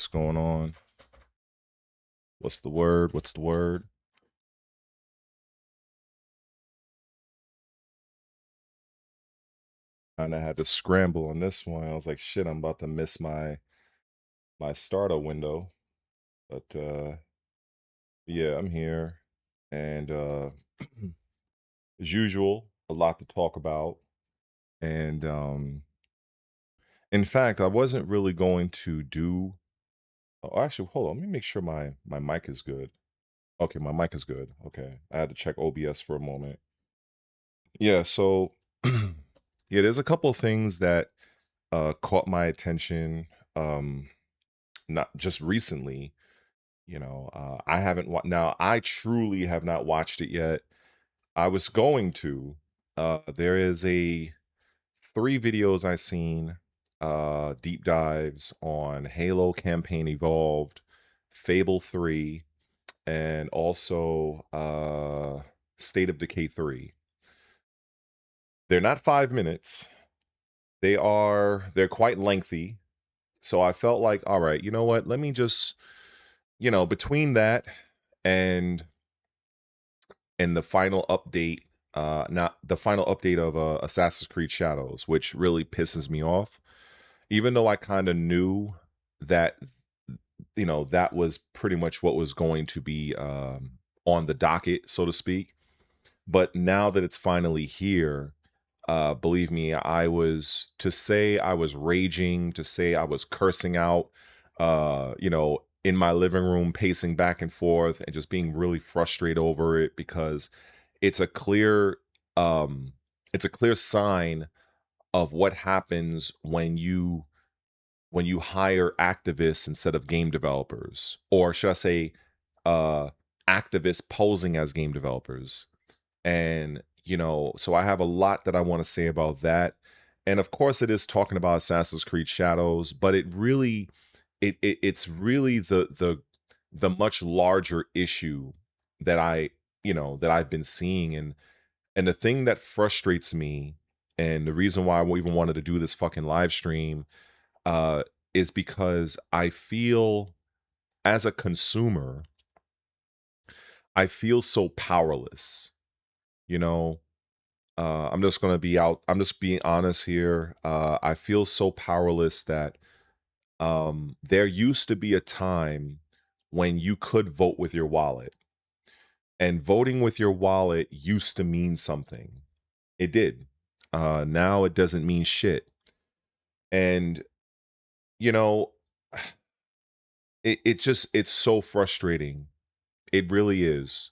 What's going on? What's the word? What's the word? Kinda had to scramble on this one. I was like, shit, I'm about to miss my startup window. But yeah, I'm here. And as usual, a lot to talk about. And in fact, I wasn't really going to do actually, hold on, let me make sure my mic is good. Okay, my mic is good. Okay. I had to check OBS for a moment. Yeah, so yeah, there's a couple of things that caught my attention not just recently. I haven't now I truly have not watched it yet. I was going to. There is a three videos I seen, deep dives on Halo Campaign Evolved, Fable 3, and also State of Decay 3. They're not 5 minutes. They're quite lengthy. So I felt like, all right, you know what? Let me just, between that and the final update, not the final update of Assassin's Creed Shadows, which really pisses me off. Even though I kind of knew that, that was pretty much what was going to be on the docket, so to speak. But now that it's finally here, believe me, to say I was raging, to say I was cursing out, in my living room, pacing back and forth and just being really frustrated over it because it's a clear, um, it's a clear sign of what happens when you hire activists instead of game developers, or should I say, uh, activists posing as game developers. And, so I have a lot that I want to say about that. And of course it is talking about Assassin's Creed Shadows, but it's really the much larger issue that that I've been seeing. And the thing that frustrates me, and the reason why I even wanted to do this fucking live stream, uh, is because I feel, as a consumer, I feel so powerless. You know, I'm just being honest here. I feel so powerless that there used to be a time when you could vote with your wallet, and voting with your wallet used to mean something. It did. Now it doesn't mean shit. And you know, it's so frustrating. It really is.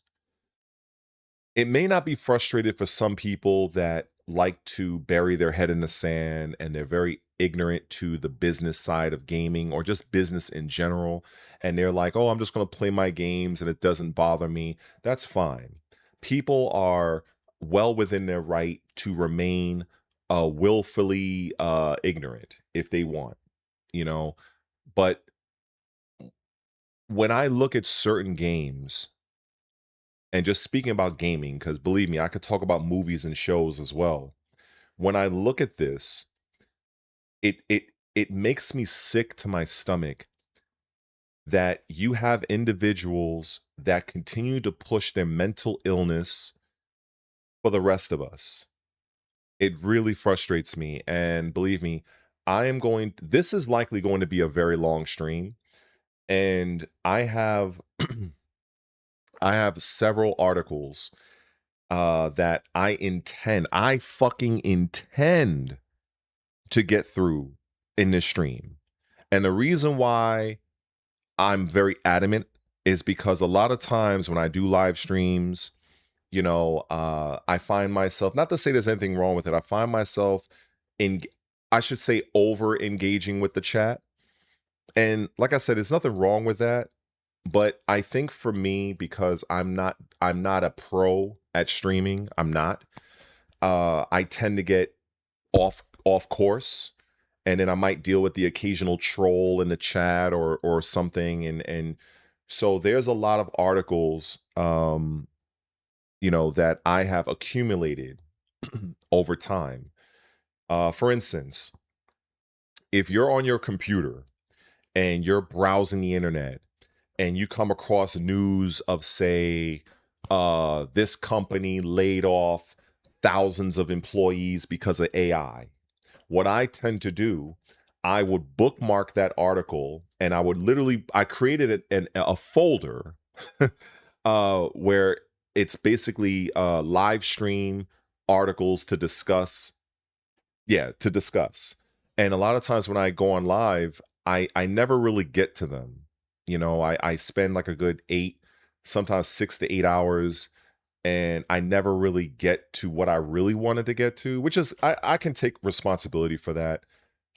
It may not be frustrated for some people that like to bury their head in the sand and they're very ignorant to the business side of gaming or just business in general. And they're like, oh, I'm just going to play my games and it doesn't bother me. That's fine. People are well within their right to remain willfully ignorant if they want, you know. But when I look at certain games, and just speaking about gaming, because believe me, I could talk about movies and shows as well. When I look at this, it makes me sick to my stomach that you have individuals that continue to push their mental illness for the rest of us. It really frustrates me. And believe me, this is likely going to be a very long stream. And I have several articles that I fucking intend to get through in this stream. And the reason why I'm very adamant is because a lot of times when I do live streams, I find myself, not to say there's anything wrong with it, I find myself in, I should say, over engaging with the chat. And like I said, there's nothing wrong with that. But I think for me, because I'm not a pro at streaming, I'm not. I tend to get off course, and then I might deal with the occasional troll in the chat or something, and so there's a lot of articles that I have accumulated over time. For instance, if you're on your computer and you're browsing the internet and you come across news of, say, this company laid off thousands of employees because of AI, what I tend to do, I would bookmark that article and I would literally, I created a folder where it's basically live stream articles to discuss. Yeah, to discuss. And a lot of times when I go on live, I never really get to them. You know, I spend like a good 8, sometimes 6 to 8 hours, and I never really get to what I really wanted to get to, which is I can take responsibility for that.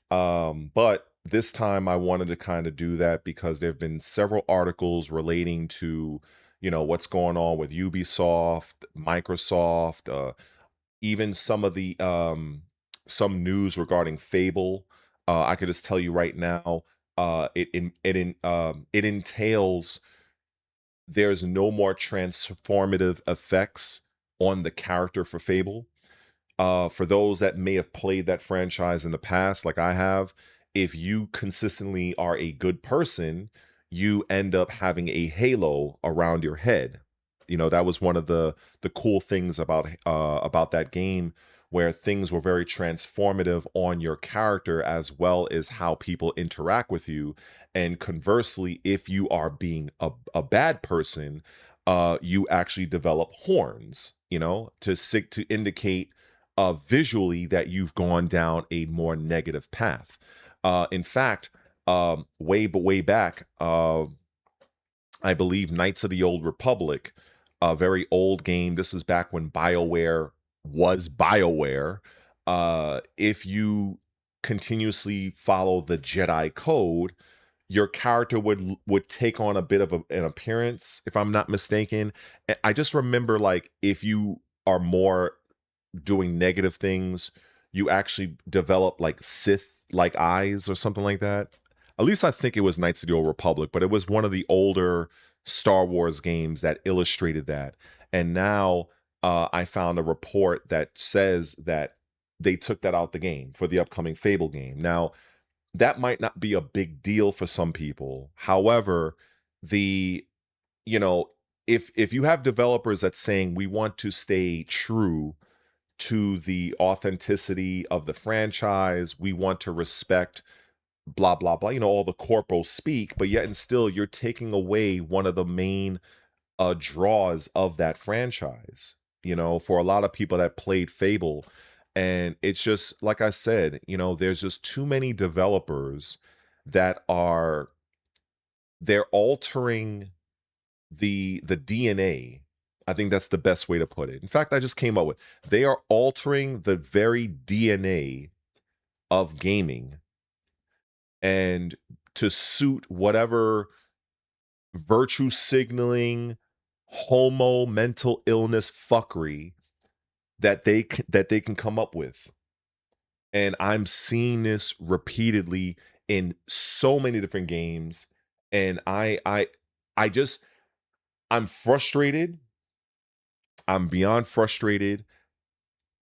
But this time I wanted to kind of do that because there've been several articles relating to, you know, what's going on with Ubisoft, Microsoft, even some of the some news regarding Fable. I could just tell you right now, it entails there's no more transformative effects on the character for Fable. For those that may have played that franchise in the past, like I have, if you consistently are a good person, you end up having a halo around your head. You know, that was one of the cool things about that game, where things were very transformative on your character as well as how people interact with you. And conversely, if you are being a bad person, you actually develop horns, you know, to indicate visually that you've gone down a more negative path. In fact, way back, I believe Knights of the Old Republic, a very old game. This is back when BioWare was BioWare. If you continuously follow the Jedi code, your character would take on a bit of an appearance, if I'm not mistaken. I just remember, like, if you are more doing negative things, you actually develop like Sith like eyes or something like that. At least I think it was Knights of the Old Republic, but it was one of the older Star Wars games that illustrated that. And now I found a report that says that they took that out the game for the upcoming Fable game. Now, that might not be a big deal for some people. However, the you know, if you have developers that's saying we want to stay true to the authenticity of the franchise. We want to respect blah blah blah, you know, all the corporal speak, but yet and still you're taking away one of the main draws of that franchise, you know, for a lot of people that played Fable. And it's just like I said, you know, there's just too many developers that are they're altering the DNA. I think that's the best way to put it. In fact, I just came up with, they are altering the very DNA of gaming and to suit whatever virtue signaling, homo mental illness fuckery that they can come up with. And I'm seeing this repeatedly in so many different games, and I just I'm frustrated. I'm beyond frustrated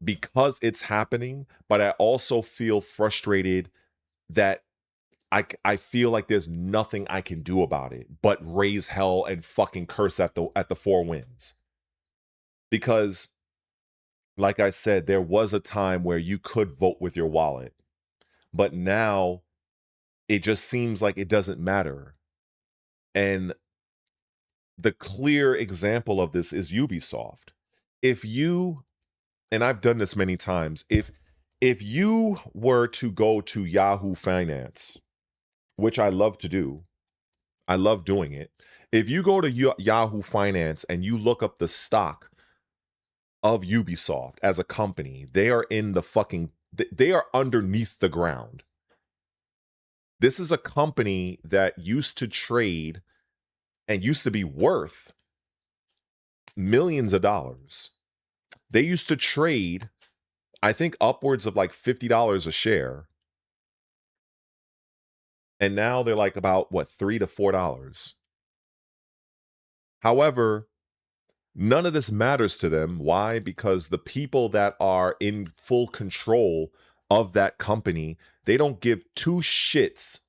because it's happening, but I also feel frustrated that I feel like there's nothing I can do about it but raise hell and fucking curse at the four winds. Because like I said, there was a time where you could vote with your wallet, but now it just seems like it doesn't matter. And the clear example of this is Ubisoft. If you, and I've done this many times, if you were to go to Yahoo Finance, which I love to do, I love doing it. If you go to Yahoo Finance and you look up the stock of Ubisoft as a company, they are in the fucking, they are underneath the ground. This is a company that used to trade and used to be worth millions of dollars. They used to trade, I think, upwards of like $50 a share. And now they're like about what, $3 to $4. However, none of this matters to them. Why? Because the people that are in full control of that company, they don't give two shits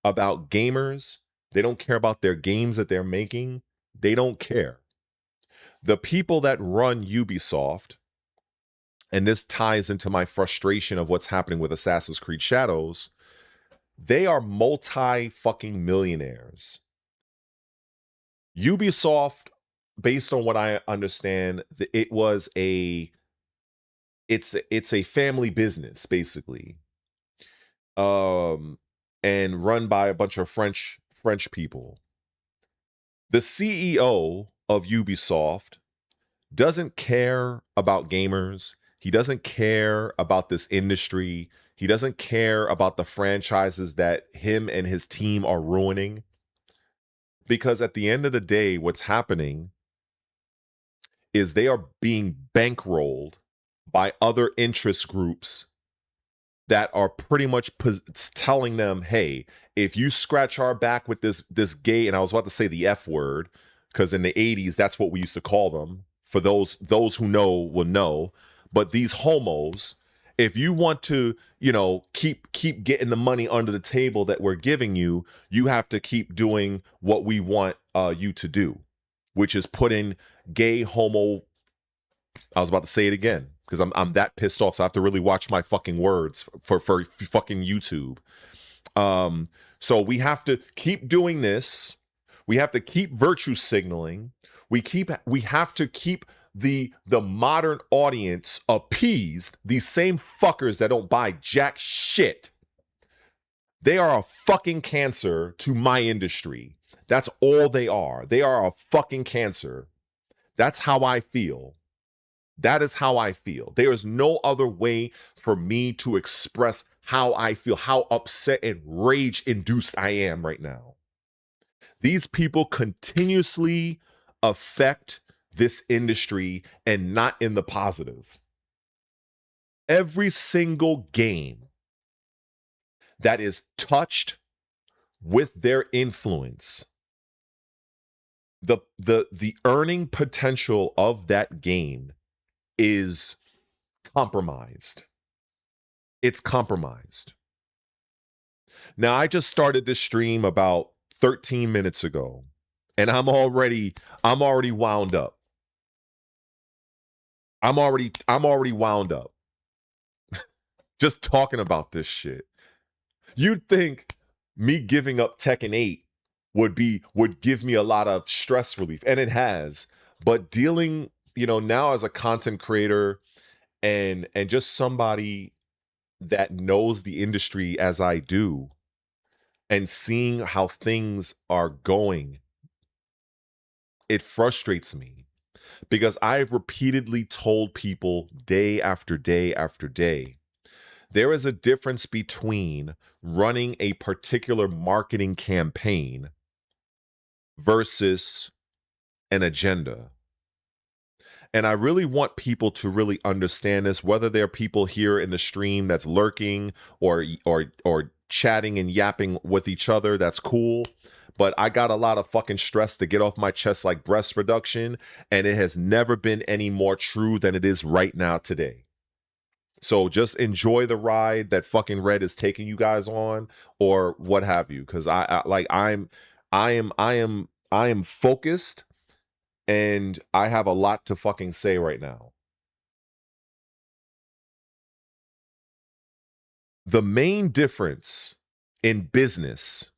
about gamers. They don't care about their games that they're making. They don't care. The people that run Ubisoft, and this ties into my frustration of what's happening with Assassin's Creed Shadows, they are multi-fucking millionaires. Ubisoft, based on what I understand, it's a family business, basically. And run by a bunch of French people. The CEO of Ubisoft doesn't care about gamers. He doesn't care about this industry. He doesn't care about the franchises that him and his team are ruining. Because at the end of the day, what's happening is they are being bankrolled by other interest groups that are pretty much telling them, hey, if you scratch our back with this gay, and I was about to say the F word, because in the 80s, that's what we used to call them. For those who know will know. But these homos, if you want to, keep getting the money under the table that we're giving you, you have to keep doing what we want you to do, which is putting gay, homo. I was about to say it again because I'm that pissed off. So I have to really watch my fucking words for fucking YouTube. So we have to keep doing this. We have to keep virtue signaling. We have to keep the modern audience appeased. These same fuckers that don't buy jack shit. They are a fucking cancer to my industry. That's all they are. They are a fucking cancer. That's how I feel. That is how I feel. There is no other way for me to express how I feel, how upset and rage-induced I am right now. These people continuously affect this industry and not in the positive. Every single game that is touched with their influence, the earning potential of that game is compromised. It's compromised. Now, I just started this stream about 13 minutes ago, and I'm already wound up. I'm already wound up. Just talking about this shit. You'd think me giving up Tekken 8 would give me a lot of stress relief, and it has. But dealing, now as a content creator and just somebody that knows the industry as I do, and seeing how things are going, it frustrates me because I've repeatedly told people day after day after day, there is a difference between running a particular marketing campaign versus an agenda. And I really want people to really understand this, whether they're people here in the stream that's lurking or chatting and yapping with each other, that's cool. But I got a lot of fucking stress to get off my chest, like breast reduction, and it has never been any more true than it is right now today. So just enjoy the ride that fucking Red is taking you guys on, or what have you, because I am focused. And I have a lot to fucking say right now. The main difference in business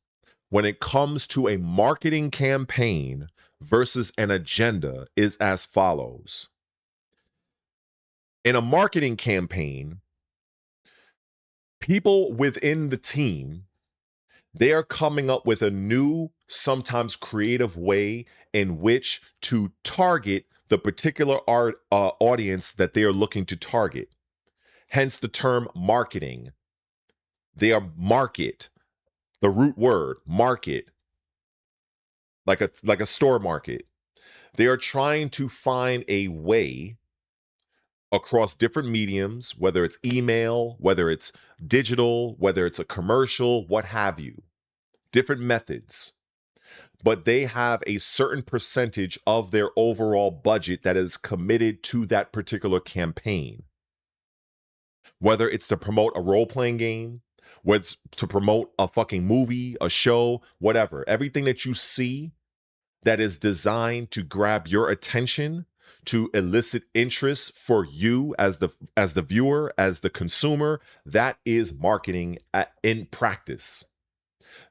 when it comes to a marketing campaign versus an agenda is as follows. In a marketing campaign, people within the team, they are coming up with a new, sometimes creative way in which to target the particular audience that they are looking to target. Hence the term marketing. They are market, the root word, market, like a store market. They are trying to find a way across different mediums, whether it's email, whether it's digital, whether it's a commercial, what have you. Different methods. But they have a certain percentage of their overall budget that is committed to that particular campaign. Whether it's to promote a role-playing game, whether it's to promote a fucking movie, a show, whatever. Everything that you see that is designed to grab your attention, to elicit interest for you as the viewer, as the consumer, that is marketing in practice.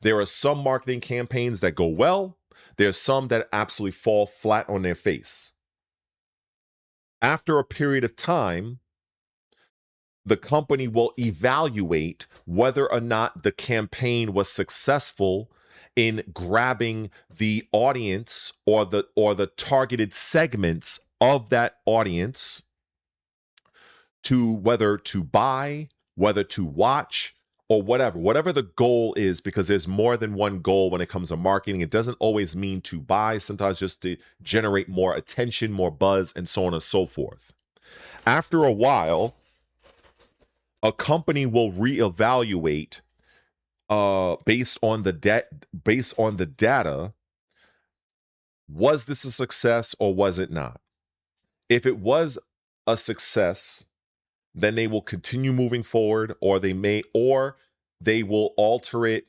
There are some marketing campaigns that go well. There's some that absolutely fall flat on their face. After a period of time, the company will evaluate whether or not the campaign was successful in grabbing the audience or the targeted segments of that audience to whether to buy, whether to watch, or whatever the goal is, because there's more than one goal when it comes to marketing. It doesn't always mean to buy, sometimes just to generate more attention, more buzz, and so on and so forth. After a while, a company will reevaluate based on the data. Was this a success or was it not? If it was a success, then they will continue moving forward, or they will alter it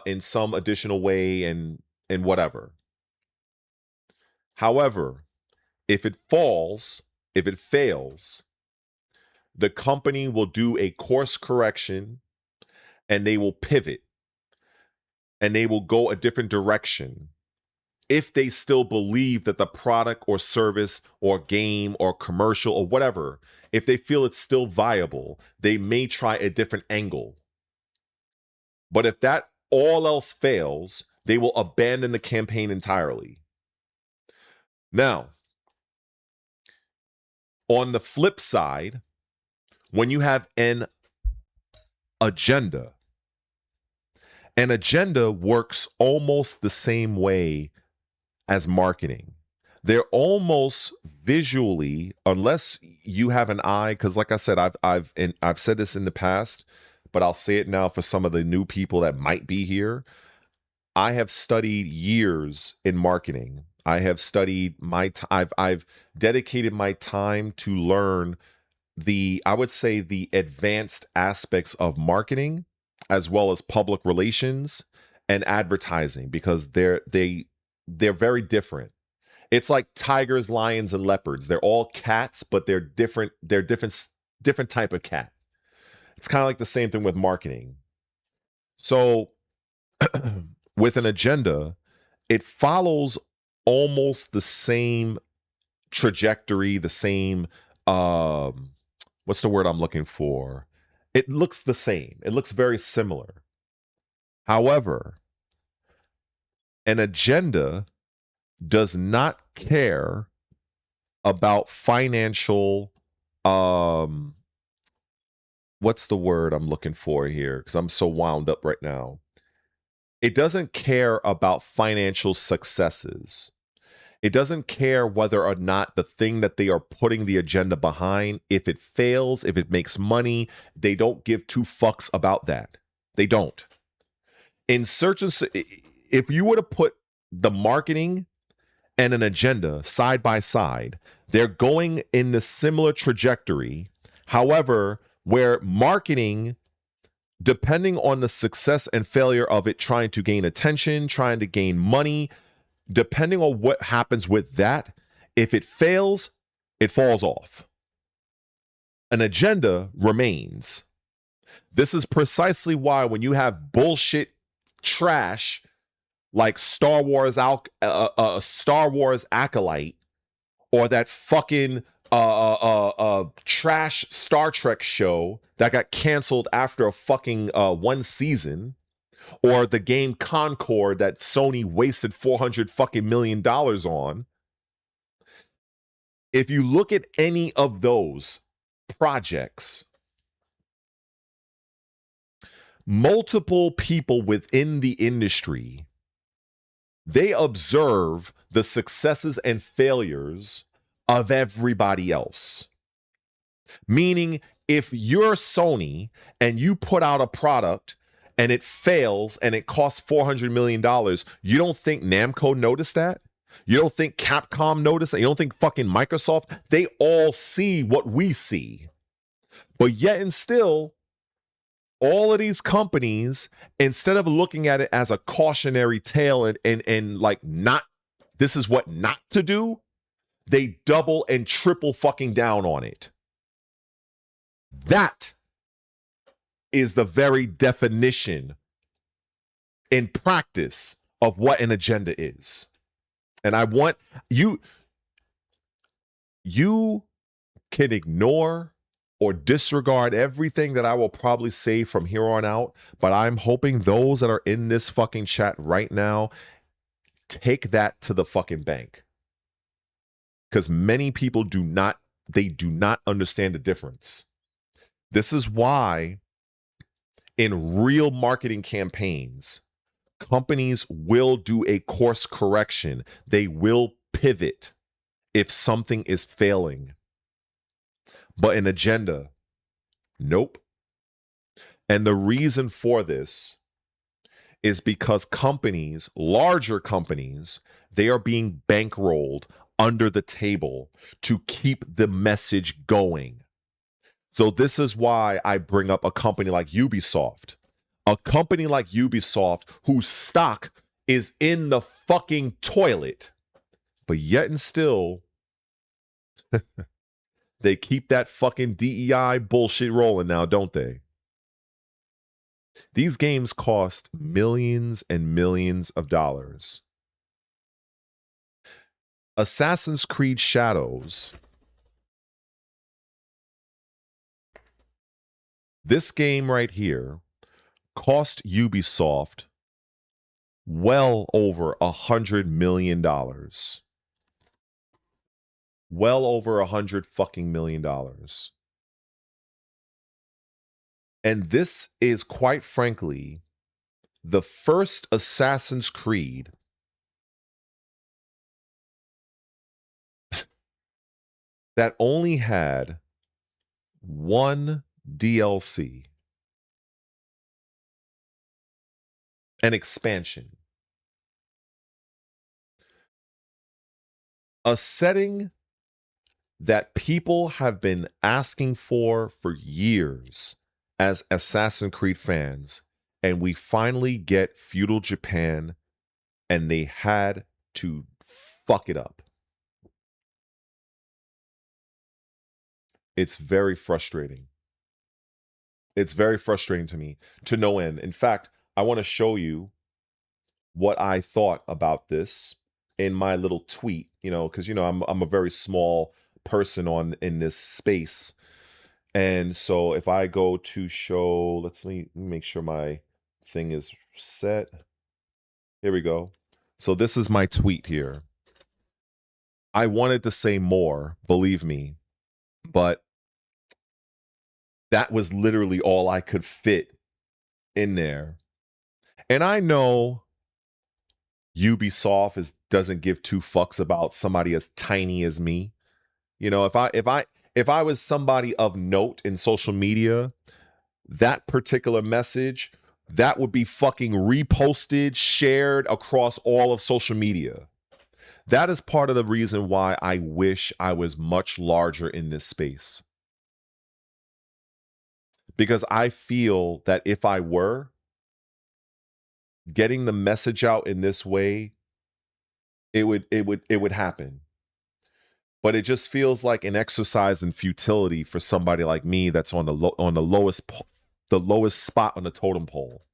in some additional way and whatever. However, if it fails, the company will do a course correction and they will pivot and they will go a different direction. If they still believe that the product or service or game or commercial or whatever, if they feel it's still viable, they may try a different angle. But if that all else fails, they will abandon the campaign entirely. Now, on the flip side, when you have an agenda works almost the same way as marketing. They're almost visually, unless you have an eye, because like I said, I've said this in the past, but I'll say it now for some of the new people that might be here. I have studied years in marketing. I have studied I've dedicated my time to learn I would say the advanced aspects of marketing, as well as public relations and advertising, because they're very different. It's like tigers, lions, and leopards. They're all cats, but they're different. They're different type of cat. It's kind of like the same thing with marketing. So with an agenda, it follows almost the same trajectory, the same what's the word I'm looking for? It looks the same. It looks very similar. However, an agenda does not care about financial what's the word I'm looking for here, because I'm so wound up right now. It doesn't care about financial successes. It doesn't care whether or not the thing that they are putting the agenda behind, if it fails, if it makes money, they don't give two fucks about that. They don't. If you were to put the marketing and an agenda side by side, they're going in the similar trajectory. However, where marketing, depending on the success and failure of it, trying to gain attention, trying to gain money, depending on what happens with that, if it fails, it falls off. An agenda remains. This is precisely why when you have bullshit trash like Star Wars Acolyte, or that fucking trash Star Trek show that got canceled after a fucking one season, or the game Concord that Sony wasted $400 fucking million on. If you look at any of those projects, multiple people within the industry, they observe the successes and failures of everybody else. Meaning, if you're Sony and you put out a product and it fails and it costs $400 million, you don't think Namco noticed that? You don't think Capcom noticed that? You don't think fucking Microsoft? They all see what we see. But yet and still, all of these companies, instead of looking at it as a cautionary tale and like not, this is what not to do, they double and triple fucking down on it. That is the very definition in practice of what an agenda is. And I want you can ignore or disregard everything that I will probably say from here on out, but I'm hoping those that are in this fucking chat right now take that to the fucking bank. Because many people do not understand the difference. This is why in real marketing campaigns, companies will do a course correction. They will pivot if something is failing. But an agenda, nope. And the reason for this is because companies, larger companies, they are being bankrolled under the table to keep the message going. So this is why I bring up a company like Ubisoft. A company like Ubisoft whose stock is in the fucking toilet, but yet and still, they keep that fucking DEI bullshit rolling now, don't they? These games cost millions and millions of dollars. Assassin's Creed Shadows. This game right here cost Ubisoft well over $100 million. Well over $100 fucking million. And this is, quite frankly, the first Assassin's Creed that only had one DLC, an expansion, a setting that people have been asking for years as Assassin's Creed fans, and we finally get feudal Japan, and they had to fuck it up. It's very frustrating. It's very frustrating to me to no end. In fact, I want to show you what I thought about this in my little tweet, because I'm a very small person in this space. And so if I go to show, let me make sure my thing is set. Here we go. So this is my tweet here. I wanted to say more, believe me, but that was literally all I could fit in there. And I know Ubisoft doesn't give two fucks about somebody as tiny as me. If I was somebody of note in social media, that particular message, that would be fucking reposted, shared across all of social media. That is part of the reason why I wish I was much larger in this space. Because I feel that if I were, getting the message out in this way, it would happen. But it just feels like an exercise in futility for somebody like me that's on the lowest spot on the totem pole.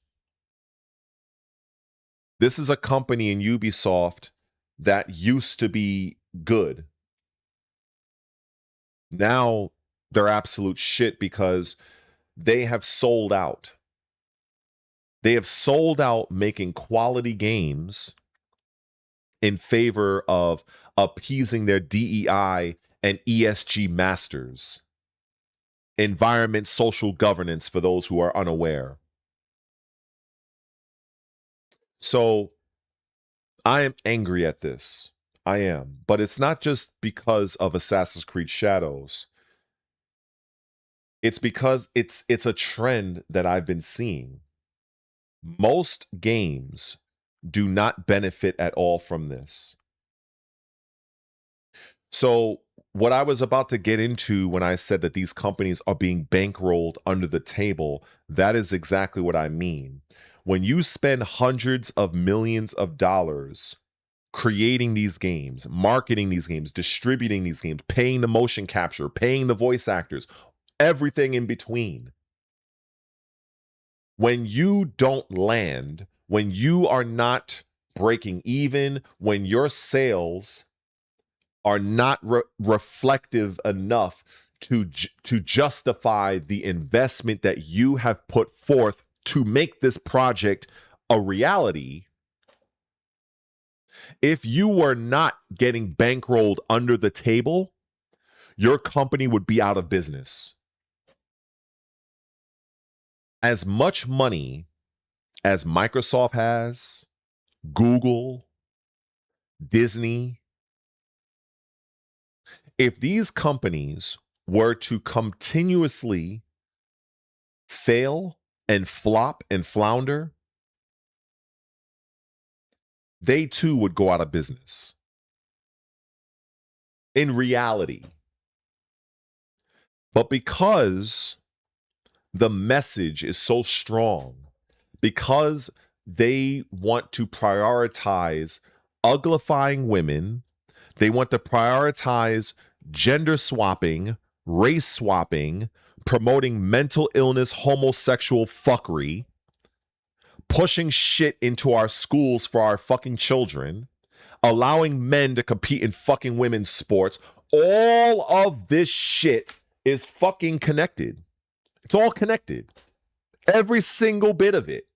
This is a company in Ubisoft that used to be good. Now they're absolute shit because they have sold out. They have sold out making quality games in favor of appeasing their DEI and ESG masters. Environment, social governance, for those who are unaware. So I am angry at this. I am. But it's not just because of Assassin's Creed Shadows. It's because it's a trend that I've been seeing. Most games do not benefit at all from this. So what I was about to get into when I said that these companies are being bankrolled under the table, that is exactly what I mean. When you spend hundreds of millions of dollars creating these games, marketing these games, distributing these games, paying the motion capture, paying the voice actors, everything in between. When you don't land, when you are not breaking even, when your sales are not reflective enough to justify the investment that you have put forth to make this project a reality, if you were not getting bankrolled under the table, your company would be out of business. As much money as Microsoft has, Google, Disney, if these companies were to continuously fail and flop and flounder, they too would go out of business. In reality. But because the message is so strong, because they want to prioritize uglifying women, they want to prioritize gender swapping, race swapping, promoting mental illness, homosexual fuckery, pushing shit into our schools for our fucking children, allowing men to compete in fucking women's sports. All of this shit is fucking connected. It's all connected. Every single bit of it.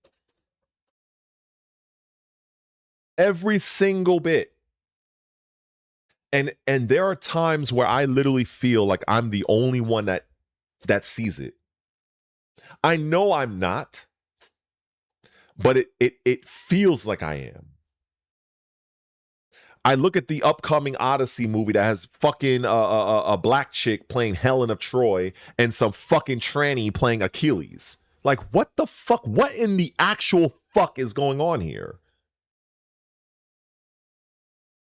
Every single bit. And there are times where I literally feel like I'm the only one that sees it. I know I'm not, but it feels like I am. I look at the upcoming Odyssey movie that has fucking a black chick playing Helen of Troy and some fucking tranny playing Achilles. Like, what the fuck? What in the actual fuck is going on here?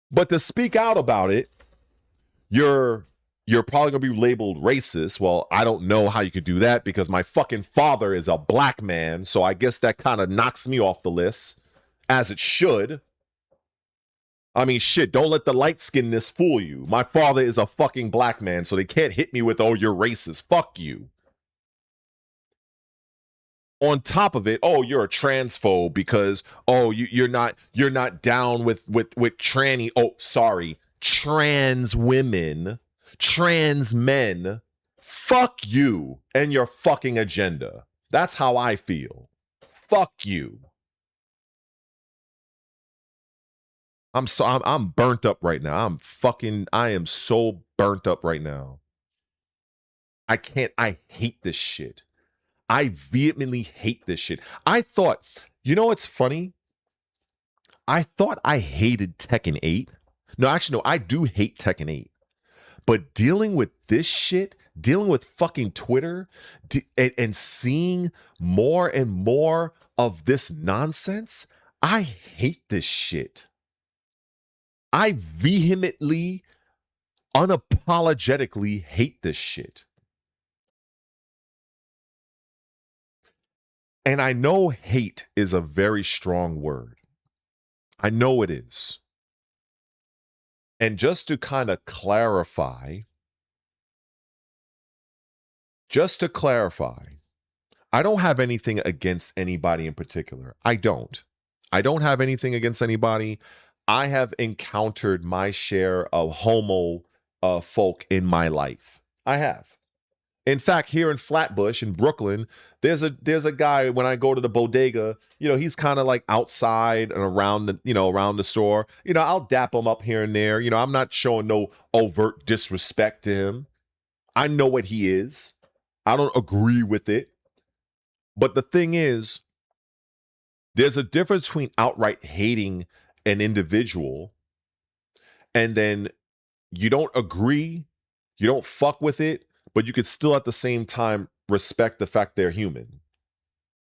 But to speak out about it, you're probably gonna be labeled racist. Well, I don't know how you could do that because my fucking father is a black man, so I guess that kind of knocks me off the list, as it should. I mean, shit, don't let the light skinness fool you. My father is a fucking black man, so they can't hit me with, oh, you're racist. Fuck you. On top of it, oh, you're a transphobe because, oh, you're not down with tranny. Oh, sorry, trans women, trans men. Fuck you and your fucking agenda. That's how I feel. Fuck you. I'm burnt up right now. I am so burnt up right now. I hate this shit. I vehemently hate this shit. I thought, you know what's funny? I thought I hated Tekken 8. No, actually, no, I do hate Tekken 8. But dealing with this shit, dealing with fucking Twitter, and seeing more and more of this nonsense, I hate this shit. I vehemently, unapologetically hate this shit. And I know hate is a very strong word. I know it is. And just to kind of clarify, I don't have anything against anybody in particular. I don't have anything against anybody. I have encountered my share of homo folk in my life. I have. In fact, here in Flatbush in Brooklyn, there's a guy when I go to the bodega, he's kind of like outside and around the store. I'll dap him up here and there. I'm not showing no overt disrespect to him. I know what he is. I don't agree with it. But the thing is, there's a difference between outright hating an individual and then you don't agree, you don't fuck with it, but you could still at the same time respect the fact they're human.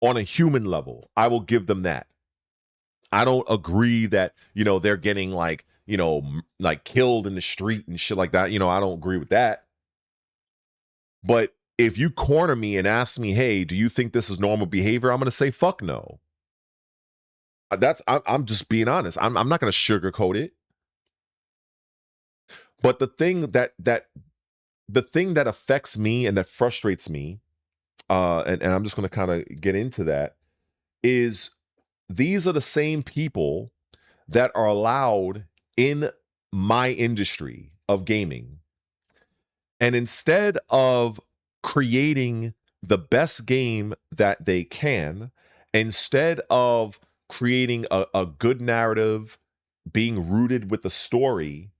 On a human level, I will give them that. I don't agree that, they're getting like, like killed in the street and shit like that. I don't agree with that. But if you corner me and ask me, hey, do you think this is normal behavior? I'm going to say, fuck no. I'm just being honest. I'm not going to sugarcoat it. But the thing that affects me and that frustrates me, and I'm just going to kind of get into that, is these are the same people that are allowed in my industry of gaming. And instead of creating the best game that they can, instead of creating a good narrative, being rooted with the story,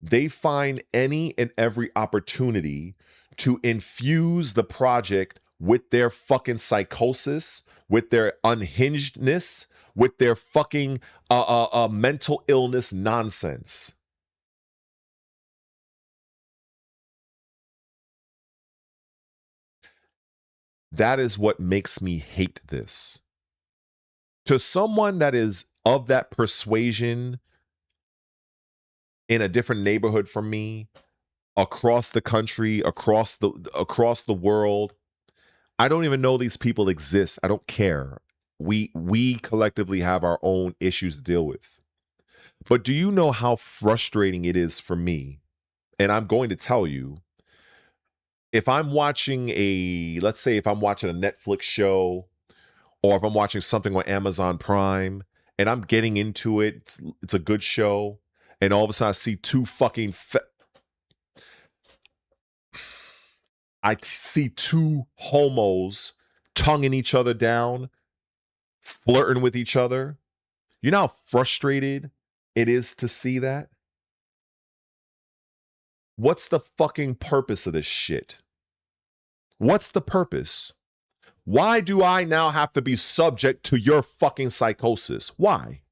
they find any and every opportunity to infuse the project with their fucking psychosis, with their unhingedness, with their fucking mental illness nonsense. That is what makes me hate this. To someone that is of that persuasion in a different neighborhood from me, across the country, across the world, I don't even know these people exist. I don't care. We collectively have our own issues to deal with. But do you know how frustrating it is for me? And I'm going to tell you, if I'm watching let's say if I'm watching a Netflix show, or if I'm watching something on Amazon Prime and I'm getting into it, it's a good show, and all of a sudden I see two fucking see two homos tonguing each other down, flirting with each other. You know how frustrated it is to see that? What's the fucking purpose of this shit? What's the purpose? Why do I now have to be subject to your fucking psychosis? Why?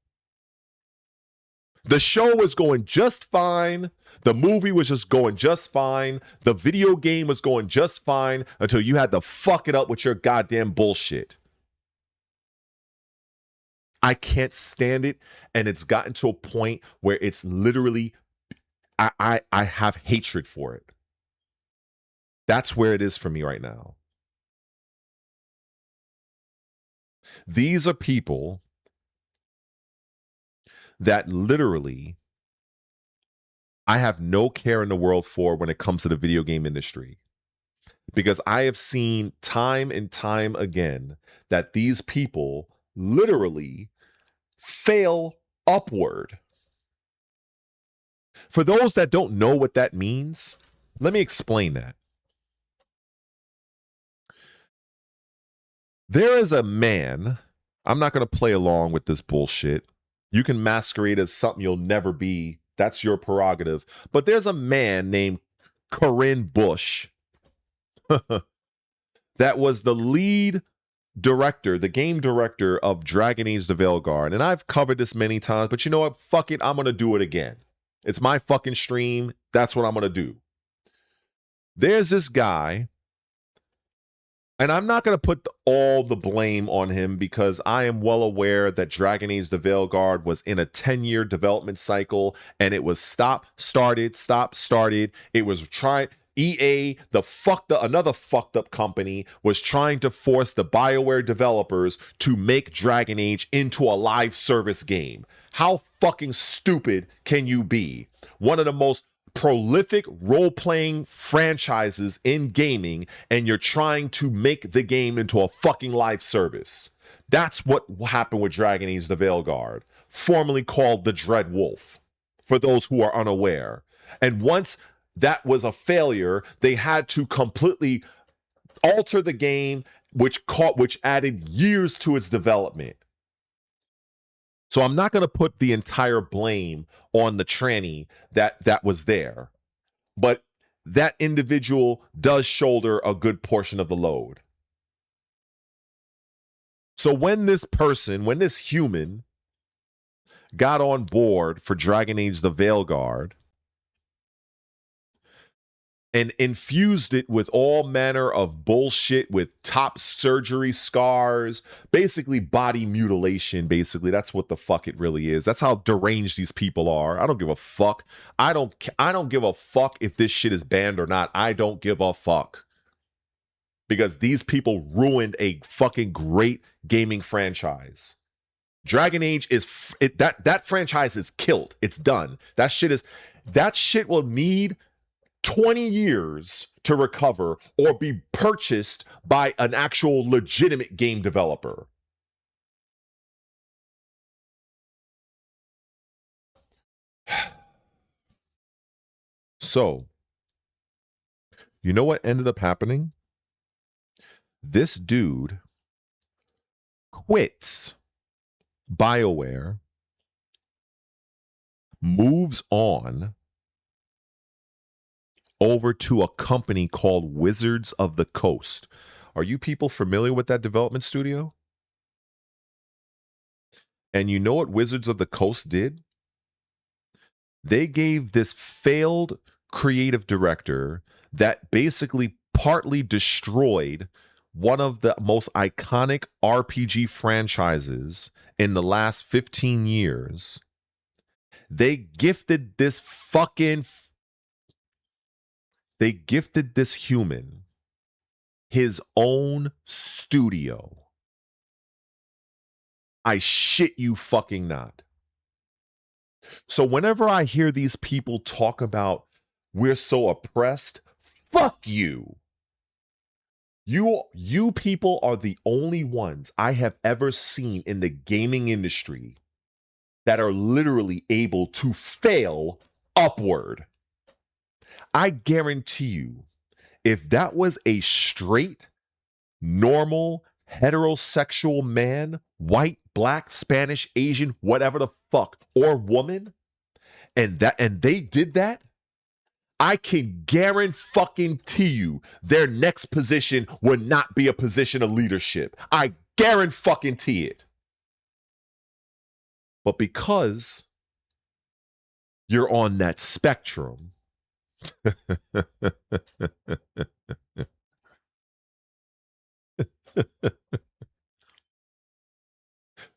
The show was going just fine. The movie was just going just fine. The video game was going just fine until you had to fuck it up with your goddamn bullshit. I can't stand it. And it's gotten to a point where it's literally, I have hatred for it. That's where it is for me right now. These are people that literally I have no care in the world for when it comes to the video game industry. Because I have seen time and time again that these people literally fail upward. For those that don't know what that means, let me explain that. There is a man, I'm not going to play along with this bullshit. You can masquerade as something you'll never be. That's your prerogative. But there's a man named Corinne Bush that was the lead director, the game director of Dragon Age the Veilguard. And I've covered this many times, but you know what? Fuck it. I'm going to do it again. It's my fucking stream. That's what I'm going to do. There's this guy, and I'm not going to put all the blame on him because I am well aware that Dragon Age the Veilguard was in a 10-year development cycle, and it was stop, started. It was trying. EA, another fucked up company, was trying to force the BioWare developers to make Dragon Age into a live service game. How fucking stupid can you be? One of the most prolific role-playing franchises in gaming, and you're trying to make the game into a fucking live service. That's what happened with Dragon Age the Veilguard, formerly called the Dread Wolf, for those who are unaware. And once that was a failure, they had to completely alter the game, which added years to its development. So I'm not going to put the entire blame on the tranny that was there, but that individual does shoulder a good portion of the load. So when this human got on board for Dragon Age the Veilguard, and infused it with all manner of bullshit, with top surgery scars, basically body mutilation. Basically, that's what the fuck it really is. That's how deranged these people are. I don't give a fuck. I don't give a fuck if this shit is banned or not. I don't give a fuck, because these people ruined a fucking great gaming franchise. Dragon Age is that franchise is killed. It's done. That shit will need 20 years to recover or be purchased by an actual legitimate game developer. So, you know what ended up happening? This dude quits BioWare, moves on over to a company called Wizards of the Coast. Are you people familiar with that development studio? And you know what Wizards of the Coast did? They gave this failed creative director that basically partly destroyed one of the most iconic RPG franchises in the last 15 years. They gifted this human his own studio. I shit you fucking not. So whenever I hear these people talk about we're so oppressed, fuck you. You people are the only ones I have ever seen in the gaming industry that are literally able to fail upward. I guarantee you, if that was a straight, normal, heterosexual man, white, black, Spanish, Asian, whatever the fuck, or woman, and they did that, I can guarantee you their next position would not be a position of leadership. I guarantee it. But because you're on that spectrum,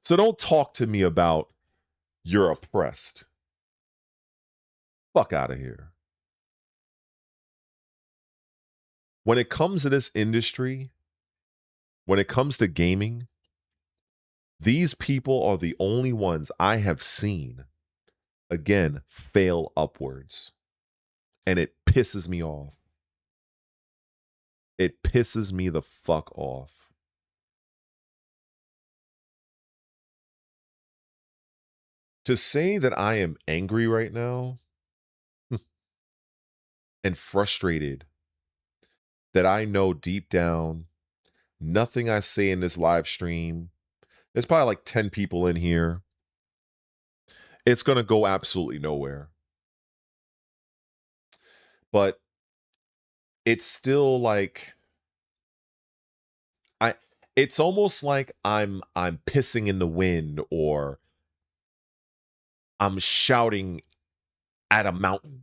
so don't talk to me about you're oppressed. Fuck out of here. When it comes to this industry, when it comes to gaming, these people are the only ones I have seen, again, fail upwards. And it pisses me off. It pisses me the fuck off. To say that I am angry right now and frustrated, that I know deep down nothing I say in this live stream, there's probably like 10 people in here, it's going to go absolutely nowhere. But it's still like it's almost like I'm pissing in the wind, or I'm shouting at a mountain.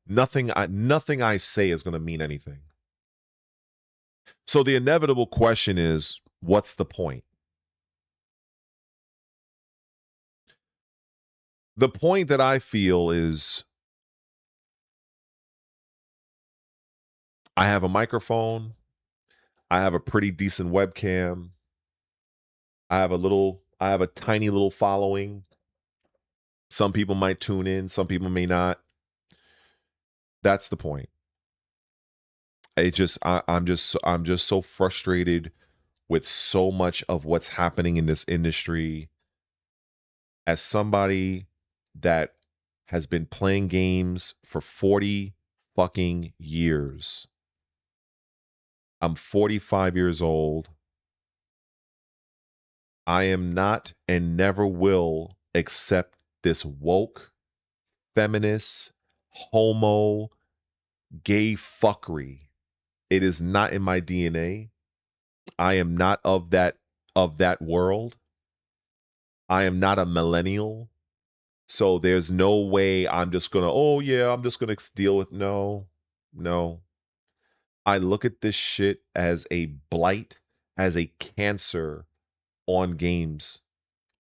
Nothing I say is going to mean anything. So the inevitable question is, what's the point? The point that I feel is I have a microphone. I have a pretty decent webcam. I have a tiny little following. Some people might tune in, some people may not. That's the point. I'm just so frustrated with so much of what's happening in this industry. As somebody that has been playing games for 40 fucking years. I'm 45 years old. I am not and never will accept this woke, feminist, homo, gay fuckery. It is not in my DNA. I am not of that world. I am not a millennial. So there's no way I'm just going to, oh yeah, I'm just going to deal with, no. No. I look at this shit as a blight, as a cancer on games,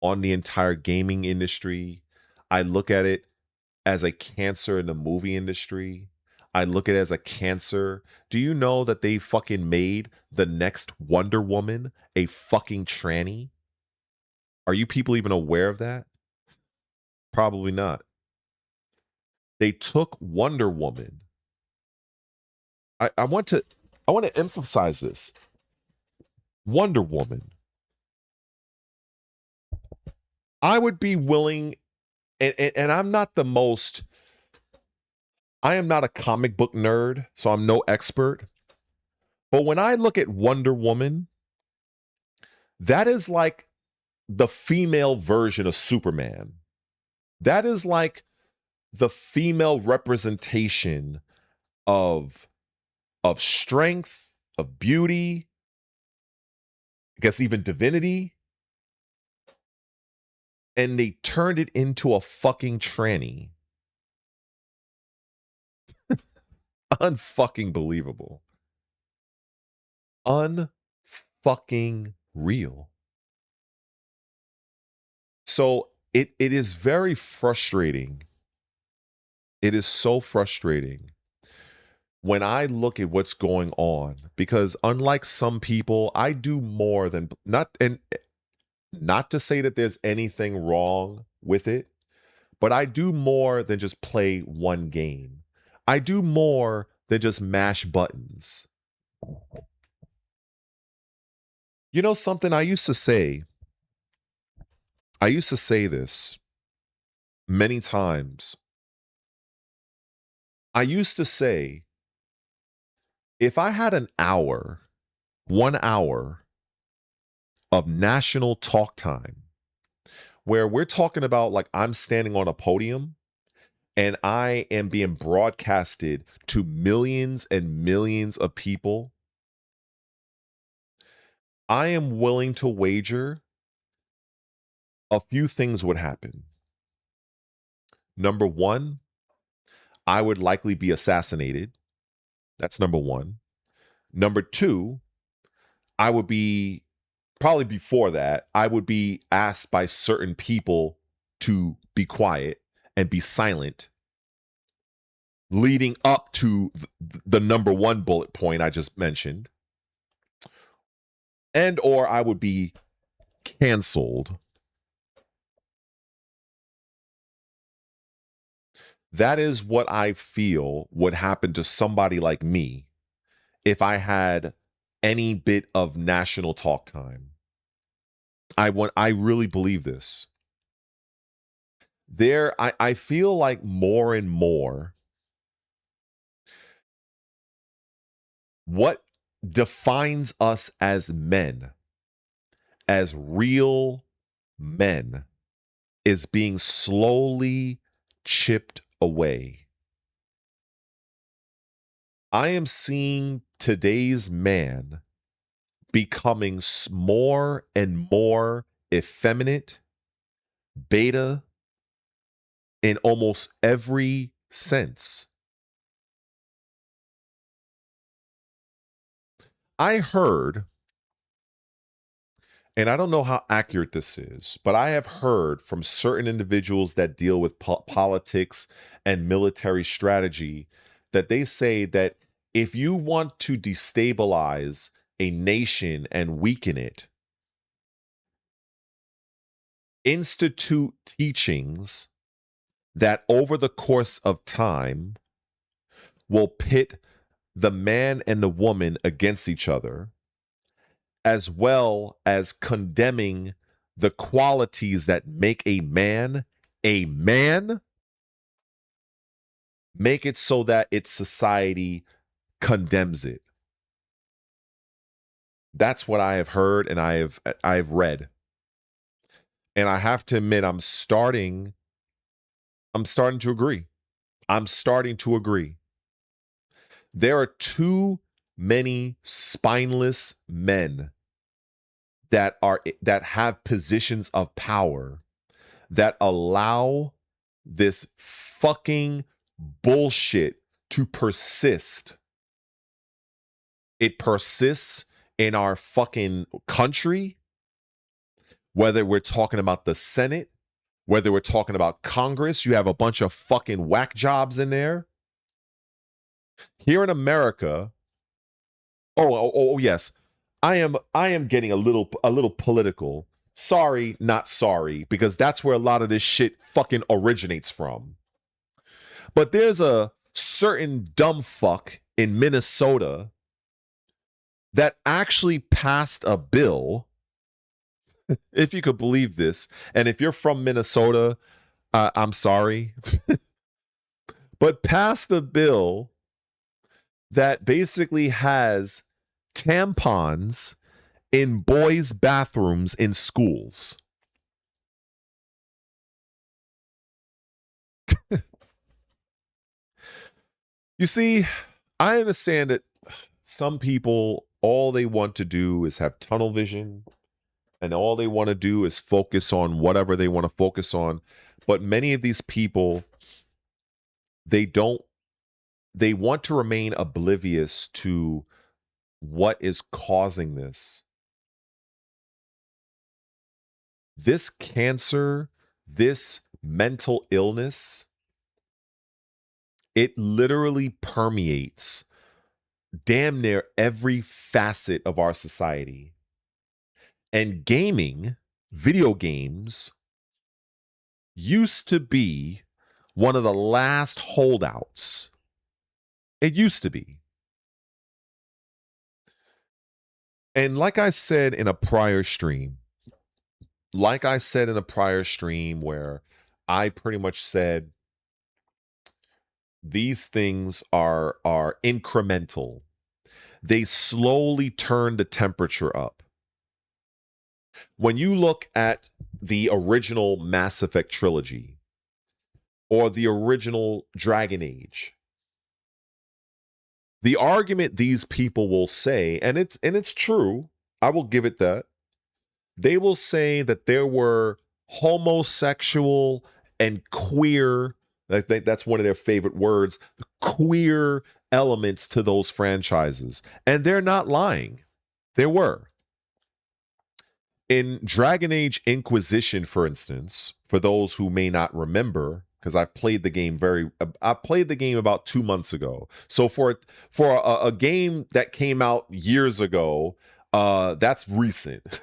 on the entire gaming industry. I look at it as a cancer in the movie industry. I look at it as a cancer. Do you know that they fucking made the next Wonder Woman a fucking tranny? Are you people even aware of that? Probably not. They took Wonder Woman. I want to emphasize this. Wonder Woman. I would be willing, and I'm not the most, I am not a comic book nerd, so I'm no expert. But when I look at Wonder Woman, that is like the female version of Superman. That is like the female representation of strength, of beauty, I guess even divinity. And they turned it into a fucking tranny. Unfucking believable. Unfucking real. So it is very frustrating. It is so frustrating when I look at what's going on, because unlike some people, I do more than not to say that there's anything wrong with it, but I do more than just play one game. I do more than just mash buttons. You know something I used to say? I used to say this many times. I used to say, if I had an hour, 1 hour of national talk time, where we're talking about like I'm standing on a podium and I am being broadcasted to millions and millions of people, I am willing to wager a few things would happen. Number one, I would likely be assassinated. That's number one. Number two, I would be, probably before that, I would be asked by certain people to be quiet and be silent, leading up to the number one bullet point I just mentioned. And or I would be canceled. That is what I feel would happen to somebody like me if I had any bit of national talk time. I really believe this. I feel like more and more what defines us as men, as real men, is being slowly chipped away. I am seeing today's man becoming more and more effeminate, beta, in almost every sense. I heard, and I don't know how accurate this is, but I have heard from certain individuals that deal with politics and military strategy that they say that if you want to destabilize a nation and weaken it, institute teachings that over the course of time will pit the man and the woman against each other, as well as condemning the qualities that make a man, make it so that its society condemns it. That's what I have heard and I've read. And I have to admit, I'm starting to agree. I'm starting to agree. There are too many spineless men that have positions of power that allow this fucking bullshit to persist. It persists in our fucking country, whether we're talking about the Senate, whether we're talking about Congress. You have a bunch of fucking whack jobs in there. Here in America, yes, I am getting a little political. Sorry, not sorry, because that's where a lot of this shit fucking originates from. But there's a certain dumb fuck in Minnesota that actually passed a bill, if you could believe this. And if you're from Minnesota, I'm sorry, but passed a bill that basically has tampons in boys' bathrooms in schools. You see, I understand that some people, all they want to do is have tunnel vision, and all they want to do is focus on whatever they want to focus on. But many of these people, they want to remain oblivious to what is causing this. This cancer, this mental illness, it literally permeates damn near every facet of our society. And gaming, video games, used to be one of the last holdouts. It used to be. And like I said in a prior stream, where I pretty much said these things are incremental. They slowly turn the temperature up. When you look at the original Mass Effect trilogy or the original Dragon Age, the argument these people will say, and it's true, I will give it that, they will say that there were homosexual and queer, I think that's one of their favorite words, queer elements to those franchises. And they're not lying. There were. In Dragon Age Inquisition, for instance, for those who may not remember, because I played the game about 2 months ago. So for a game that came out years ago, that's recent.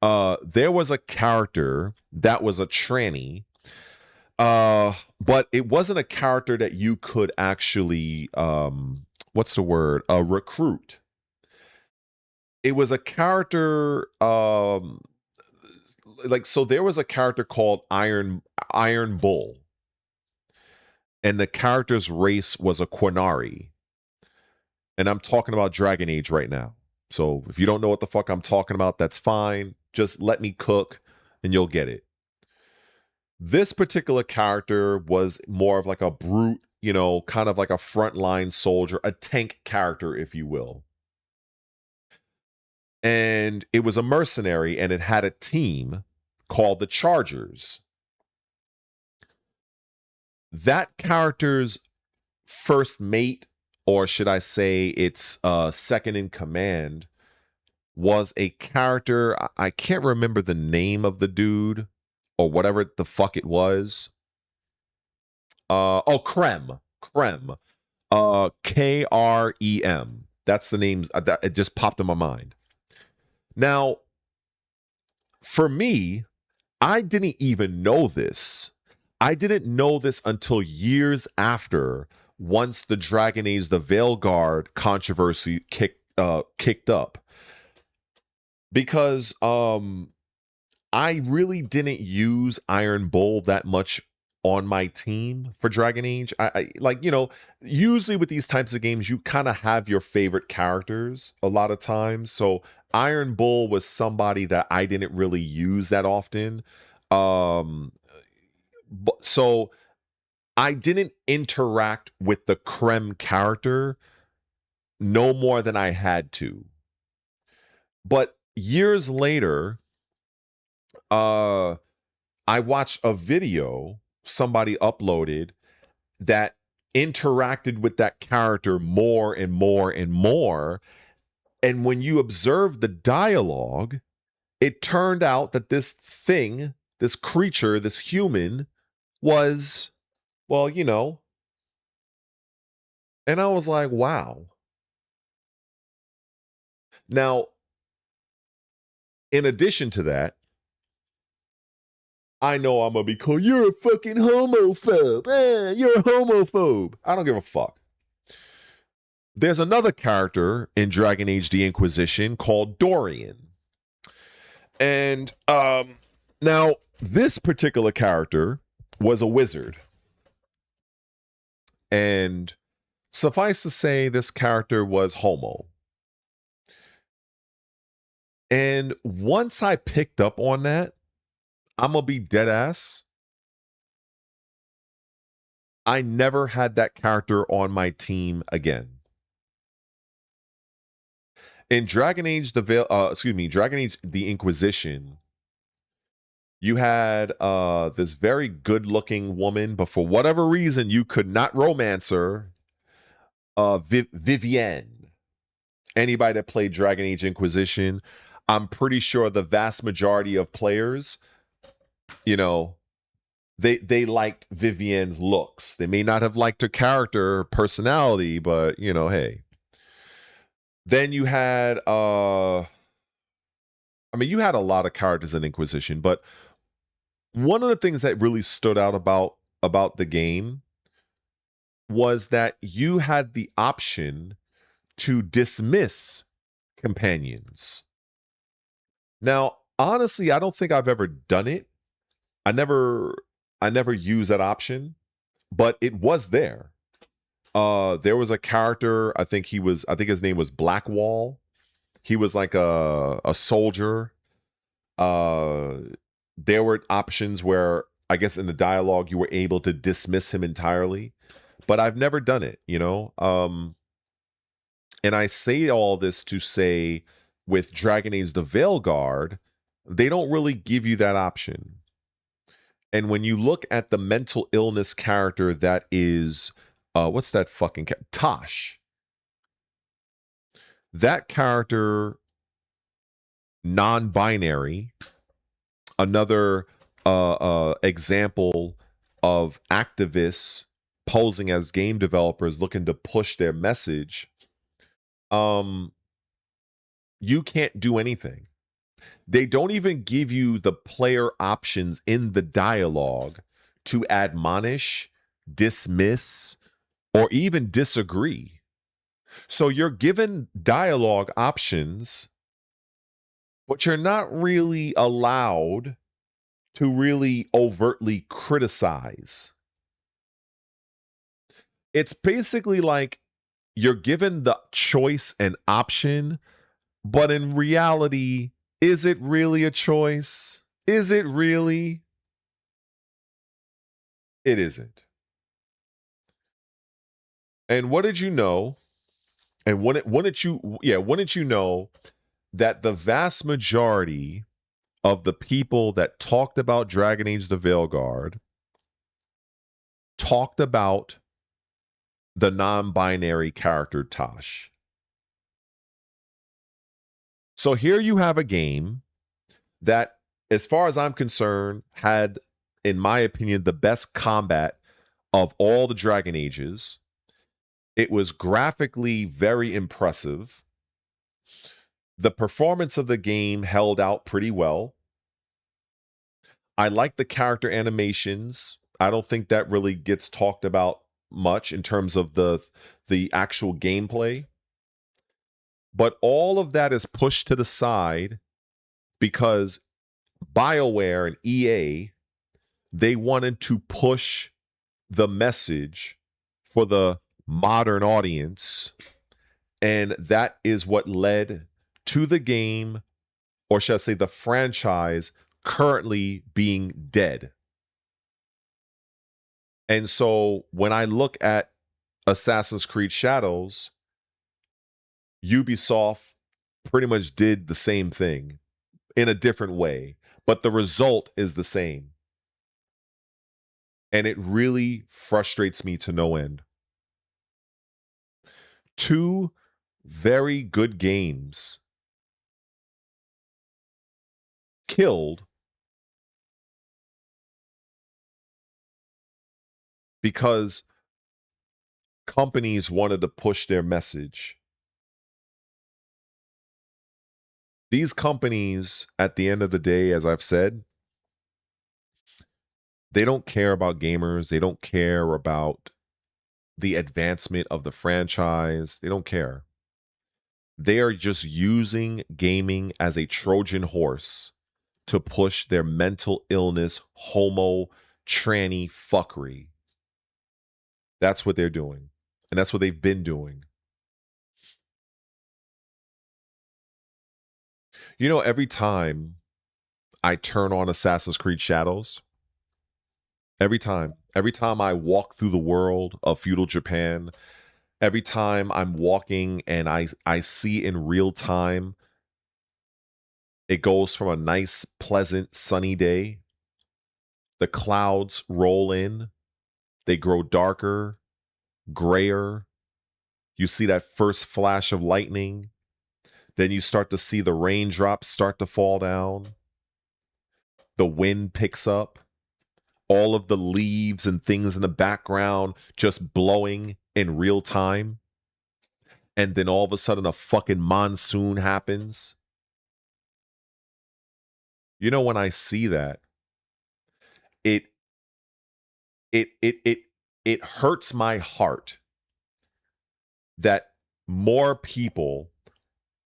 There was a character that was a tranny, but it wasn't a character that you could actually, what's the word? Recruit. It was a character, so there was a character called Iron Bull, and the character's race was a Quinari. And I'm talking about Dragon Age right now. So if you don't know what the fuck I'm talking about, that's fine. Just let me cook and you'll get it. This particular character was more of like a brute, kind of like a frontline soldier, a tank character, if you will. And it was a mercenary, and it had a team called the Chargers. That character's first mate, or should I say its second in command, was a character, I can't remember the name of the dude, or whatever the fuck it was. Krem. Krem. Krem. That's the name. It just popped in my mind. Now, for me, I didn't even know this. I didn't know this until years after, once the Dragon Age, the Veilguard controversy kicked up. Because I really didn't use Iron Bull that much on my team for Dragon Age. I usually with these types of games, you kind of have your favorite characters a lot of times. So Iron Bull was somebody that I didn't really use that often. So I didn't interact with the Krem character no more than I had to. But years later, I watched a video somebody uploaded that interacted with that character more and more and more. And when you observe the dialogue, it turned out that this thing, this creature, this human was, well, you know, and I was like, wow. Now, in addition to that, I know I'm gonna be called, you're a fucking homophobe. You're a homophobe. I don't give a fuck. There's another character in Dragon Age the Inquisition called Dorian. And now this particular character was a wizard. And suffice to say, this character was homo. And once I picked up on that, I'm gonna be dead ass. I never had that character on my team again. In Dragon Age Dragon Age the Inquisition, you had this very good-looking woman, but for whatever reason, you could not romance her. Vivienne. Anybody that played Dragon Age Inquisition, I'm pretty sure the vast majority of players, you know, they liked Vivienne's looks. They may not have liked her character, her personality, but you know, hey. Then you had you had a lot of characters in Inquisition, but one of the things that really stood out about the game was that you had the option to dismiss companions. Now, honestly, I don't think I've ever done it. I never used that option, but it was there. There was a character, I think his name was Blackwall. He was like a soldier. There were options where I guess in the dialogue you were able to dismiss him entirely, but I've never done it, you know? And I say all this to say with Dragon Age the Veilguard, they don't really give you that option. And when you look at the mental illness character that is, what's that fucking Tosh. That character, non-binary, another example of activists posing as game developers looking to push their message. You can't do anything. They don't even give you the player options in the dialogue to admonish, dismiss, or even disagree. So you're given dialogue options, but you're not really allowed to really overtly criticize. It's basically like you're given the choice and option, but in reality, is it really a choice? Is it really? It isn't. And what did you know? And when did you know that the vast majority of the people that talked about Dragon Age the Veilguard talked about the non-binary character Tosh? So here you have a game that, as far as I'm concerned, had, in my opinion, the best combat of all the Dragon Ages. It was graphically very impressive. The performance of the game held out pretty well. I like the character animations. I don't think that really gets talked about much in terms of the actual gameplay. But all of that is pushed to the side because BioWare and EA, they wanted to push the message for the modern audience, and that is what led to the game, or should I say the franchise, currently being dead. And so when I look at Assassin's Creed Shadows, Ubisoft pretty much did the same thing in a different way, but the result is the same. And it really frustrates me to no end. 2 very good games killed because companies wanted to push their message. These companies, at the end of the day, as I've said, they don't care about gamers. They don't care about the advancement of the franchise. They don't care. They are just using gaming as a Trojan horse to push their mental illness, homo, tranny fuckery. That's what they're doing. And that's what they've been doing. You know, every time I turn on Assassin's Creed Shadows, every time I walk through the world of feudal Japan, every time I'm walking and I see in real time, it goes from a nice, pleasant, sunny day. The clouds roll in, they grow darker, grayer. You see that first flash of lightning. Then you start to see the raindrops start to fall down. The wind picks up. All of the leaves and things in the background just blowing in real time. And then all of a sudden a fucking monsoon happens. You know, when I see that, it it it it it hurts my heart that more people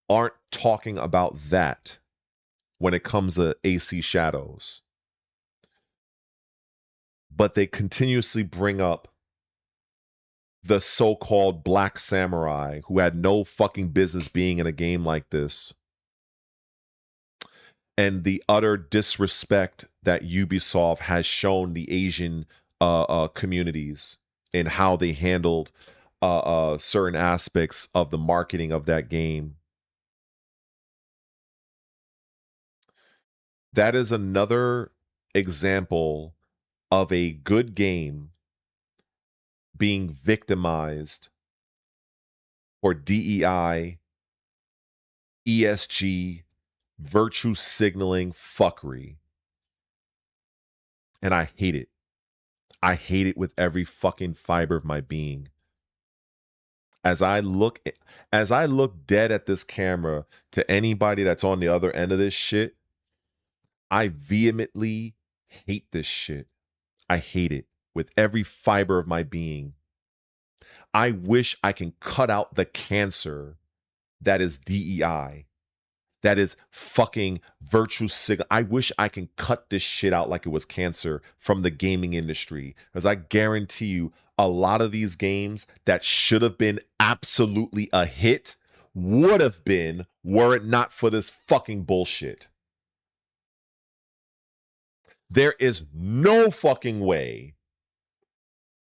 aren't talking about that when it comes to AC Shadows. But they continuously bring up the so-called Black Samurai who had no fucking business being in a game like this. And the utter disrespect that Ubisoft has shown the Asian communities in how they handled certain aspects of the marketing of that game. That is another example of a good game being victimized for DEI, ESG, virtue signaling fuckery. And I hate it. I hate it with every fucking fiber of my being. As I look dead at this camera to anybody that's on the other end of this shit, I vehemently hate this shit. I hate it with every fiber of my being. I wish I can cut out the cancer that is DEI. That is fucking virtue signal. I wish I can cut this shit out like it was cancer from the gaming industry. Because I guarantee you, a lot of these games that should have been absolutely a hit would have been were it not for this fucking bullshit. There is no fucking way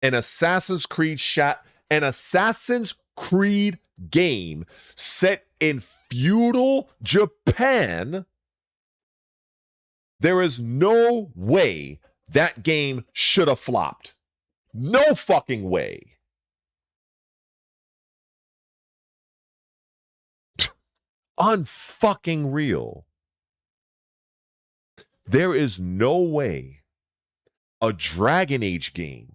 an Assassin's Creed game set in feudal Japan, there is no way that game should have flopped. No fucking way. Unfucking real. There is no way a Dragon Age game,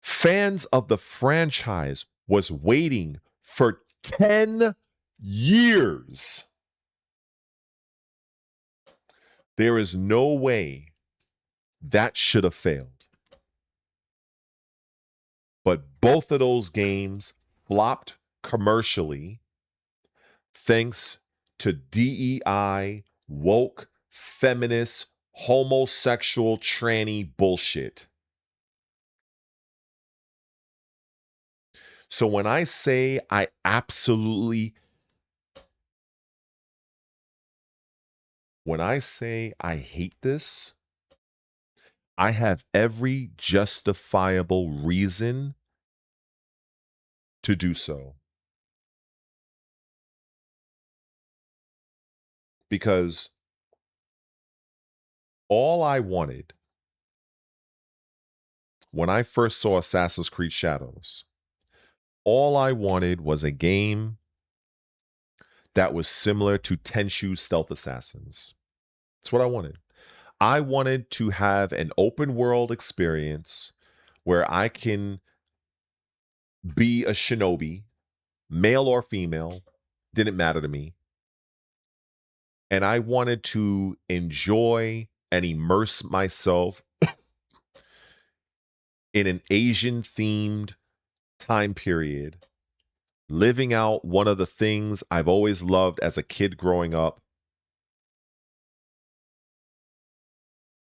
fans of the franchise was waiting for 10 years. There is no way that should have failed. But both of those games flopped commercially thanks to DEI, woke, feminist, homosexual, tranny bullshit. So when I say I hate this, I have every justifiable reason to do so. Because all I wanted when I first saw Assassin's Creed Shadows all I wanted was a game that was similar to Tenchu Stealth Assassins. That's what I wanted. I wanted to have an open world experience where I can be a shinobi, male or female, didn't matter to me. And I wanted to enjoy and immerse myself in an Asian themed time period, living out one of the things I've always loved as a kid growing up.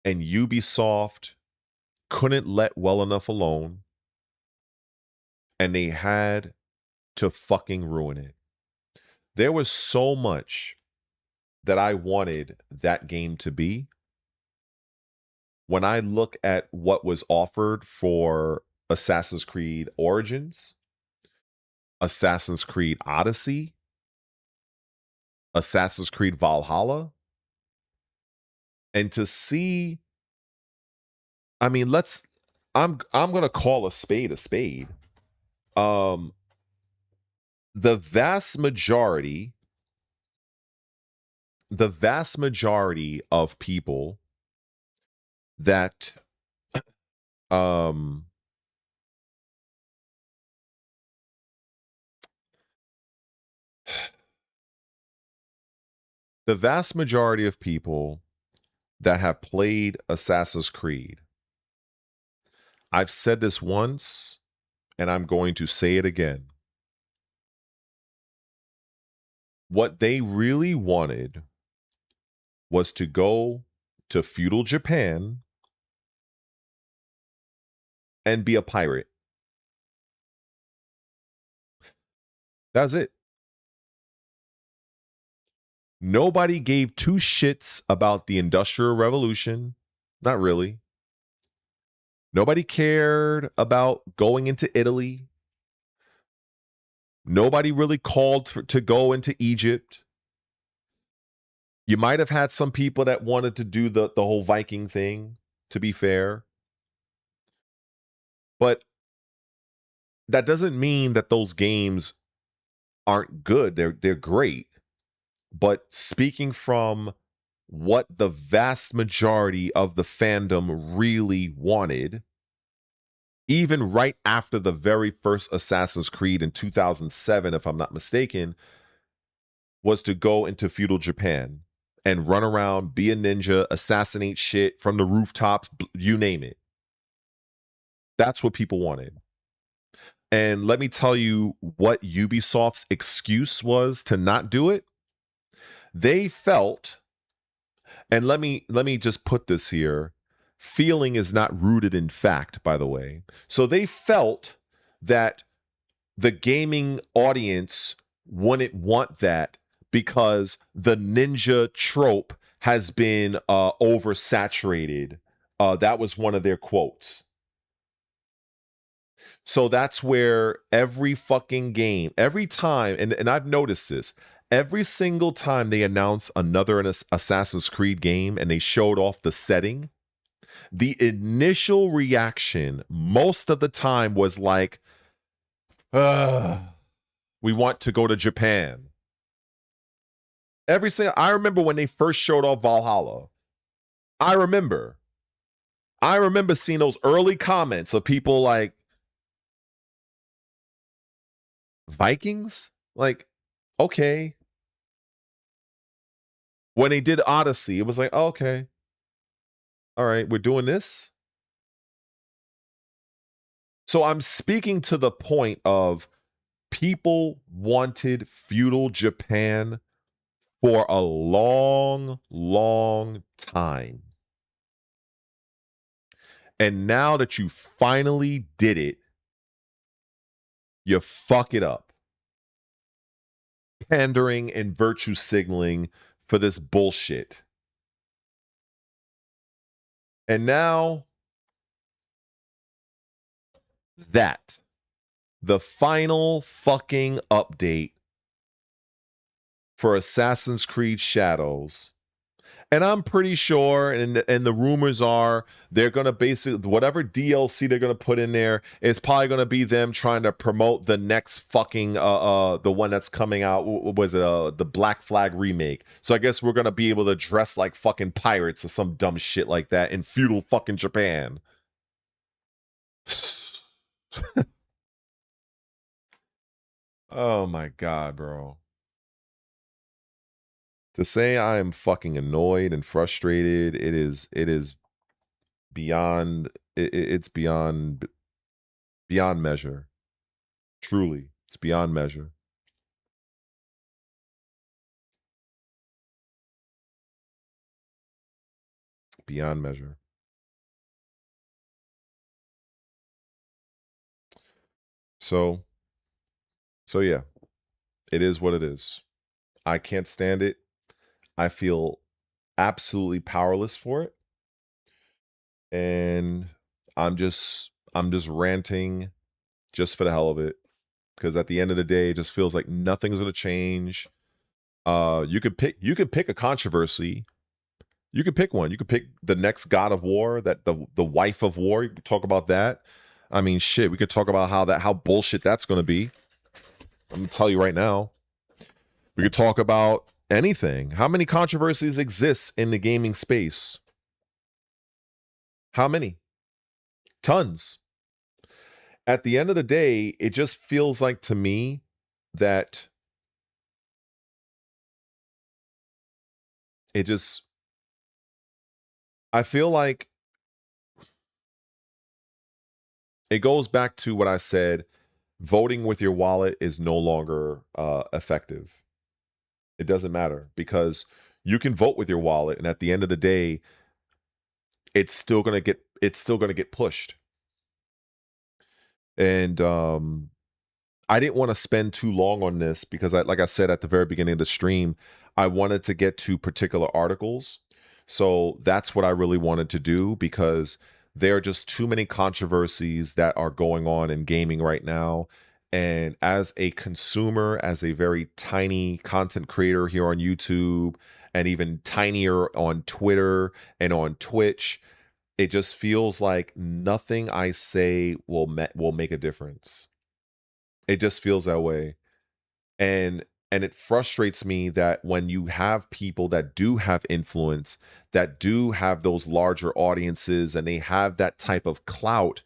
And Ubisoft couldn't let well enough alone, and they had to fucking ruin it. There was so much that I wanted that game to be. When I look at what was offered for Assassin's Creed Origins, Assassin's Creed Odyssey, Assassin's Creed Valhalla, and to see, I mean, I'm gonna call a spade a spade. The vast majority of people that um the vast majority of people that have played Assassin's Creed, I've said this once and I'm going to say it again. What they really wanted was to go to feudal Japan and be a pirate. That's it. Nobody gave two shits about the Industrial Revolution. Not really. Nobody cared about going into Italy. Nobody really called to go into Egypt. You might have had some people that wanted to do the whole Viking thing, to be fair. But that doesn't mean that those games aren't good. They're great. But speaking from what the vast majority of the fandom really wanted, even right after the very first Assassin's Creed in 2007, if I'm not mistaken, was to go into feudal Japan and run around, be a ninja, assassinate shit from the rooftops, you name it. That's what people wanted. And let me tell you what Ubisoft's excuse was to not do it. They felt, and let me just put this here, feeling is not rooted in fact, by the way. So they felt that the gaming audience wouldn't want that because the ninja trope has been oversaturated. That was one of their quotes. So that's where every fucking game, every time, and I've noticed this, every single time they announce another Assassin's Creed game and they showed off the setting, the initial reaction most of the time was like, we want to go to Japan. I remember when they first showed off Valhalla. I remember seeing those early comments of people like, Vikings? Like, okay. When they did Odyssey, it was like, oh, okay. All right, we're doing this. So I'm speaking to the point of people wanted feudal Japan for a long, long time. And now that you finally did it, you fuck it up. Pandering and virtue signaling for this bullshit. And now that the final fucking update for Assassin's Creed Shadows. And I'm pretty sure, and the rumors are they're gonna basically whatever DLC they're gonna put in there is probably gonna be them trying to promote the next fucking the one that's coming out. What was it the Black Flag remake? So I guess we're gonna be able to dress like fucking pirates or some dumb shit like that in feudal fucking Japan. Oh my god, bro. To say I am fucking annoyed and frustrated, it is beyond it's beyond measure. Truly, it's beyond measure. Beyond measure. So yeah, it is what it is. I can't stand it. I feel absolutely powerless for it. And I'm just ranting just for the hell of it. Because at the end of the day, it just feels like nothing's gonna change. You could pick a controversy. You could pick one. You could pick the next God of War, that the wife of war. You could talk about that. I mean, shit. We could talk about how bullshit that's gonna be. I'm gonna tell you right now. We could talk about anything. How many controversies exist in the gaming space? How many? Tons. At the end of the day, it just feels like to me that it just I feel like it goes back to what I said. Voting with your wallet is no longer effective. It doesn't matter because you can vote with your wallet, and at the end of the day, it's still gonna get pushed. And I didn't want to spend too long on this because like I said at the very beginning of the stream, I wanted to get to particular articles. So that's what I really wanted to do because there are just too many controversies that are going on in gaming right now. And as a consumer, as a very tiny content creator here on YouTube, and even tinier on Twitter and on Twitch, it just feels like nothing I say will make a difference. It just feels that way. And it frustrates me that when you have people that do have influence, that do have those larger audiences and they have that type of clout,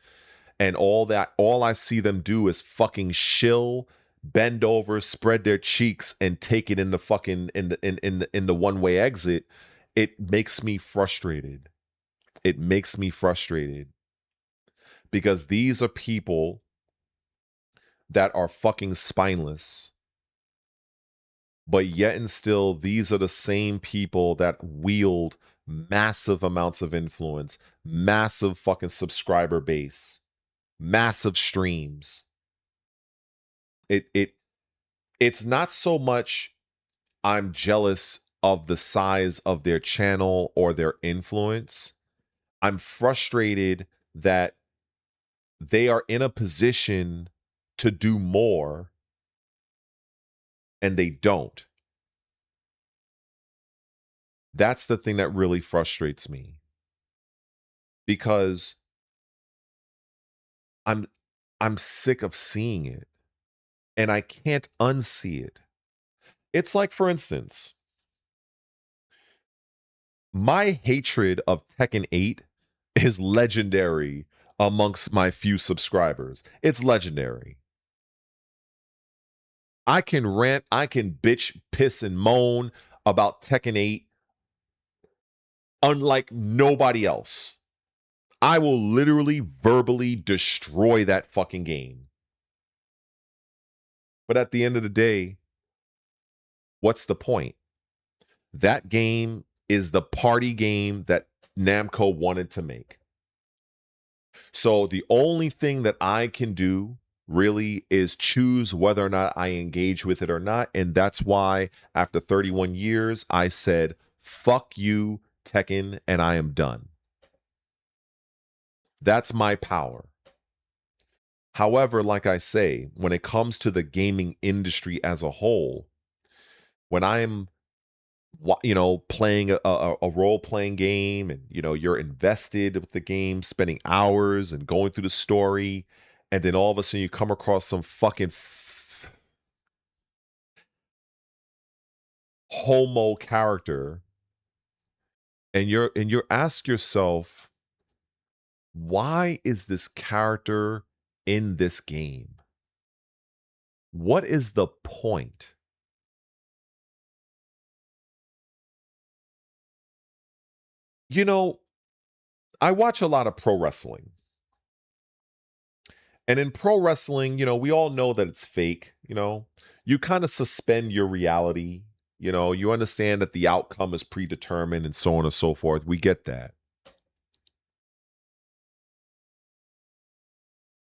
and all I see them do is fucking shill, bend over, spread their cheeks and take it in the fucking in the one-way exit. It makes me frustrated. It makes me frustrated because these are people that are fucking spineless. But yet and still, these are the same people that wield massive amounts of influence, massive fucking subscriber base, massive streams. It's not so much I'm jealous of the size of their channel or their influence. I'm frustrated that they are in a position to do more and they don't. That's the thing that really frustrates me because I'm I'm sick of seeing it and I can't unsee it. It's like, for instance, my hatred of Tekken 8 is legendary amongst my few subscribers. It's legendary. I can rant, I can bitch, piss, and moan about Tekken 8 unlike nobody else. I will literally verbally destroy that fucking game. But at the end of the day, what's the point? That game is the party game that Namco wanted to make. So the only thing that I can do really is choose whether or not I engage with it or not. And that's why after 31 years, I said, fuck you, Tekken, and I am done. That's my power. However, like I say, when it comes to the gaming industry as a whole, when I'm playing a role-playing game, and you're invested with the game, spending hours and going through the story, and then all of a sudden you come across some fucking homo character, and you're ask yourself, why is this character in this game? What is the point? You know, I watch a lot of pro wrestling. And in pro wrestling, we all know that it's fake, You kind of suspend your reality, you understand that the outcome is predetermined and so on and so forth. We get that.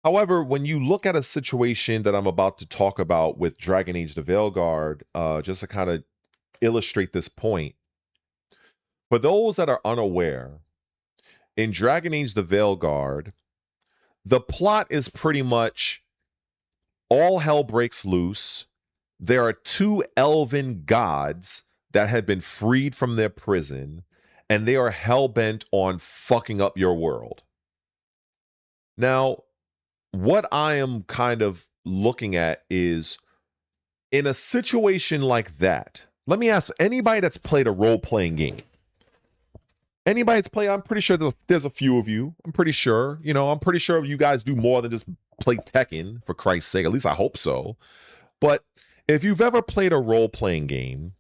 However, when you look at a situation that I'm about to talk about with Dragon Age the Veilguard, just to kind of illustrate this point, for those that are unaware, in Dragon Age the Veilguard, the plot is pretty much all hell breaks loose. There are two elven gods that have been freed from their prison, and they are hell-bent on fucking up your world. Now, what I am kind of looking at is, in a situation like that, let me ask anybody that's played a role-playing game. Anybody that's played, I'm pretty sure there's a few of you. I'm pretty sure. I'm pretty sure you guys do more than just play Tekken, for Christ's sake. At least I hope so. But if you've ever played a role-playing game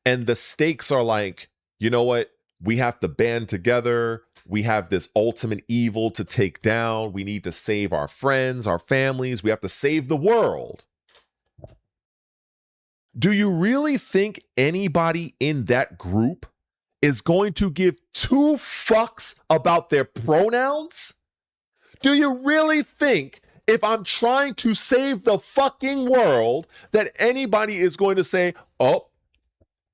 and the stakes are like, you know what? We have to band together. We have this ultimate evil to take down. We need to save our friends, our families. We have to save the world. Do you really think anybody in that group is going to give two fucks about their pronouns? Do you really think if I'm trying to save the fucking world that anybody is going to say, oh,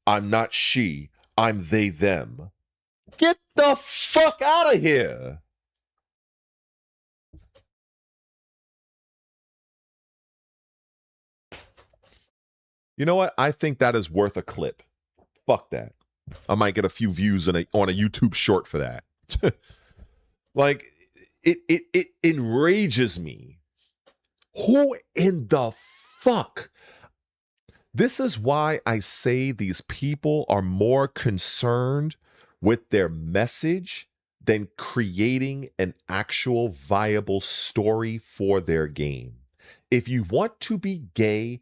I'm not she, I'm they, them? Get the fuck out of here. You know what? I think that is worth a clip. Fuck that. I might get a few views on a YouTube short for that. Like, it enrages me. Who in the fuck? This is why I say these people are more concerned with their message than creating an actual viable story for their game. If you want to be gay,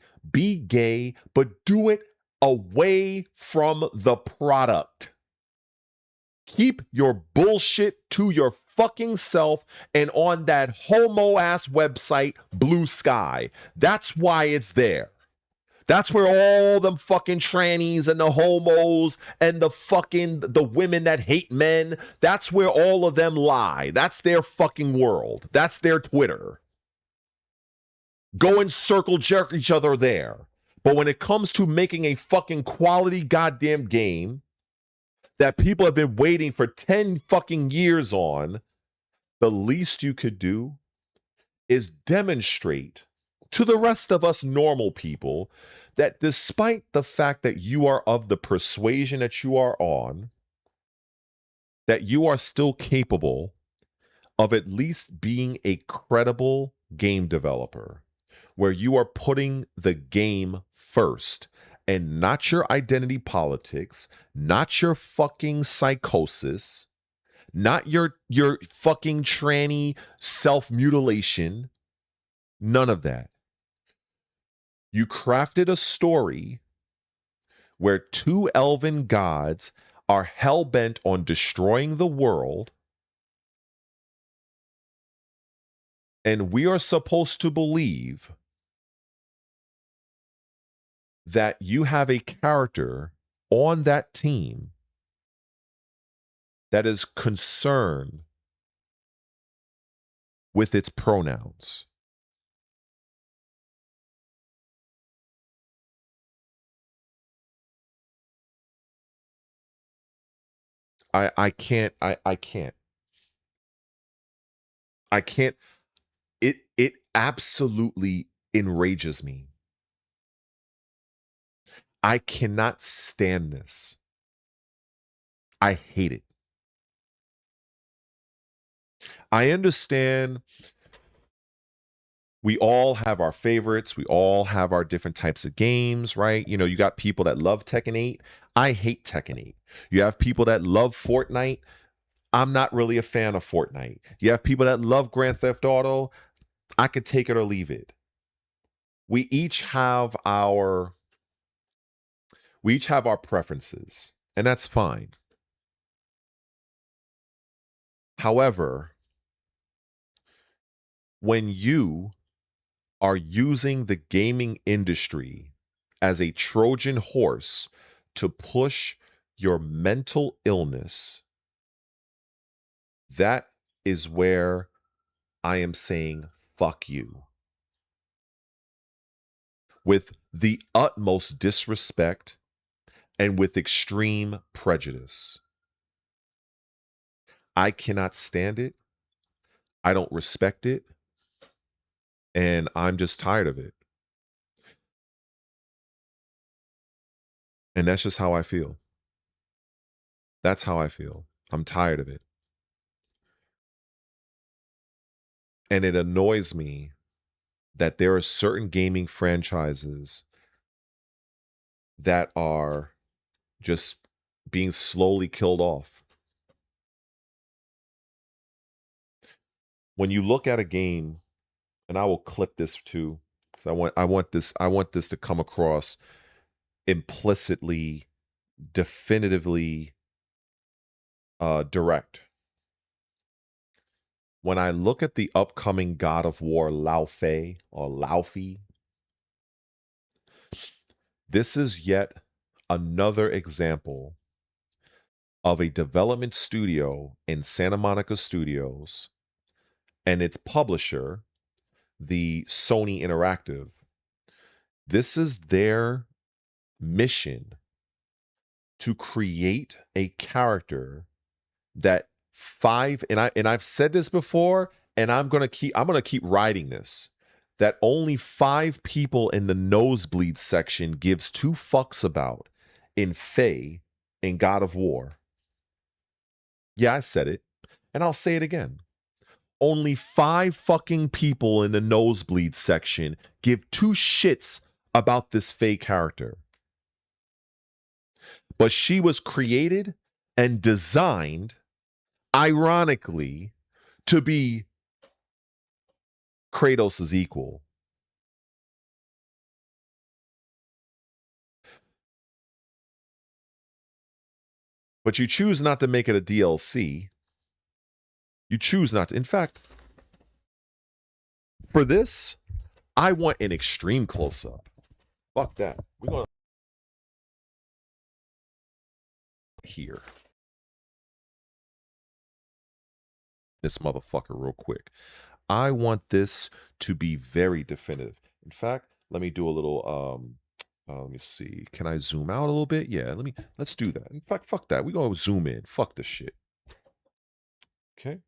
but do it away from the product. Keep your bullshit to your fucking self and on that homo ass website, Blue Sky. That's why it's there. That's where all them fucking trannies and the homos and the women that hate men, that's where all of them lie. That's their fucking world. That's their Twitter. Go and circle jerk each other there. But when it comes to making a fucking quality goddamn game that people have been waiting for 10 fucking years on, the least you could do is demonstrate to the rest of us normal people that despite the fact that you are of the persuasion that you are on, that you are still capable of at least being a credible game developer, where you are putting the game first and not your identity politics, not your fucking psychosis, not your fucking tranny self-mutilation, none of that. You crafted a story where two elven gods are hell-bent on destroying the world, and we are supposed to believe that you have a character on that team that is concerned with its pronouns. I can't. It absolutely enrages me. I cannot stand this. I hate it. I understand we all have our favorites. We all have our different types of games, right? You know, you got people that love Tekken 8. I hate Tekken 8. You have people that love Fortnite. I'm not really a fan of Fortnite. You have people that love Grand Theft Auto. I could take it or leave it. We each have our preferences, and that's fine. However, when you are using the gaming industry as a Trojan horse to push your mental illness, that is where I am saying fuck you. With the utmost disrespect and with extreme prejudice. I cannot stand it. I don't respect it. And I'm just tired of it. And that's just how I feel. That's how I feel. I'm tired of it. And it annoys me that there are certain gaming franchises that are just being slowly killed off. When you look at a game, and I will clip this too, because I want this to come across implicitly, definitively direct. When I look at the upcoming God of War Laufey or Laufey, this is yet another example of a development studio in Santa Monica Studios and its publisher, the Sony Interactive. This is their mission to create a character that I've said this before, and I'm gonna keep riding this. That only 5 people in the nosebleed section gives 2 fucks about in Faye in God of War. Yeah, I said it, and I'll say it again. Only 5 fucking people in the nosebleed section give 2 shits about this Faye character. But she was created and designed, ironically, to be Kratos' equal. But you choose not to make it a DLC. You choose not to. In fact, for this, I want an extreme close-up. Fuck that. We're going here. This motherfucker real quick. I want this to be very definitive. In fact, let me do a little let me see. Can I zoom out a little bit? Yeah, let's do that. In fact, fuck that. We're gonna zoom in. Fuck this shit. Okay.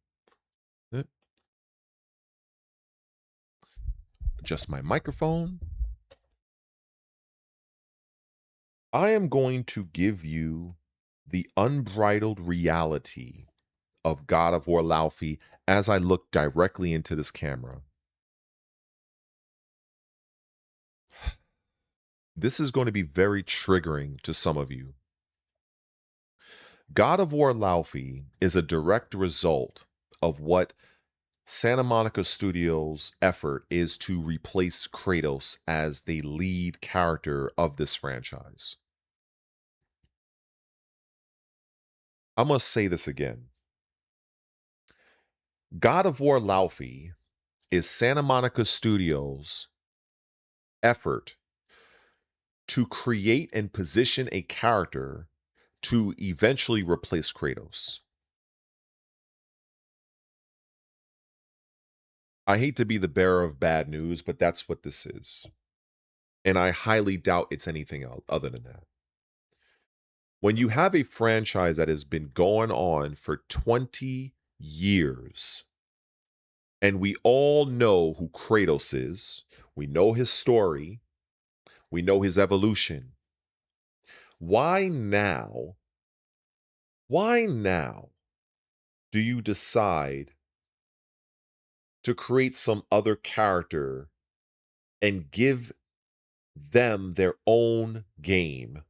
Adjust my microphone. I am going to give you the unbridled reality of God of War Laufey as I look directly into this camera. This is going to be very triggering to some of you. God of War Laufey is a direct result of what Santa Monica Studios' effort is to replace Kratos as the lead character of this franchise. I must say this again. God of War Laufey is Santa Monica Studios' effort to create and position a character to eventually replace Kratos. I hate to be the bearer of bad news, but that's what this is. And I highly doubt it's anything else other than that. When you have a franchise that has been going on for 20 years, and we all know who Kratos is, we know his story, we know his evolution, Why now? Why now do you decide to create some other character and give them their own game?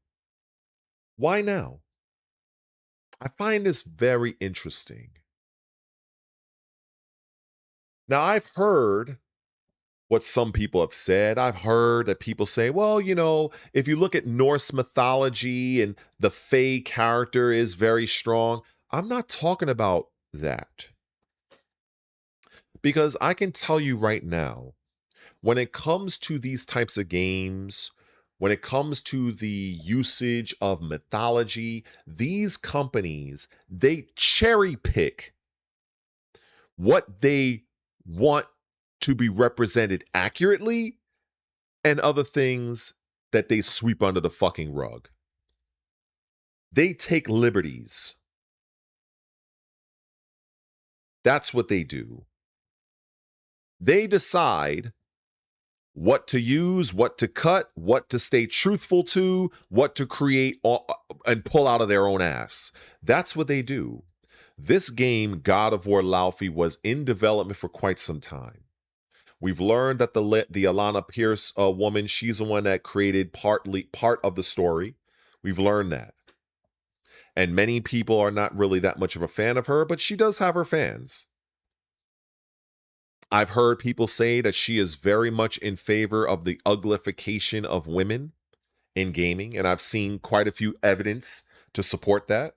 Why now? I find this very interesting. Now, I've heard what some people have said. I've heard that people say, well, if you look at Norse mythology and the Fae character is very strong. I'm not talking about that. Because I can tell you right now, when it comes to these types of games, when it comes to the usage of mythology, these companies, they cherry pick what they want to be represented accurately and other things that they sweep under the fucking rug. They take liberties. That's what they do. They decide what to use, what to cut, what to stay truthful to, what to create and pull out of their own ass. That's what they do. This game, God of War Laufey, was in development for quite some time. We've learned that the Alana Pierce woman, she's the one that created part of the story. We've learned that. And many people are not really that much of a fan of her, but she does have her fans. I've heard people say that she is very much in favor of the uglification of women in gaming, and I've seen quite a few evidence to support that.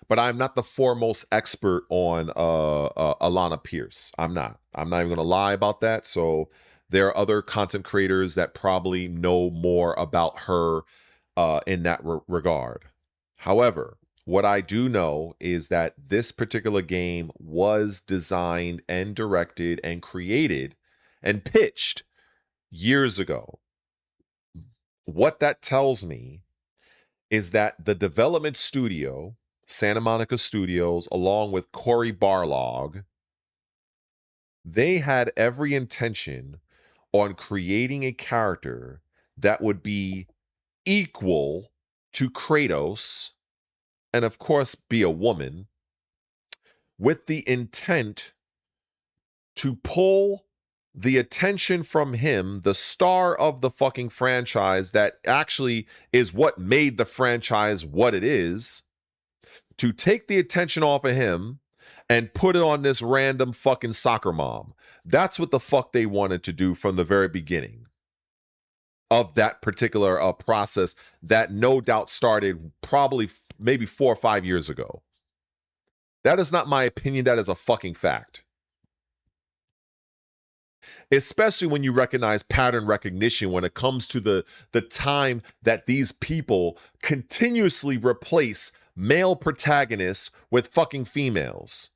But I'm not the foremost expert on Alana Pierce. I'm not. I'm not even going to lie about that. So there are other content creators that probably know more about her in that regard. However, what I do know is that this particular game was designed and directed and created and pitched years ago. What that tells me is that the development studio, Santa Monica Studios, along with Cory Barlog, they had every intention on creating a character that would be equal to Kratos, and of course be a woman, with the intent to pull the attention from him, the star of the fucking franchise that actually is what made the franchise what it is, to take the attention off of him and put it on this random fucking soccer mom. That's what the fuck they wanted to do from the very beginning of that particular process that no doubt started probably maybe 4 or 5 years ago. That is not my opinion. That is a fucking fact. Especially when you recognize pattern recognition when it comes to the time that these people continuously replace male protagonists with fucking females.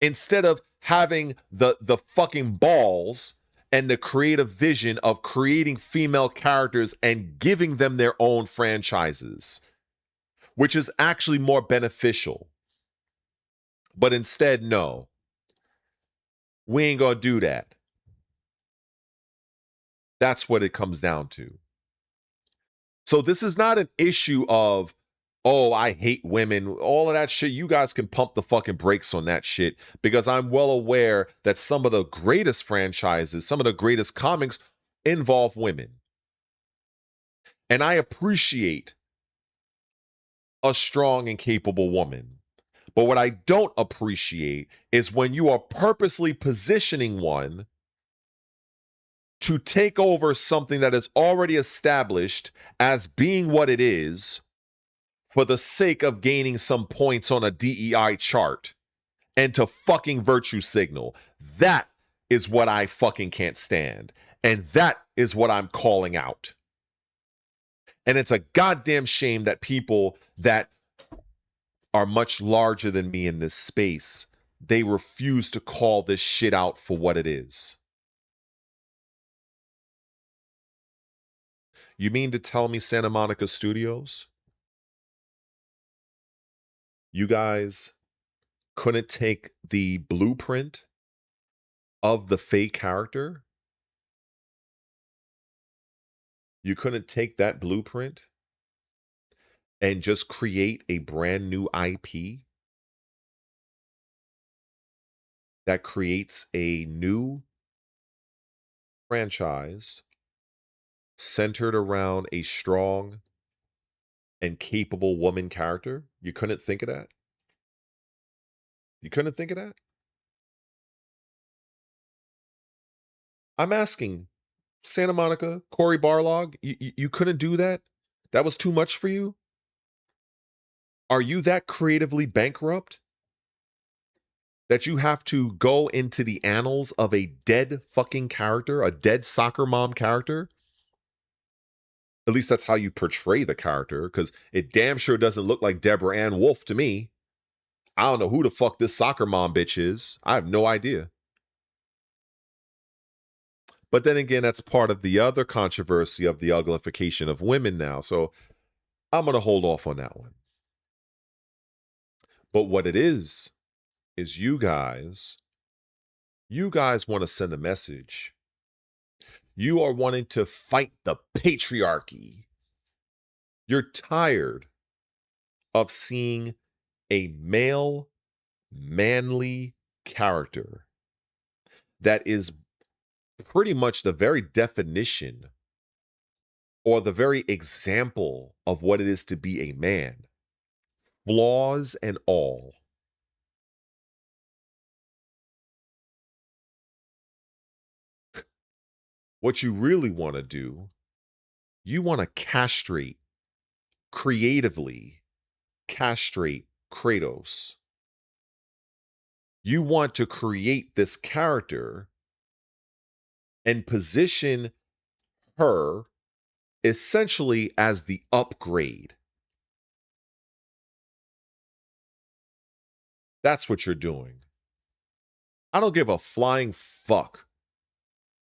Instead of having the fucking balls and the creative vision of creating female characters and giving them their own franchises, which is actually more beneficial. But instead, no. We ain't gonna do that. That's what it comes down to. So this is not an issue of, oh, I hate women, all of that shit. You guys can pump the fucking brakes on that shit because I'm well aware that some of the greatest franchises, some of the greatest comics involve women. And I appreciate a strong and capable woman. But what I don't appreciate is when you are purposely positioning one to take over something that is already established as being what it is for the sake of gaining some points on a DEI chart and to fucking virtue signal. That is what I fucking can't stand. And that is what I'm calling out. And it's a goddamn shame that people that are much larger than me in this space, they refuse to call this shit out for what it is. You mean to tell me Santa Monica Studios, you guys couldn't take the blueprint of the Fae character You couldn't take that blueprint and just create a brand new IP that creates a new franchise centered around a strong and capable woman character? You couldn't think of that? You couldn't think of that? I'm asking Santa Monica, Cory Barlog, you couldn't do that? That was too much for you? Are you that creatively bankrupt that you have to go into the annals of a dead fucking character, a dead soccer mom character? At least that's how you portray the character, because it damn sure doesn't look like Deborah Ann Wolf to me. I don't know who the fuck this soccer mom bitch is. I have no idea. But then again, that's part of the other controversy of the uglification of women now. So I'm going to hold off on that one. But what it is you guys want to send a message. You are wanting to fight the patriarchy. You're tired of seeing a male, manly character that is pretty much the very definition or the very example of what it is to be a man, flaws and all. What you really want to do, you want to castrate, creatively castrate Kratos. You want to create this character and position her essentially as the upgrade. That's what you're doing. I don't give a flying fuck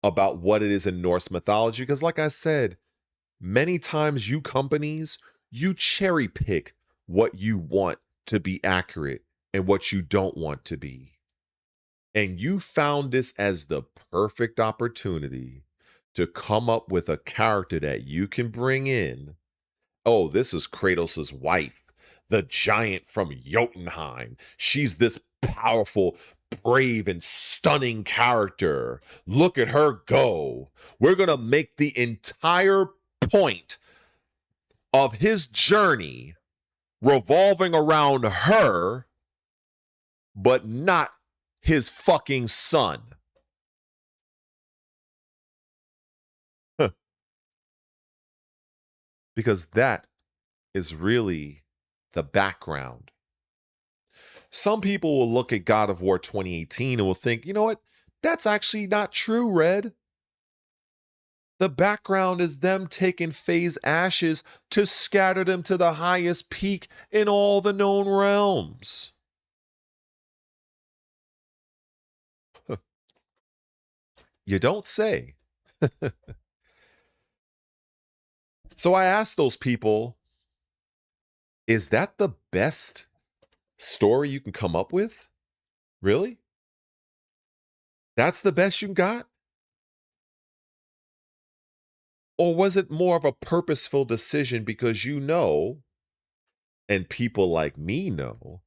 about what it is in Norse mythology because, like I said, many times you companies, you cherry pick what you want to be accurate and what you don't want to be. And you found this as the perfect opportunity to come up with a character that you can bring in. Oh, this is Kratos' wife, the giant from Jotunheim. She's this powerful, brave, and stunning character. Look at her go. We're going to make the entire point of his journey revolving around her, but not his fucking son. Because that is really the background. Some people will look at God of War 2018 and will think, you know what? That's actually not true, Red. The background is them taking Faye's ashes to scatter them to the highest peak in all the known realms. You don't say. So I asked those people, is that the best story you can come up with? Really? That's the best you got? Or was it more of a purposeful decision because you know, and people like me know,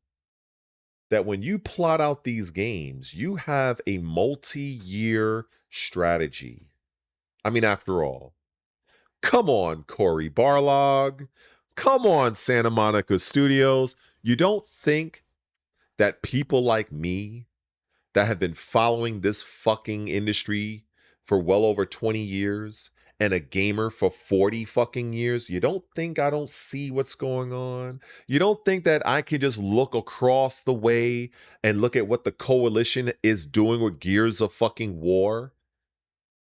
that when you plot out these games, you have a multi-year strategy? I mean, after all, come on, Cory Barlog. Come on, Santa Monica Studios. You don't think that people like me that have been following this fucking industry for well over 20 years and a gamer for 40 fucking years, you don't think I don't see what's going on? You don't think that I can just look across the way and look at what the coalition is doing with Gears of fucking War?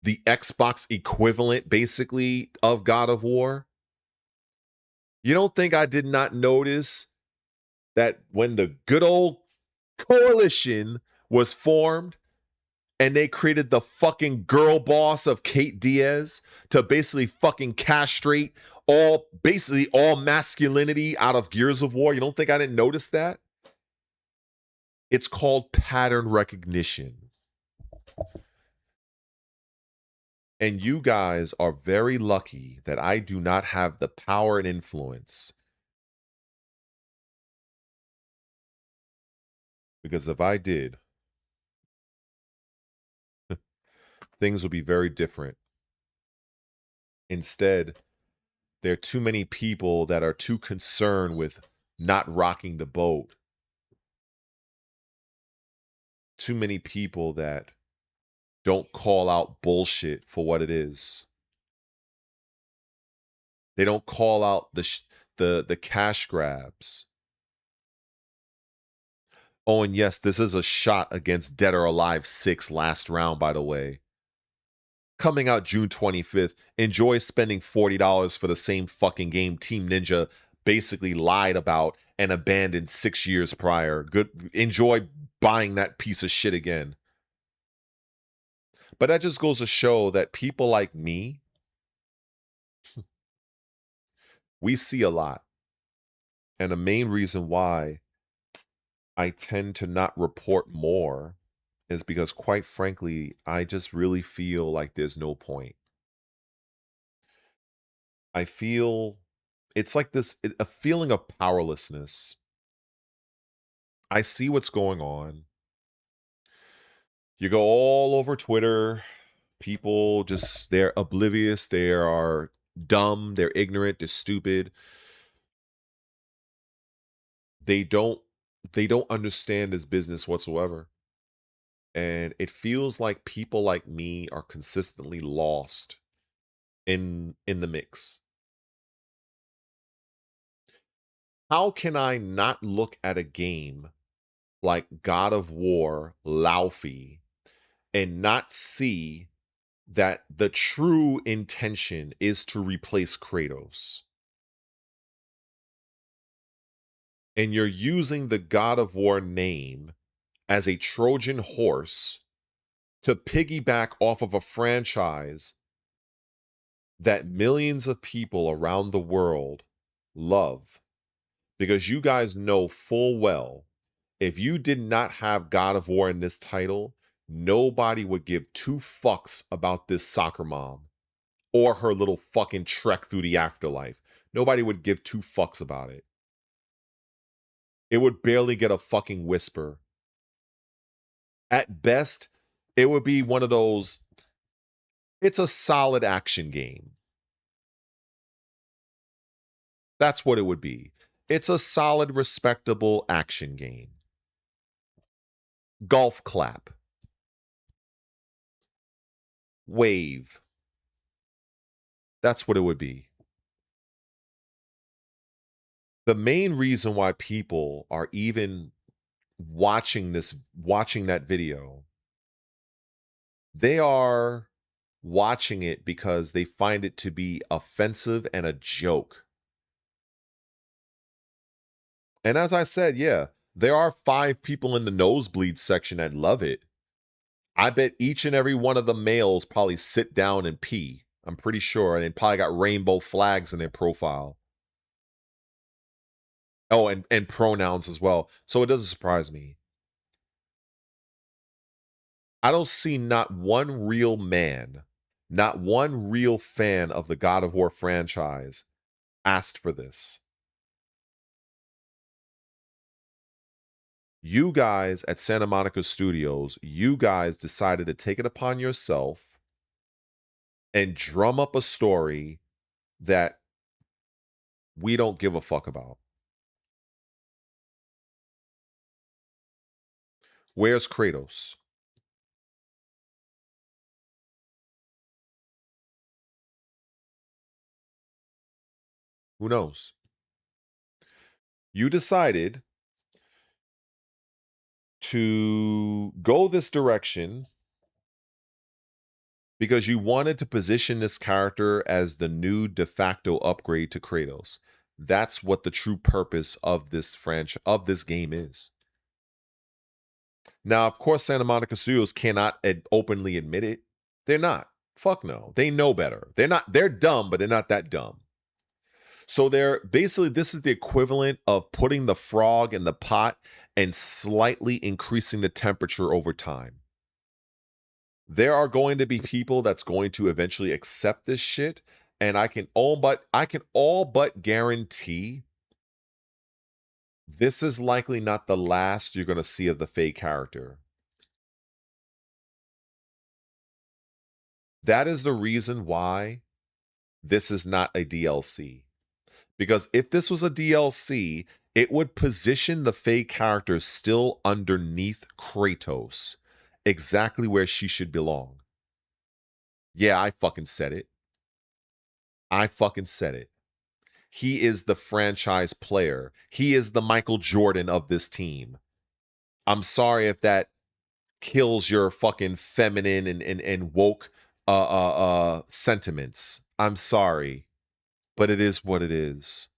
The Xbox equivalent, basically, of God of War? You don't think I did not notice that when the good old coalition was formed, and they created the fucking girl boss of Kate Diaz to basically fucking castrate basically all masculinity out of Gears of War? You don't think I didn't notice that? It's called pattern recognition. And you guys are very lucky that I do not have the power and influence. Because if I did, things would be very different. Instead, there are too many people that are too concerned with not rocking the boat. Too many people that don't call out bullshit for what it is. They don't call out the cash grabs. Oh, and yes, this is a shot against Dead or Alive 6 last round, by the way. Coming out June 25th. Enjoy spending $40 for the same fucking game Team Ninja basically lied about and abandoned 6 years prior. Good. Enjoy buying that piece of shit again. But that just goes to show that people like me, we see a lot. And the main reason why I tend to not report more is because, quite frankly, I just really feel like there's no point. I feel it's like a feeling of powerlessness. I see what's going on. You go all over Twitter, people just, they're oblivious, they are dumb, they're ignorant, they're stupid. They don't understand this business whatsoever. And it feels like people like me are consistently lost in the mix. How can I not look at a game like God of War, Laufey, and not see that the true intention is to replace Kratos? And you're using the God of War name as a Trojan horse to piggyback off of a franchise that millions of people around the world love. Because you guys know full well, if you did not have God of War in this title, nobody would give two fucks about this soccer mom or her little fucking trek through the afterlife. Nobody would give two fucks about it. It would barely get a fucking whisper. At best, it would be one of those, it's a solid action game. That's what it would be. It's a solid, respectable action game. Golf clap. Wave. That's what it would be. The main reason why people are even watching that video, they are watching it because they find it to be offensive and a joke. And as I said, yeah, there are 5 people in the nosebleed section that love it. I bet each and every one of the males probably sit down and pee. I'm pretty sure. And they probably got rainbow flags in their profile. Oh, and pronouns as well. So it doesn't surprise me. I don't see not one real man, not one real fan of the God of War franchise asked for this. You guys at Santa Monica Studios, you guys decided to take it upon yourself and drum up a story that we don't give a fuck about. Where's Kratos? Who knows? You decided to go this direction because you wanted to position this character as the new de facto upgrade to Kratos. That's what the true purpose of this game is. Now, of course, Santa Monica Studios cannot openly admit it. They're not. Fuck no. They know better. They're dumb, but they're not that dumb. So they're basically, this is the equivalent of putting the frog in the pot and slightly increasing the temperature over time. There are going to be people that's going to eventually accept this shit, and I can all but guarantee this is likely not the last you're going to see of the Fae character. That is the reason why this is not a DLC. Because if this was a DLC, it would position the Fae character still underneath Kratos, exactly where she should belong. Yeah, I fucking said it. I fucking said it. He is the franchise player. He is the Michael Jordan of this team. I'm sorry if that kills your fucking feminine and woke sentiments. I'm sorry, but it is what it is.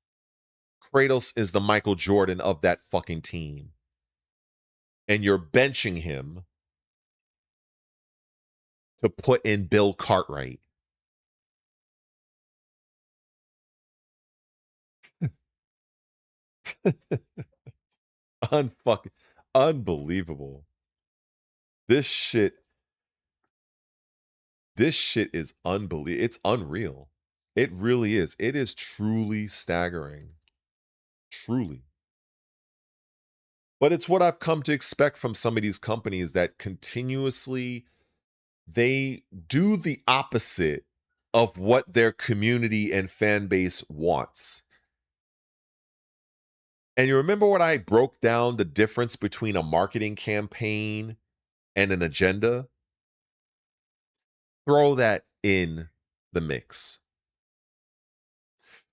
Kratos is the Michael Jordan of that fucking team. And you're benching him to put in Bill Cartwright. Unfucking unbelievable. This shit is unbelievable. It's unreal. It really is. It is truly staggering. Truly. But it's what I've come to expect from some of these companies that continuously they do the opposite of what their community and fan base wants. And you remember when I broke down the difference between a marketing campaign and an agenda? Throw that in the mix.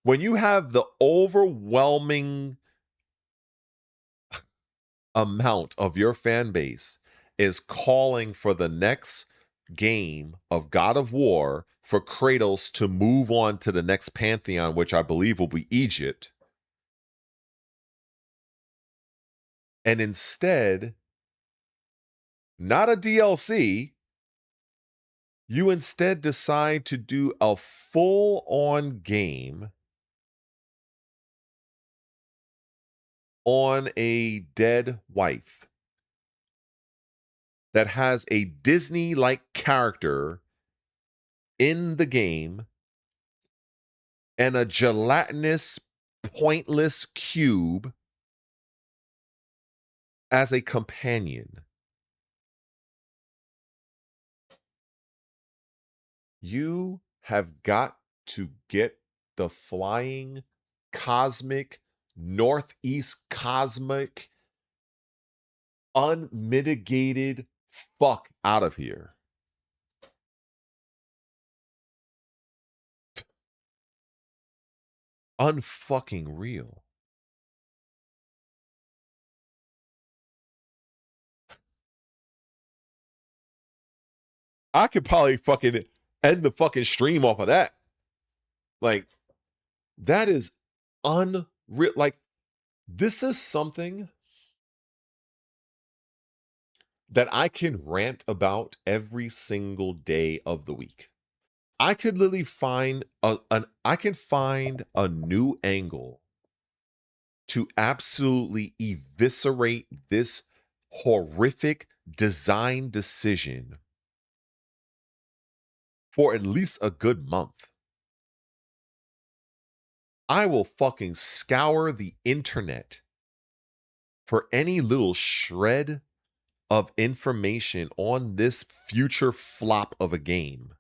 When you have the overwhelming amount of your fan base is calling for the next game of God of War for Kratos to move on to the next pantheon, which I believe will be Egypt. And instead, not a DLC, you instead decide to do a full-on game on a dead wife that has a Disney-like character in the game and a gelatinous, pointless cube as a companion. You have got to get the flying, cosmic, northeast cosmic, unmitigated fuck out of here. Unfucking real. I could probably fucking end the fucking stream off of that. Like, that is unreal. Like, this is something that I can rant about every single day of the week. I could literally find I can find a new angle to absolutely eviscerate this horrific design decision for at least a good month. I will fucking scour the internet for any little shred of information on this future flop of a game.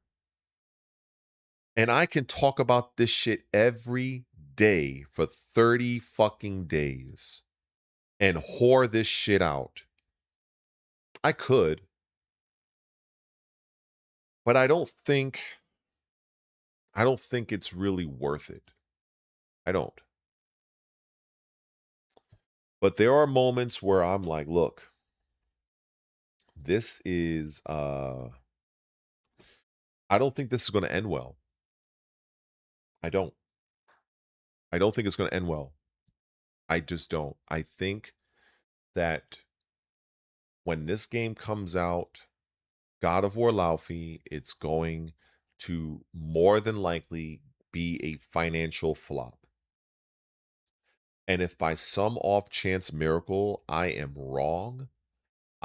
And I can talk about this shit every day for 30 fucking days and whore this shit out. I could, but I don't think it's really worth it. I don't. But there are moments where I'm like, look, this is I don't think this is going to end well. I don't. I don't think it's going to end well. I just don't. I think that when this game comes out, God of War Laufey, it's going to more than likely be a financial flop. And if by some off chance miracle I am wrong,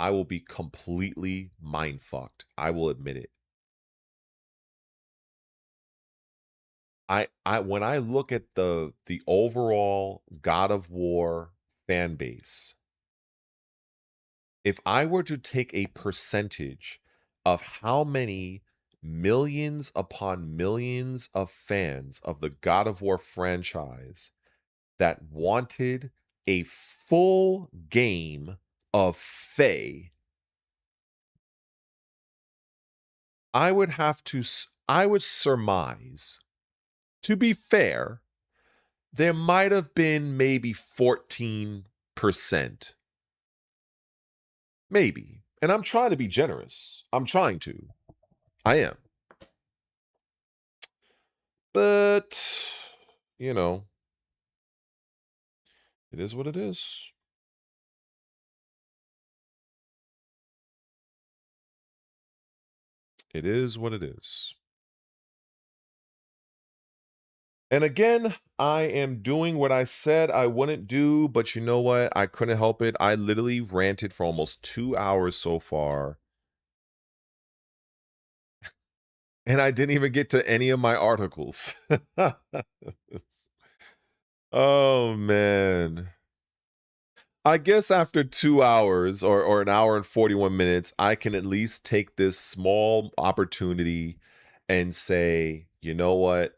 I will be completely mind fucked. I will admit it. I when I look at the overall God of War fan base, if I were to take a percentage of how many millions upon millions of fans of the God of War franchise that wanted a full game of Faye, I would have to I would surmise, to be fair, there might have been maybe 14%. Maybe. And I'm trying to be generous. I'm trying to. I am. But, you know, it is what it is. It is what it is. And again, I am doing what I said I wouldn't do, but you know what? I couldn't help it. I literally ranted for almost 2 hours so far. And I didn't even get to any of my articles. Oh, man. I guess after 2 hours or an hour and 41 minutes, I can at least take this small opportunity and say, you know what?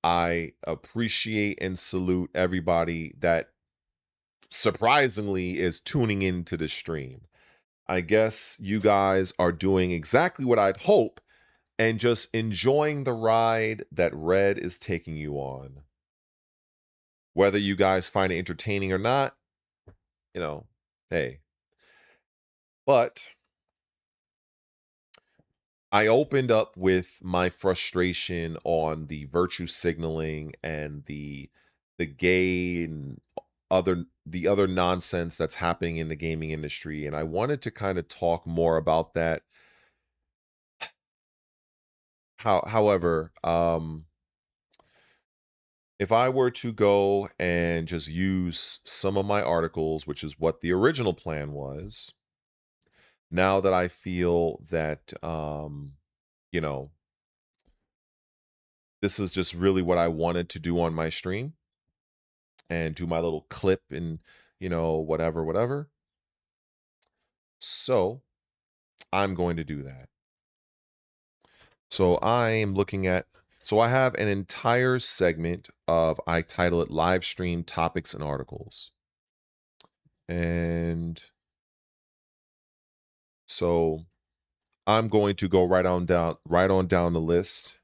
I appreciate and salute everybody that surprisingly is tuning into the stream. I guess you guys are doing exactly what I'd hope and just enjoying the ride that Red is taking you on. Whether you guys find it entertaining or not, you know, hey. But I opened up with my frustration on the virtue signaling and the gay and the other nonsense that's happening in the gaming industry, and I wanted to kind of talk more about that. However, if I were to go and just use some of my articles, which is what the original plan was, now that I feel that you know, this is just really what I wanted to do on my stream and do my little clip and, whatever, whatever. So I'm going to do that. So I am looking at, so I have an entire segment of, I title it live stream topics and articles. And so I'm going to go right on down the list.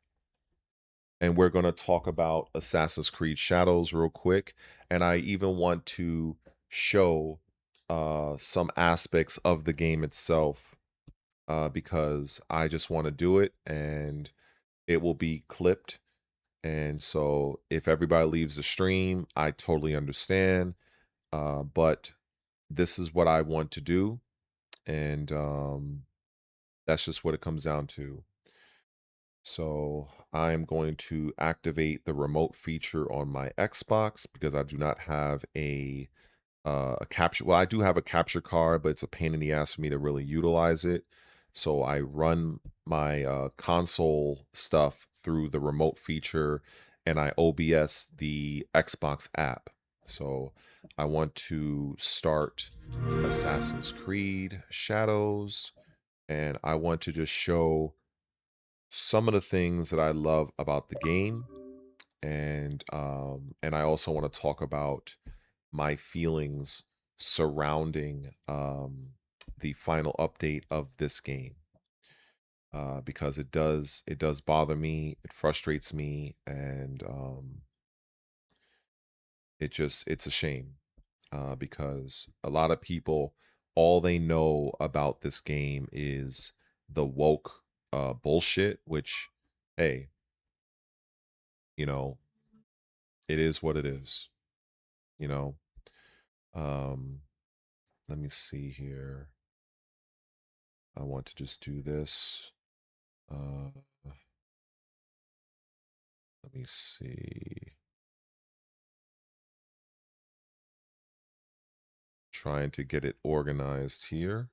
And we're going to talk about Assassin's Creed Shadows real quick. And I even want to show some aspects of the game itself because I just want to do it and it will be clipped. And so if everybody leaves the stream, I totally understand. But this is what I want to do. And that's just what it comes down to. So I'm going to activate the remote feature on my Xbox because I do not have a capture. Well, I do have a capture card, but it's a pain in the ass for me to really utilize it. So I run my console stuff through the remote feature, and I OBS the Xbox app. So I want to start Assassin's Creed Shadows, and I want to just show some of the things that I love about the game, and I also want to talk about my feelings surrounding the final update of this game because it does bother me, it frustrates me, and it's a shame because a lot of people, all they know about this game is the woke bullshit, which, hey, you know, it is what it is, you know. Um, let me see here. I want to just do this. Let me see. Trying to get it organized here.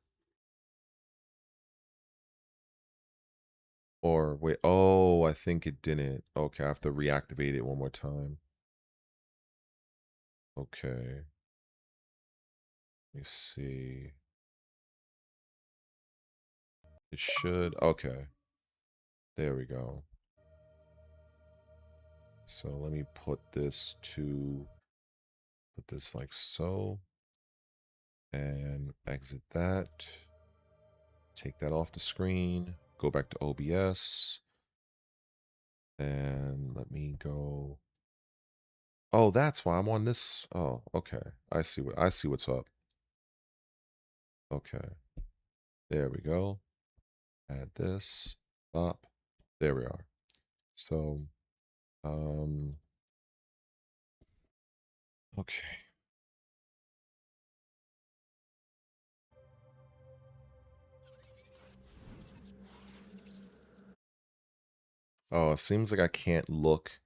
Or wait, oh, I think it didn't. Okay, I have to reactivate it one more time. Okay. Let me see. It should, okay. There we go. So let me put this like so. And exit that. Take that off the screen. Go back to OBS. And let me go. Oh, that's why I'm on this. Oh, okay. I see what's up. Okay. There we go. Add this. Up. There we are. So, okay. Oh, it seems like I can't look.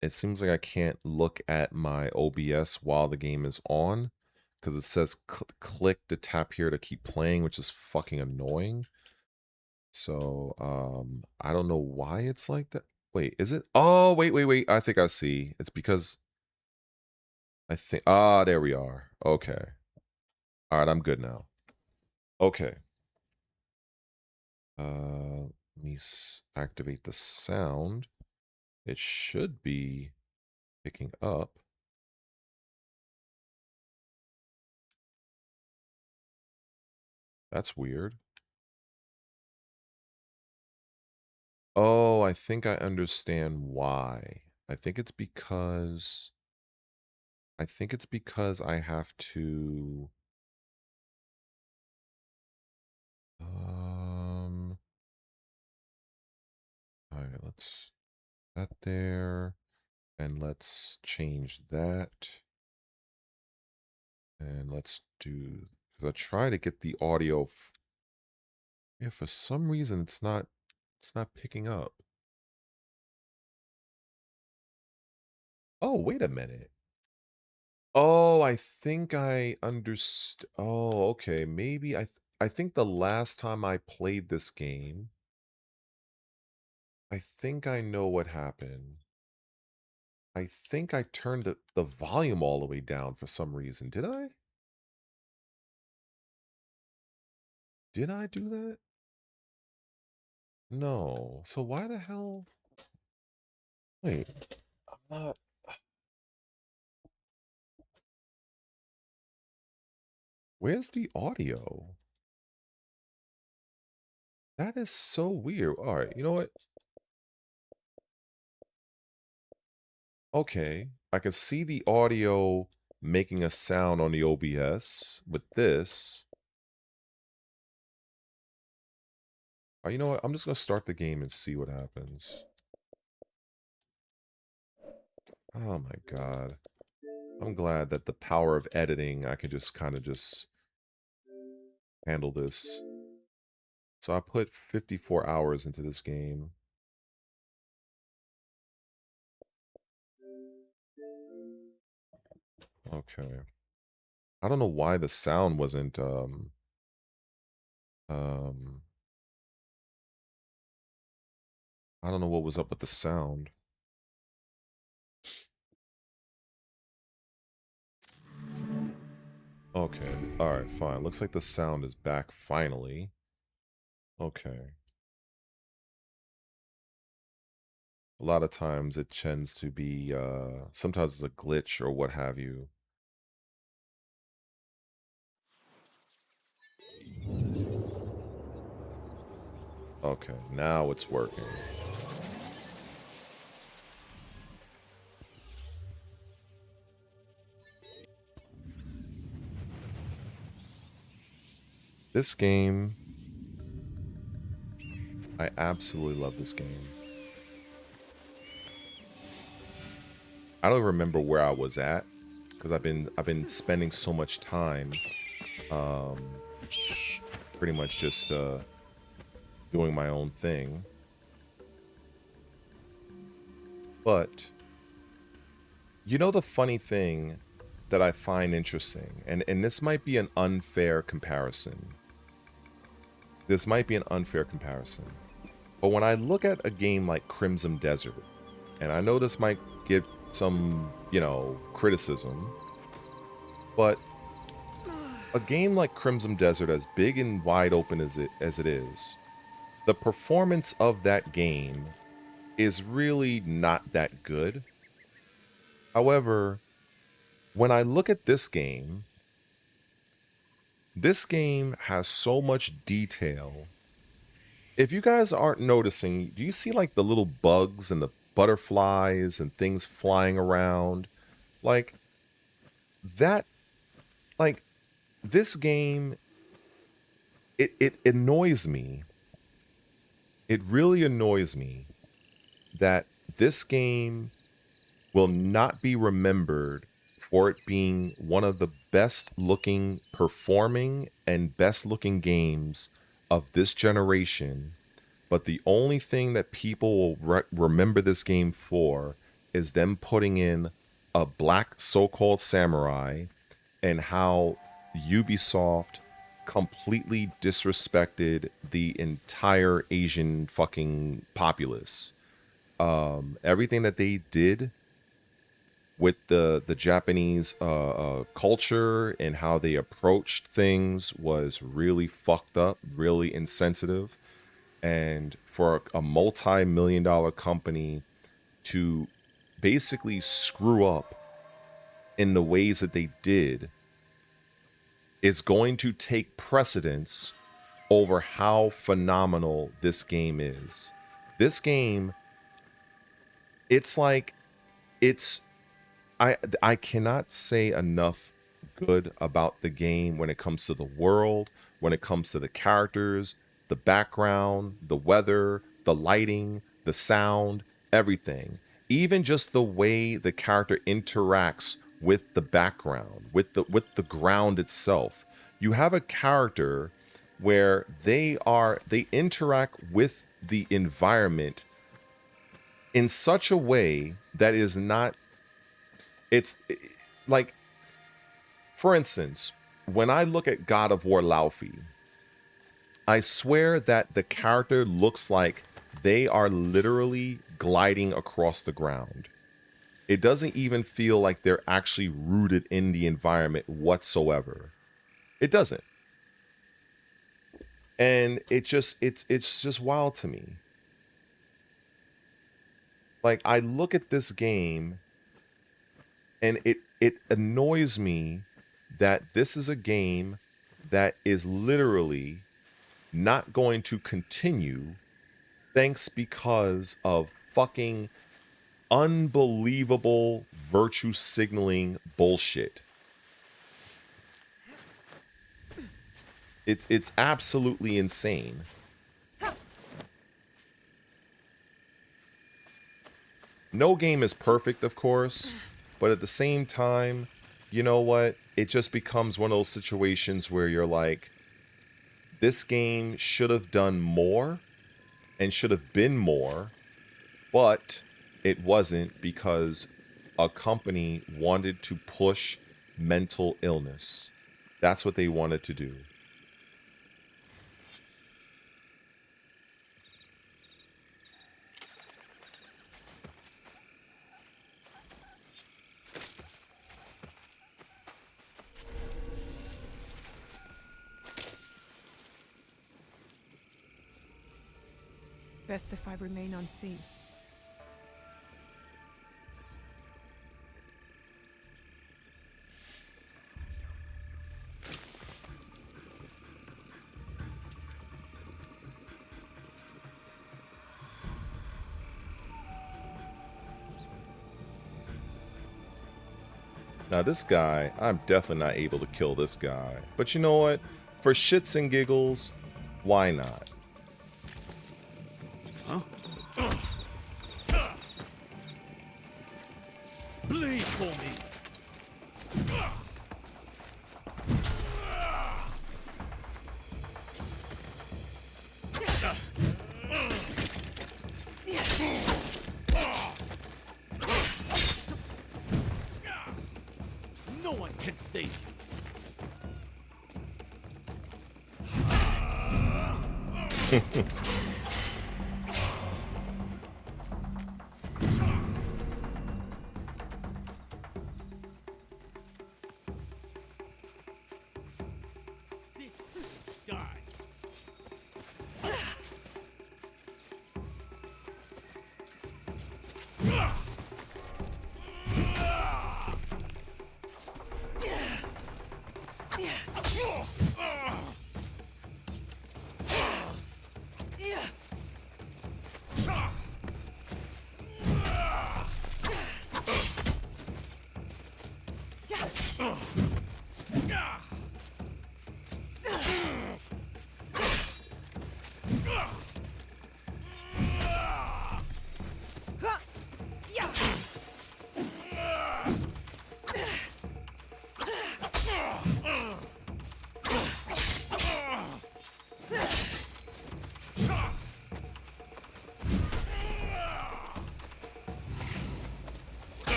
It seems like I can't look at my OBS while the game is on because it says click to tap here to keep playing, which is fucking annoying. So, I don't know why it's like that. Wait, is it? Oh, wait. I think I see. It's because I think, there we are. Okay. All right, I'm good now. Okay. Let me activate the sound. It should be picking up. That's weird. Oh, I think I understand why. I think it's because I have to all right, let's that there and let's change that. And let's do because I try to get the audio yeah, for some reason it's not picking up. Oh, wait a minute. Oh, I think I understand. Oh, okay. Maybe I think the last time I played this game, I think I know what happened. I think I turned the volume all the way down for some reason. Did I? Did I do that? No. So why the hell? Wait, I'm not. Where's the audio? That is so weird. All right, you know what? Okay, I can see the audio making a sound on the OBS with this. You know what? I'm just going to start the game and see what happens. Oh my god. I'm glad that the power of editing, I can just kind of just handle this. So I put 54 hours into this game. Okay. I don't know why the sound wasn't I don't know what was up with the sound. Okay. All right, fine. Looks like the sound is back finally. Okay. A lot of times it tends to be sometimes it's a glitch or what have you. Okay, now it's working. This game, I absolutely love this game. I don't remember where I was at because I've been spending so much time pretty much just doing my own thing. But you know the funny thing that I find interesting, and this might be an unfair comparison. This might be an unfair comparison. But when I look at a game like Crimson Desert, and I know this might get some, you know, criticism, but a game like Crimson Desert, as big and wide open as it is, the performance of that game is really not that good. However, when I look at this game has so much detail. If you guys aren't noticing, do you see like the little bugs and the butterflies and things flying around? Like that, like this game, it annoys me. It really annoys me that this game will not be remembered for it being one of the best looking performing and best looking games of this generation. But the only thing that people will remember this game for is them putting in a black so-called samurai and how Ubisoft completely disrespected the entire Asian fucking populace. Everything that they did with the Japanese culture and how they approached things was really fucked up, really insensitive. And for a multi-million dollar company to basically screw up in the ways that they did is going to take precedence over how phenomenal this game is. This game, it's like, it's I cannot say enough good about the game when it comes to the world, when it comes to the characters, the background, the weather, the lighting, the sound, everything. Even just the way the character interacts with the background, with the ground itself. You have a character where they interact with the environment in such a way that is not like, for instance, when I look at God of War Laufey, I swear that the character looks like they are literally gliding across the ground. It doesn't even feel like they're actually rooted in the environment whatsoever. It doesn't. And it's just wild to me. Like, I look at this game and it annoys me that this is a game that is literally not going to continue thanks because of fucking unbelievable virtue signaling bullshit. It's absolutely insane. No game is perfect, of course, but at the same time, you know what? It just becomes one of those situations where you're like, this game should have done more and should have been more, but it wasn't because a company wanted to push mental illness. That's what they wanted to do. Best if I remain unseen. Now this guy, I'm definitely not able to kill this guy. But you know what? For shits and giggles, why not? Huh? Bleed for me. No one can save you.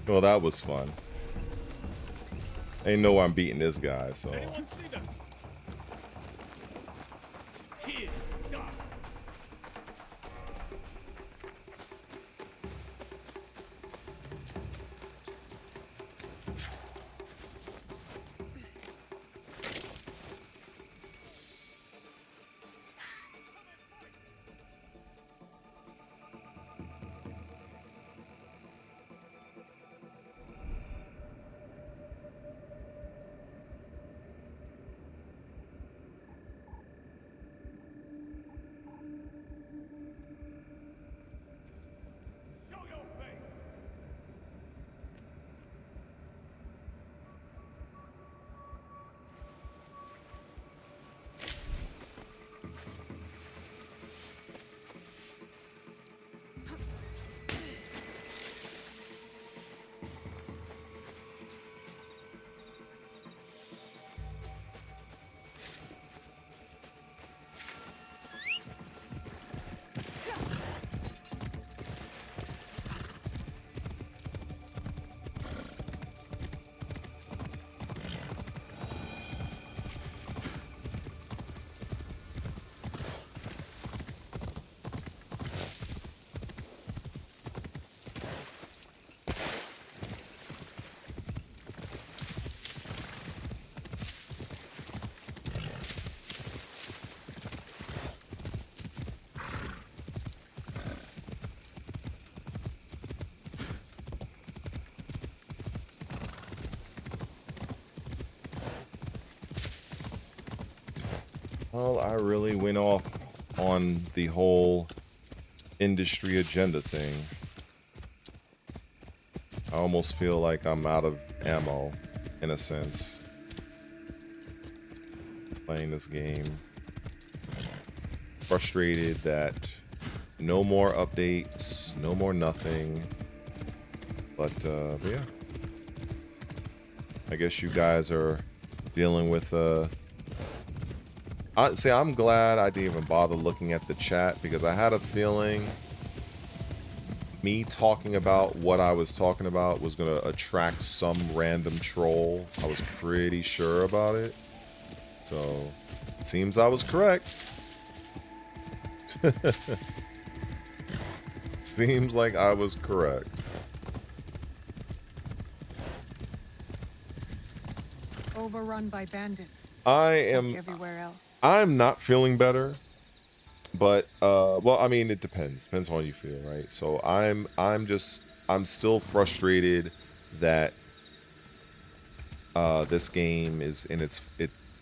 Well, that was fun. Ain't no I'm beating this guy, so. Anyone see them? Here, die. Show your face. Well, I really went off on the whole industry agenda thing. I almost feel like I'm out of ammo, in a sense, playing this game. Frustrated that no more updates, no more nothing. But yeah. I guess you guys are dealing with I'm glad I didn't even bother looking at the chat, because I had a feeling me talking about what I was talking about was going to attract some random troll. I was pretty sure about it. So, seems I was correct. Seems like I was correct. Overrun by bandits. I Like am everywhere else. I'm not feeling better, but well, I mean, it depends on how you feel, right? So I'm still frustrated that this game is in it's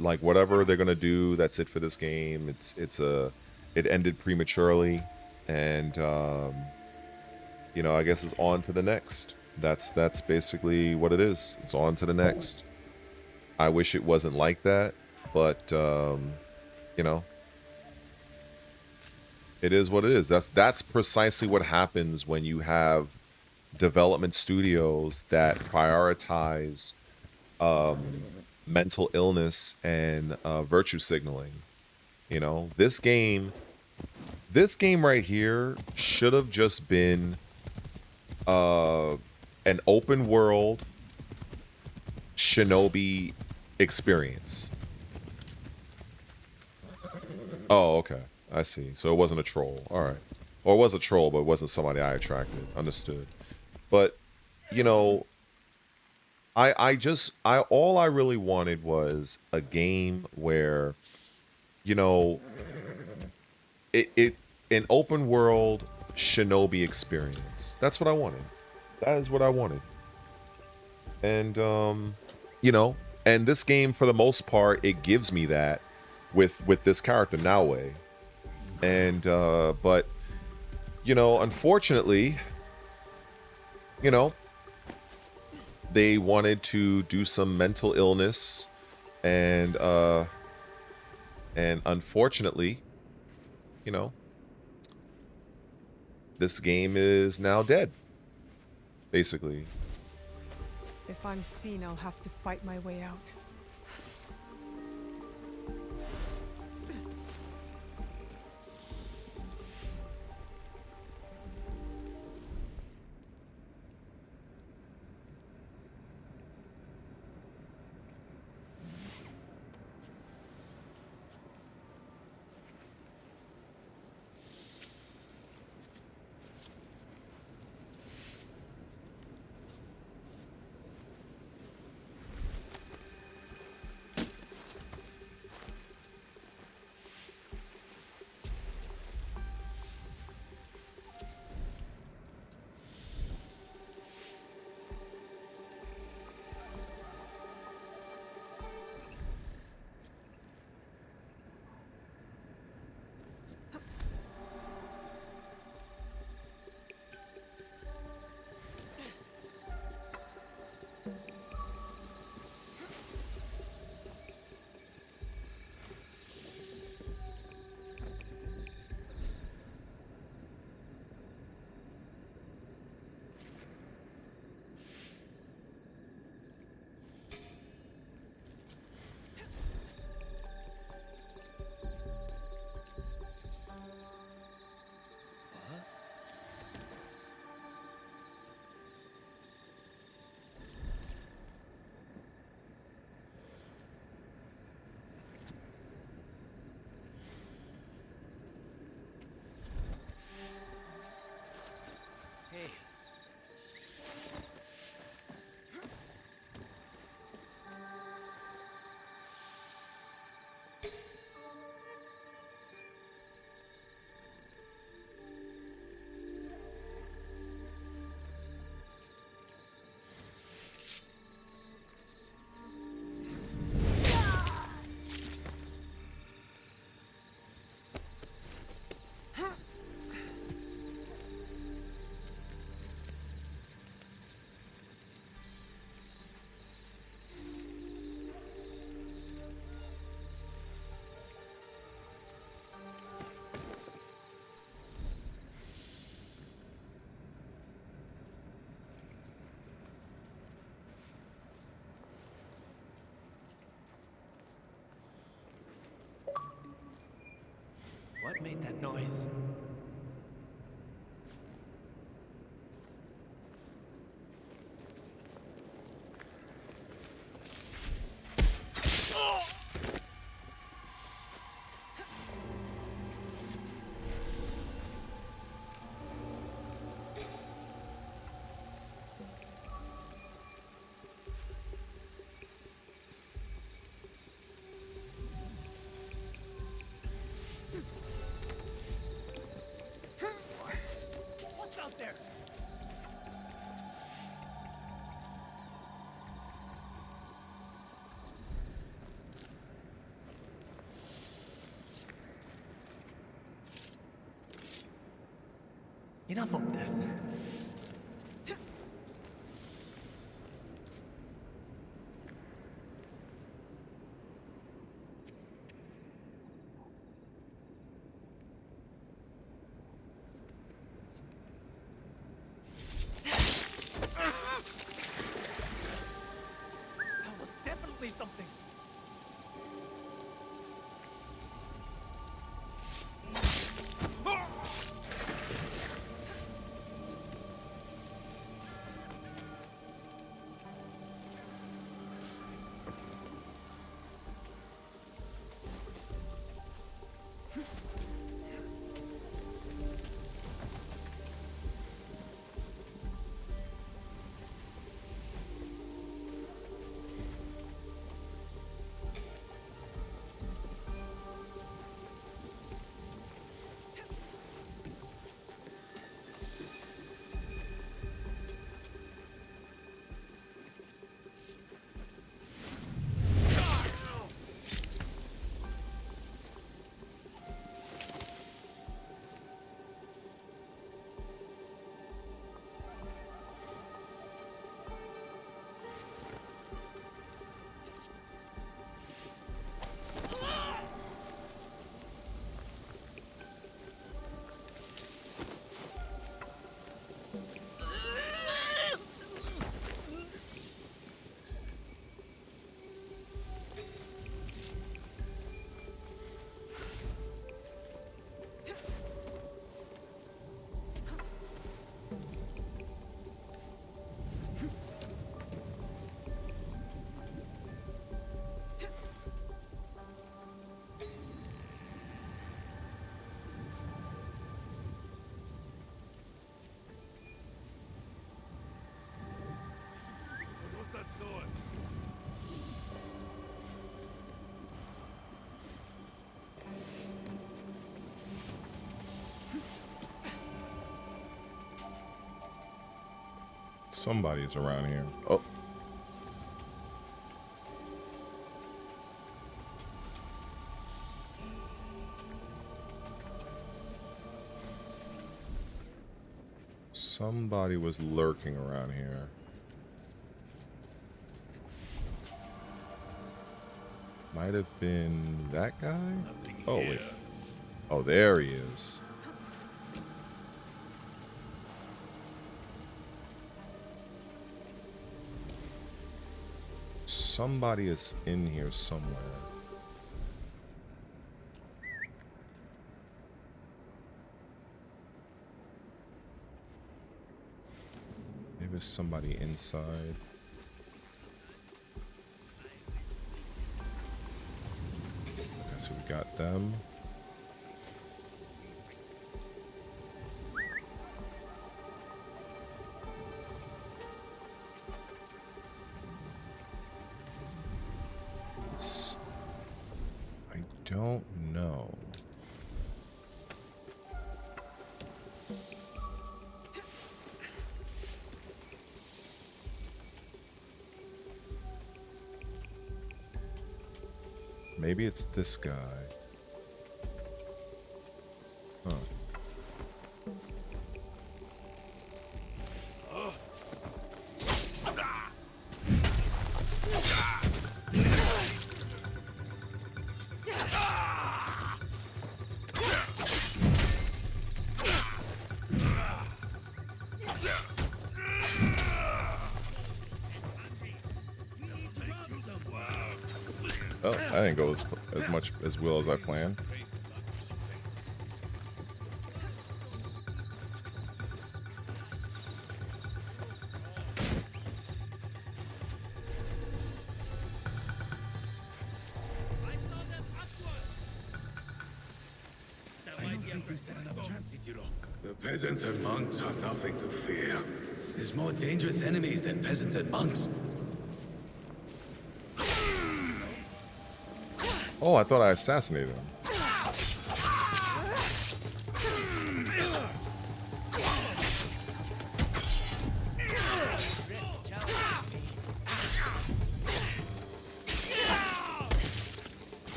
like whatever they're gonna do, that's it for this game. It ended prematurely, and you know, I guess it's on to the next. That's basically what it is. It's on to the next. I wish it wasn't like that, but you know, it is what it is. That's precisely what happens when you have development studios that prioritize mental illness and virtue signaling. You know, this game right here should have just been an open world shinobi experience. Oh, okay. I see. So it wasn't a troll. All right. Or it was a troll, but it wasn't somebody I attracted. Understood. But, you know, all I really wanted was a game where, you know, an open world shinobi experience. That's what I wanted. That is what I wanted. And you know, and this game for the most part it gives me that with this character Naoe. And but you know, unfortunately, you know, they wanted to do some mental illness, and unfortunately, you know, this game is now dead, basically. If I'm seen, I'll have to fight my way out. Hey. What made that noise? What's out there? Enough of this. That was definitely something. Somebody's around here. Oh. Somebody was lurking around here. Might have been that guy? Oh, wait. Oh, there he is. Somebody is in here somewhere. Maybe there's somebody inside. Okay, so we got them. I don't know. Maybe it's this guy. Huh. Oh, I didn't go as much as well as I planned. The peasants and monks are nothing to fear. There's more dangerous enemies than peasants and monks. Oh, I thought I assassinated him.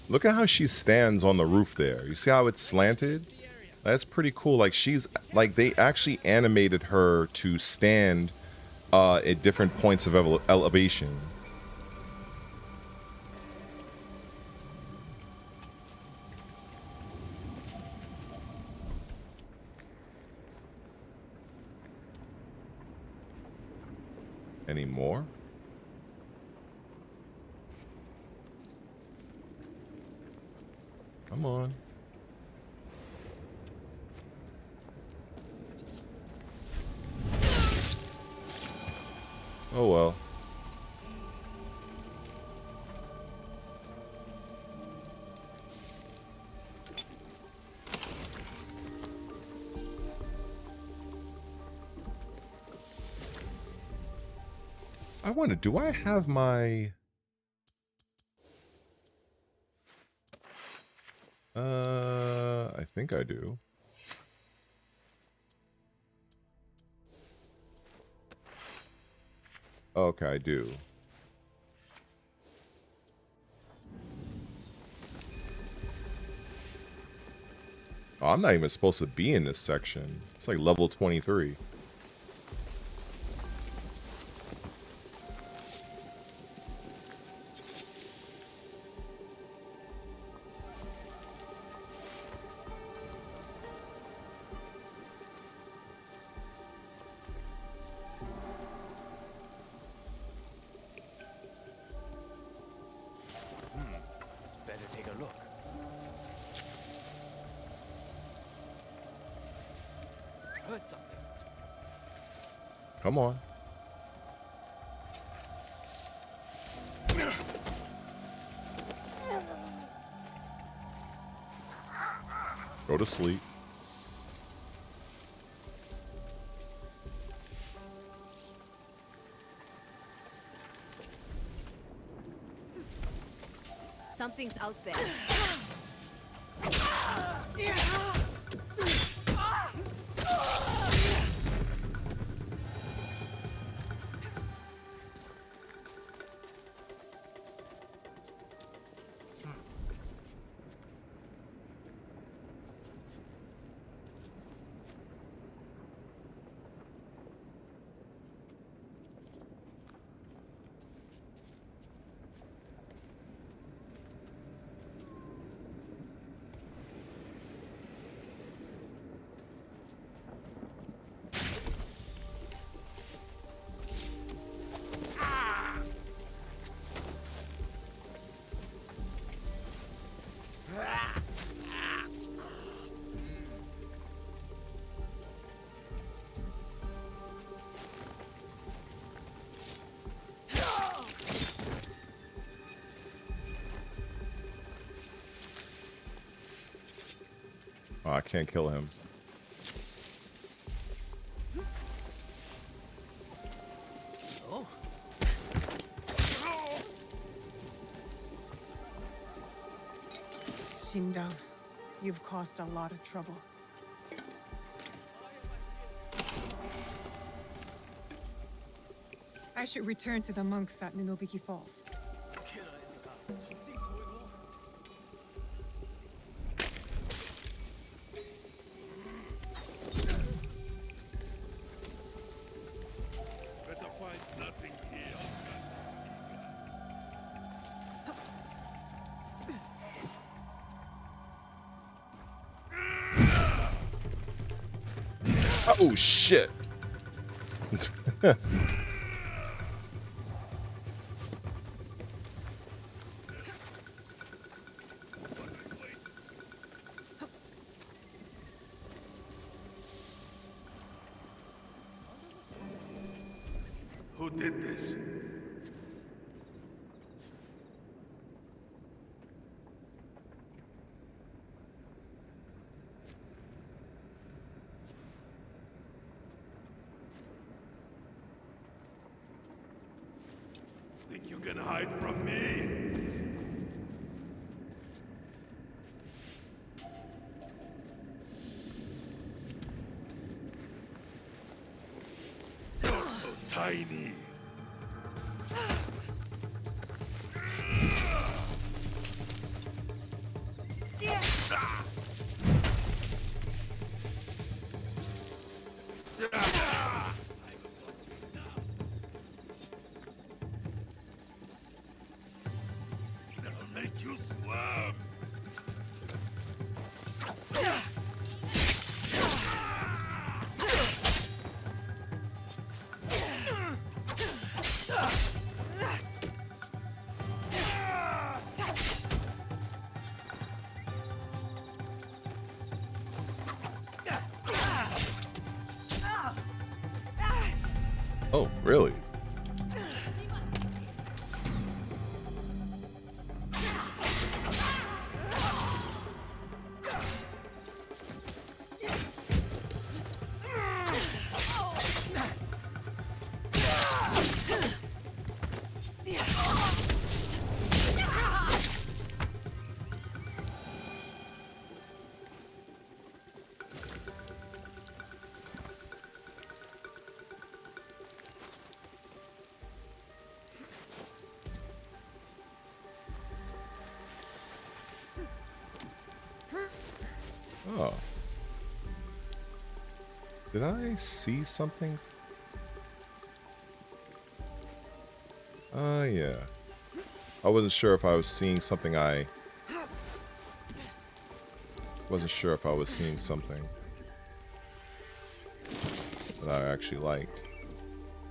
Look at how she stands on the roof there. You see how it's slanted? That's pretty cool. Like she's like they actually animated her to stand at different points of elevation. Any more? Come on. Oh well. I wonder, do I have my... I think I do. Okay, I do. Oh, I'm not even supposed to be in this section. It's like level 23. Come on. Go to sleep. Something's out there. Oh, I can't kill him. Oh. Shindong, you've caused a lot of trouble. I should return to the monks at Ninobiki Falls. Better find nothing here. Oh, shit. Who did this? Think you can hide from me? You're so tiny. I'll make you squirm. Oh, really? Oh. Did I see something? Yeah. I wasn't sure if I was seeing something wasn't sure if I was seeing something that I actually liked.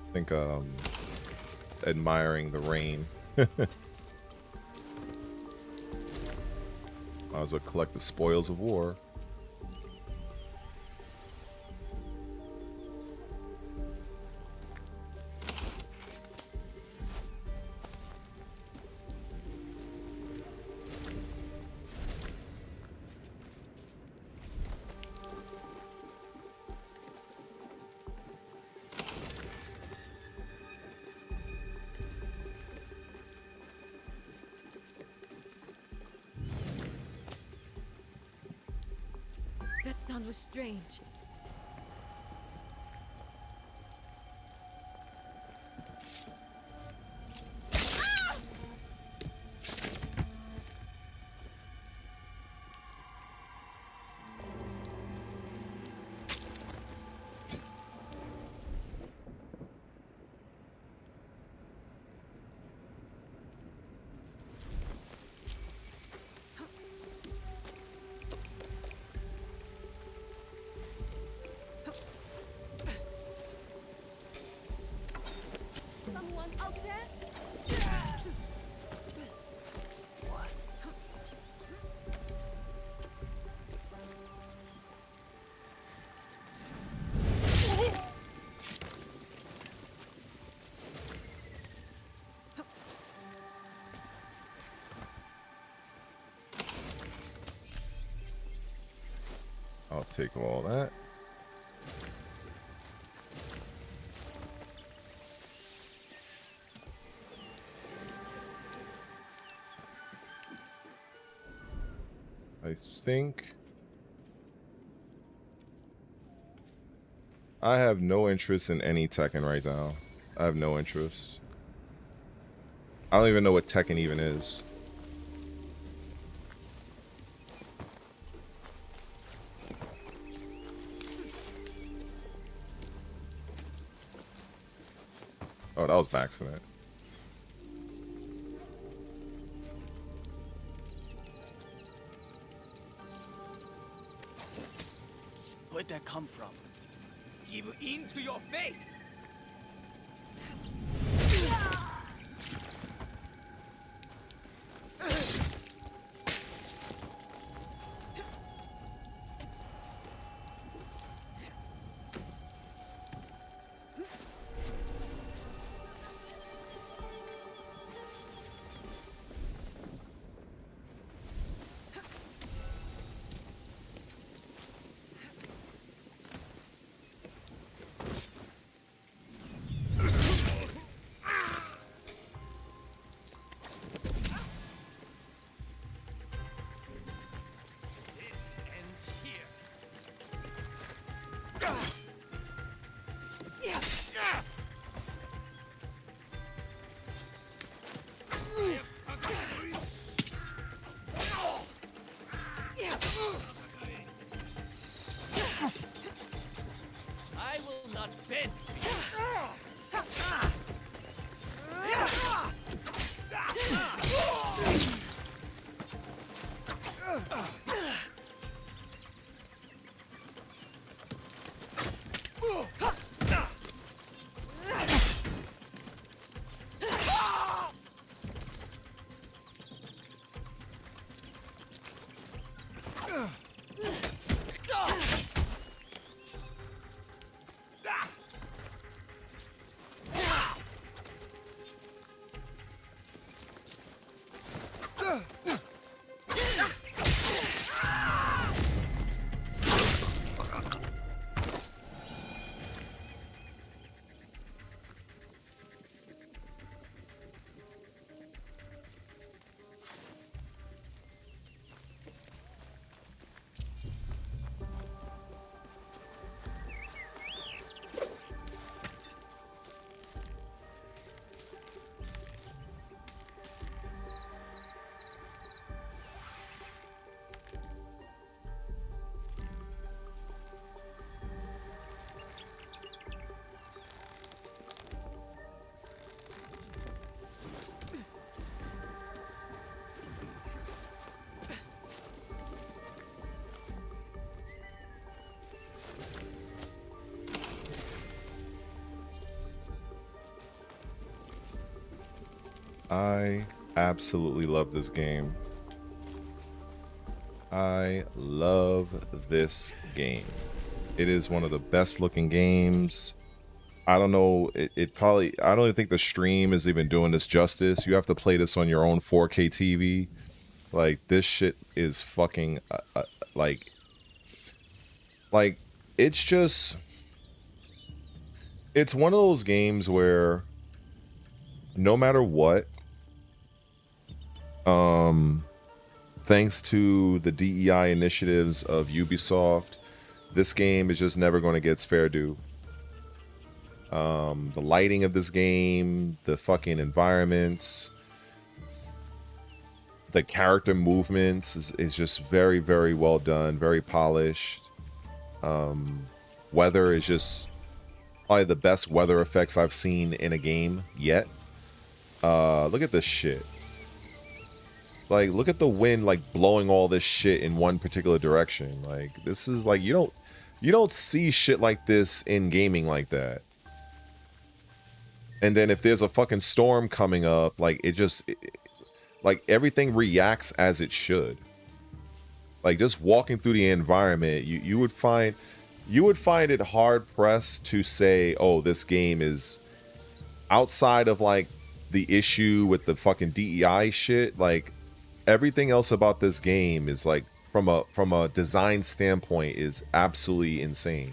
I think, admiring the rain. Might as well collect the spoils of war. That sound was strange. Someone out there? I'll take all that. I think I have no interest in any Tekken right now. I have no interest. I don't even know what Tekken even is. Oh, that was an accident. Where'd that come from? Give in to your fate! I will not bend to you. I absolutely love this game. I love this game. It is one of the best looking games. I don't know, it probably, I don't even think the stream is even doing this justice. You have to play this on your own 4K TV. Like, this shit is fucking, like, it's just, it's one of those games where no matter what, thanks to the DEI initiatives of Ubisoft, this game is just never going to get its fair due. The lighting of this game, the fucking environments, the character movements is just very, very well done, very polished. Weather is just probably the best weather effects I've seen in a game yet. Look at this shit. Like, look at the wind, like, blowing all this shit in one particular direction. Like, this is, like, you don't see shit like this in gaming like that. And then if there's a fucking storm coming up, like, like, everything reacts as it should. Like, just walking through the environment, you would find it hard-pressed to say, oh, this game is outside of, like, the issue with the fucking DEI shit, like, everything else about this game is like from a design standpoint is absolutely insane.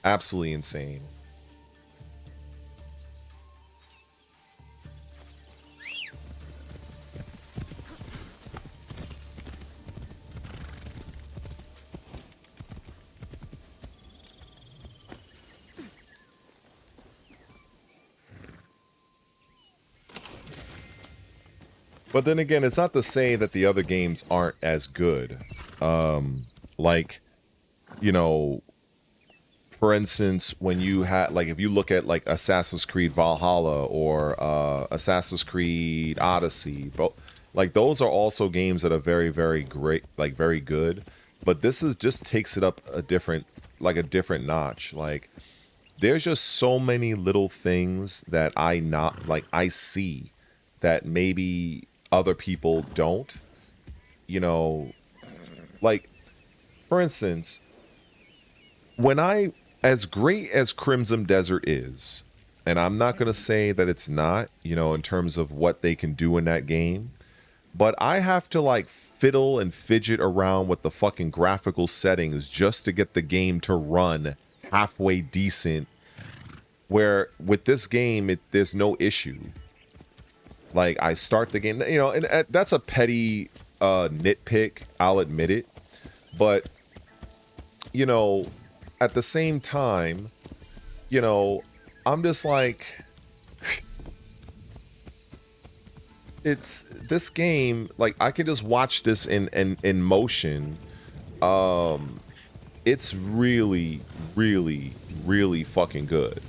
Absolutely insane. But then again, it's not to say that the other games aren't as good. Like, you know, for instance, when you had, like, if you look at, like, Assassin's Creed Valhalla or Assassin's Creed Odyssey, like, those are also games that are very, very great, like, very good. But this is just takes it up a different notch. Like, there's just so many little things that I see that maybe other people don't, you know, like, for instance, as great as Crimson Desert is, and I'm not going to say that it's not, you know, in terms of what they can do in that game, but I have to, like, fiddle and fidget around with the fucking graphical settings just to get the game to run halfway decent, where with this game, there's no issue. Like, I start the game, you know, and that's a petty nitpick, I'll admit it. But, you know, at the same time, you know, I'm just like, it's this game, like, I can just watch this in motion. It's really, really, really fucking good.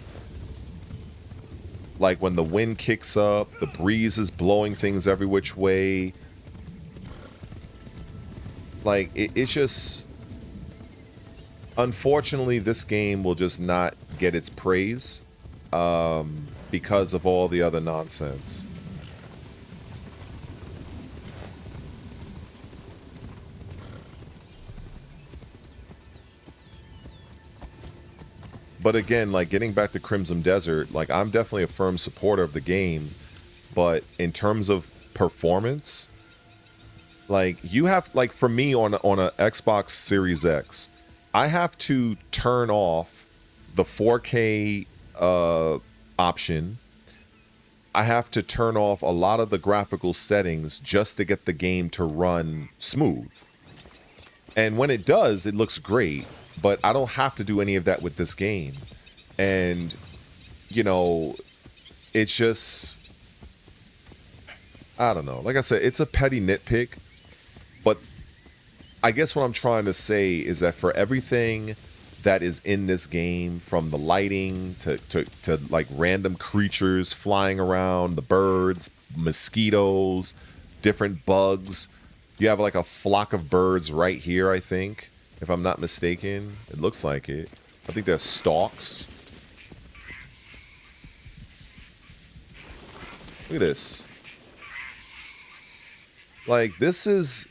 Like, when the wind kicks up, the breeze is blowing things every which way. Like, it's just... Unfortunately, this game will just not get its praise because of all the other nonsense. But again, like, getting back to Crimson Desert, like, I'm definitely a firm supporter of the game, but in terms of performance, like, you have, like, for me on a Xbox Series X, I have to turn off the 4K option. I have to turn off a lot of the graphical settings just to get the game to run smooth. And when it does, it looks great. But I don't have to do any of that with this game. And, you know, it's just... I don't know. Like I said, it's a petty nitpick. But I guess what I'm trying to say is that for everything that is in this game, from the lighting to like random creatures flying around, the birds, mosquitoes, different bugs. You have like a flock of birds right here, I think. If I'm not mistaken, it looks like it. I think they're stalks. Look at this. Like, this is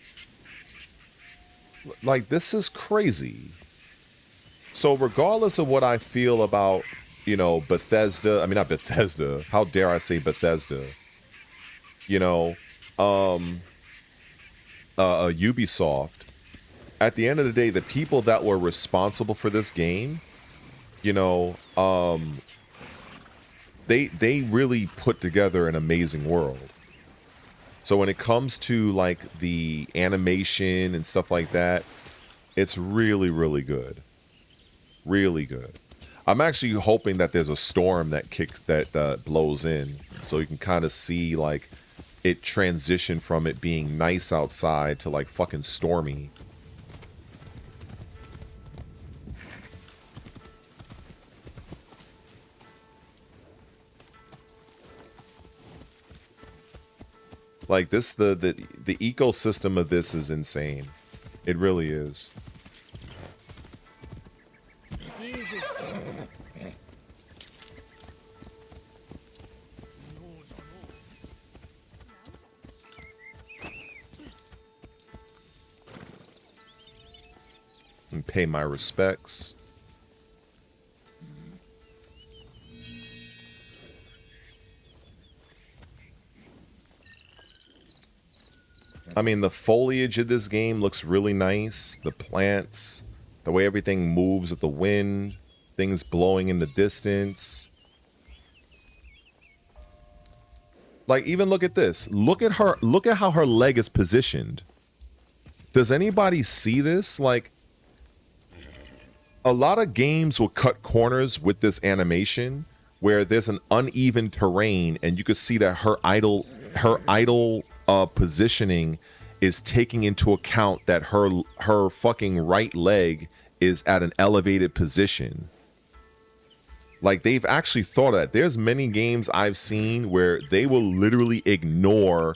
crazy. So regardless of what I feel about, you know, Bethesda, I mean, not Bethesda, how dare I say Bethesda? You know, Ubisoft. At the end of the day, the people that were responsible for this game, you know, they really put together an amazing world. So when it comes to like the animation and stuff like that, it's really, really good. Really good. I'm actually hoping that there's a storm that blows in, so you can kind of see like it transition from it being nice outside to like fucking stormy. Like this, the ecosystem of this is insane. It really is. And pay my respects. I mean, the foliage of this game looks really nice. The plants, the way everything moves with the wind, things blowing in the distance. Like, even look at this. Look at her. Look at how her leg is positioned. Does anybody see this? Like, a lot of games will cut corners with this animation where there's an uneven terrain and you can see that her idle positioning is taking into account that her fucking right leg is at an elevated position. Like, they've actually thought of that. There's many games I've seen where they will literally ignore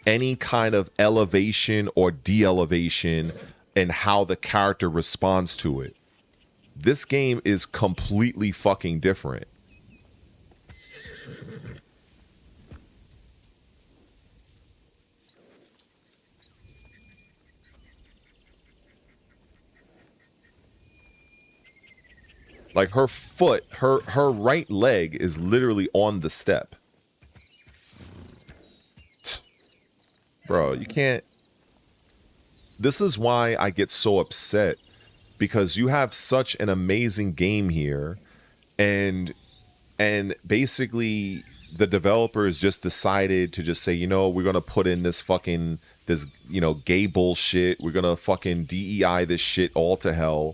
any kind of elevation or de-elevation and how the character responds to it. This game is completely fucking different. Like, her foot, her right leg is literally on the step. Bro, you can't... This is why I get so upset, because you have such an amazing game here, and basically the developers just decided to just say, you know, we're gonna put in this fucking, this, you know, gay bullshit. We're gonna fucking DEI this shit all to hell.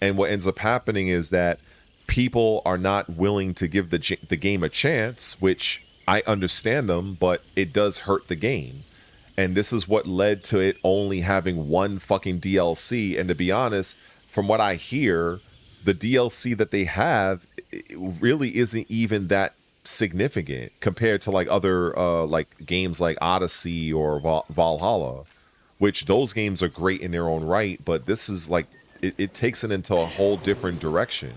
And what ends up happening is that people are not willing to give the game a chance, which I understand them, but it does hurt the game. And this is what led to it only having one fucking DLC. And to be honest, from what I hear, the DLC that they have really isn't even that significant compared to like other like games like Odyssey or Valhalla, which those games are great in their own right, but this is like, it takes it into a whole different direction.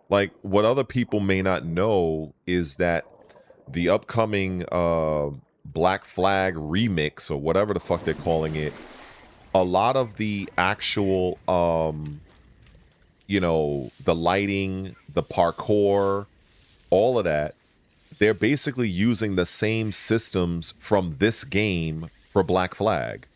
Like, what other people may not know is that the upcoming Black Flag remix, or whatever the fuck they're calling it, a lot of the actual, you know, the lighting, the parkour, all of that, they're basically using the same systems from this game for Black Flag.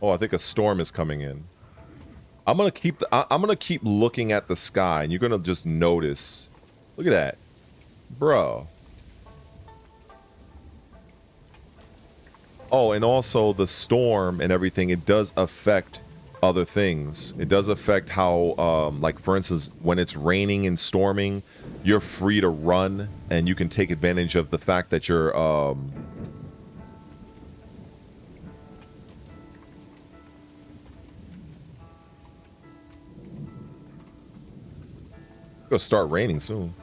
Oh, I think a storm is coming in. I'm gonna keep looking at the sky, and you're gonna just notice. Look at that, bro. Oh, and also the storm and everything, it does affect other things. It does affect how, like, for instance, when it's raining and storming, you're free to run, and you can take advantage of the fact that you're, gonna start raining soon.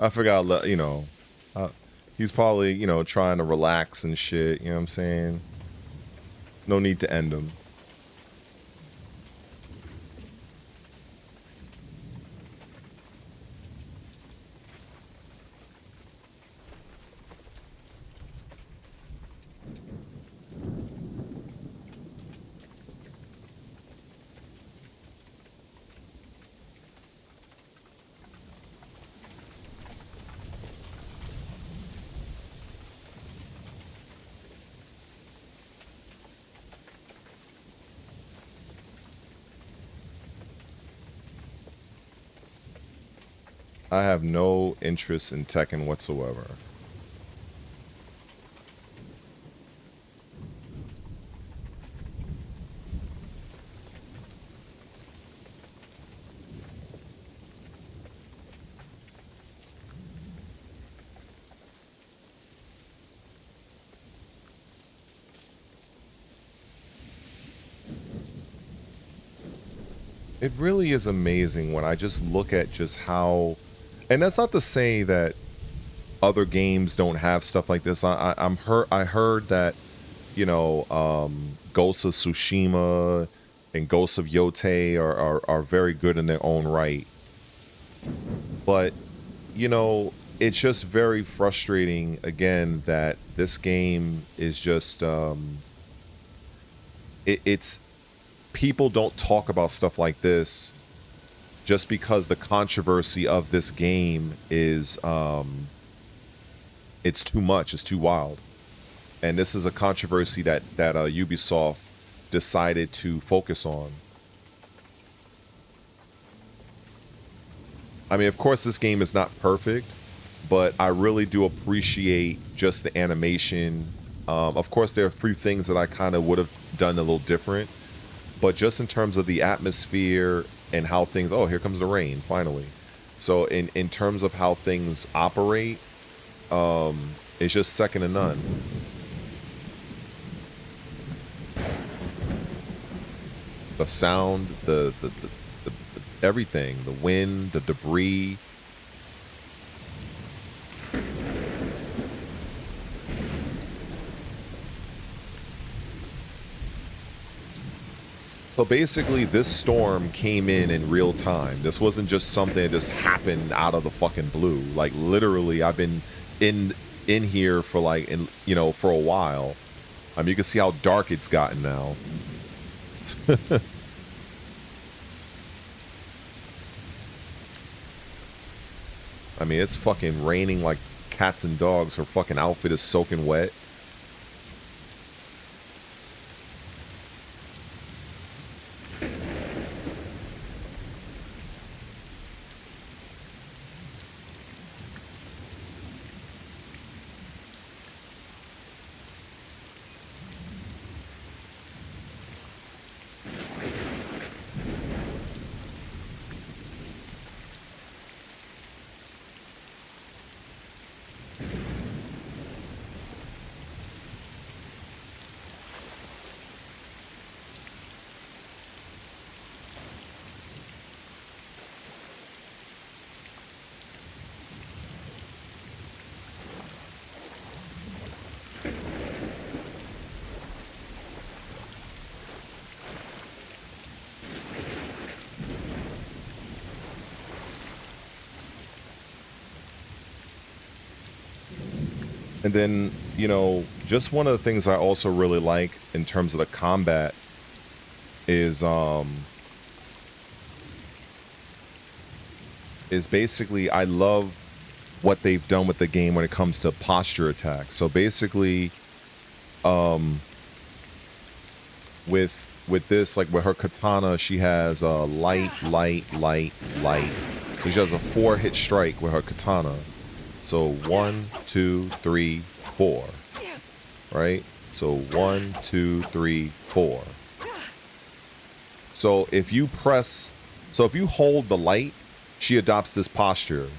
I forgot, you know, he's probably, you know, trying to relax and shit, you know what I'm saying? No need to end him. I have no interest in Tekken whatsoever. It really is amazing when I just look at just how, and that's not to say that other games don't have stuff like this. I heard that, you know, Ghosts of Tsushima and Ghosts of Yotei are very good in their own right. But, you know, it's just very frustrating, again, that this game is just, it's, people don't talk about stuff like this just because the controversy of this game is, it's too much, it's too wild. And this is a controversy that Ubisoft decided to focus on. I mean, of course, this game is not perfect, but I really do appreciate just the animation. Of course, there are a few things that I kind of would have done a little different, but just in terms of the atmosphere and how things, oh, here comes the rain, finally. So in terms of how things operate, it's just second to none. The sound, the everything, the wind, the debris. So basically, this storm came in real time. This wasn't just something that just happened out of the fucking blue. Like, literally, I've been in here for like, you know, for a while. You can see how dark it's gotten now. I mean, it's fucking raining like cats and dogs. Her fucking outfit is soaking wet. And then, you know, just one of the things I also really like in terms of the combat is basically, I love what they've done with the game when it comes to posture attacks. So basically, with with this, like with her katana, she has light, light, light, light. So she has a 4-hit strike with her katana. So 1, 2, 3, 4. Right? So 1, 2, 3, 4. So if you hold the light, she adopts this posture.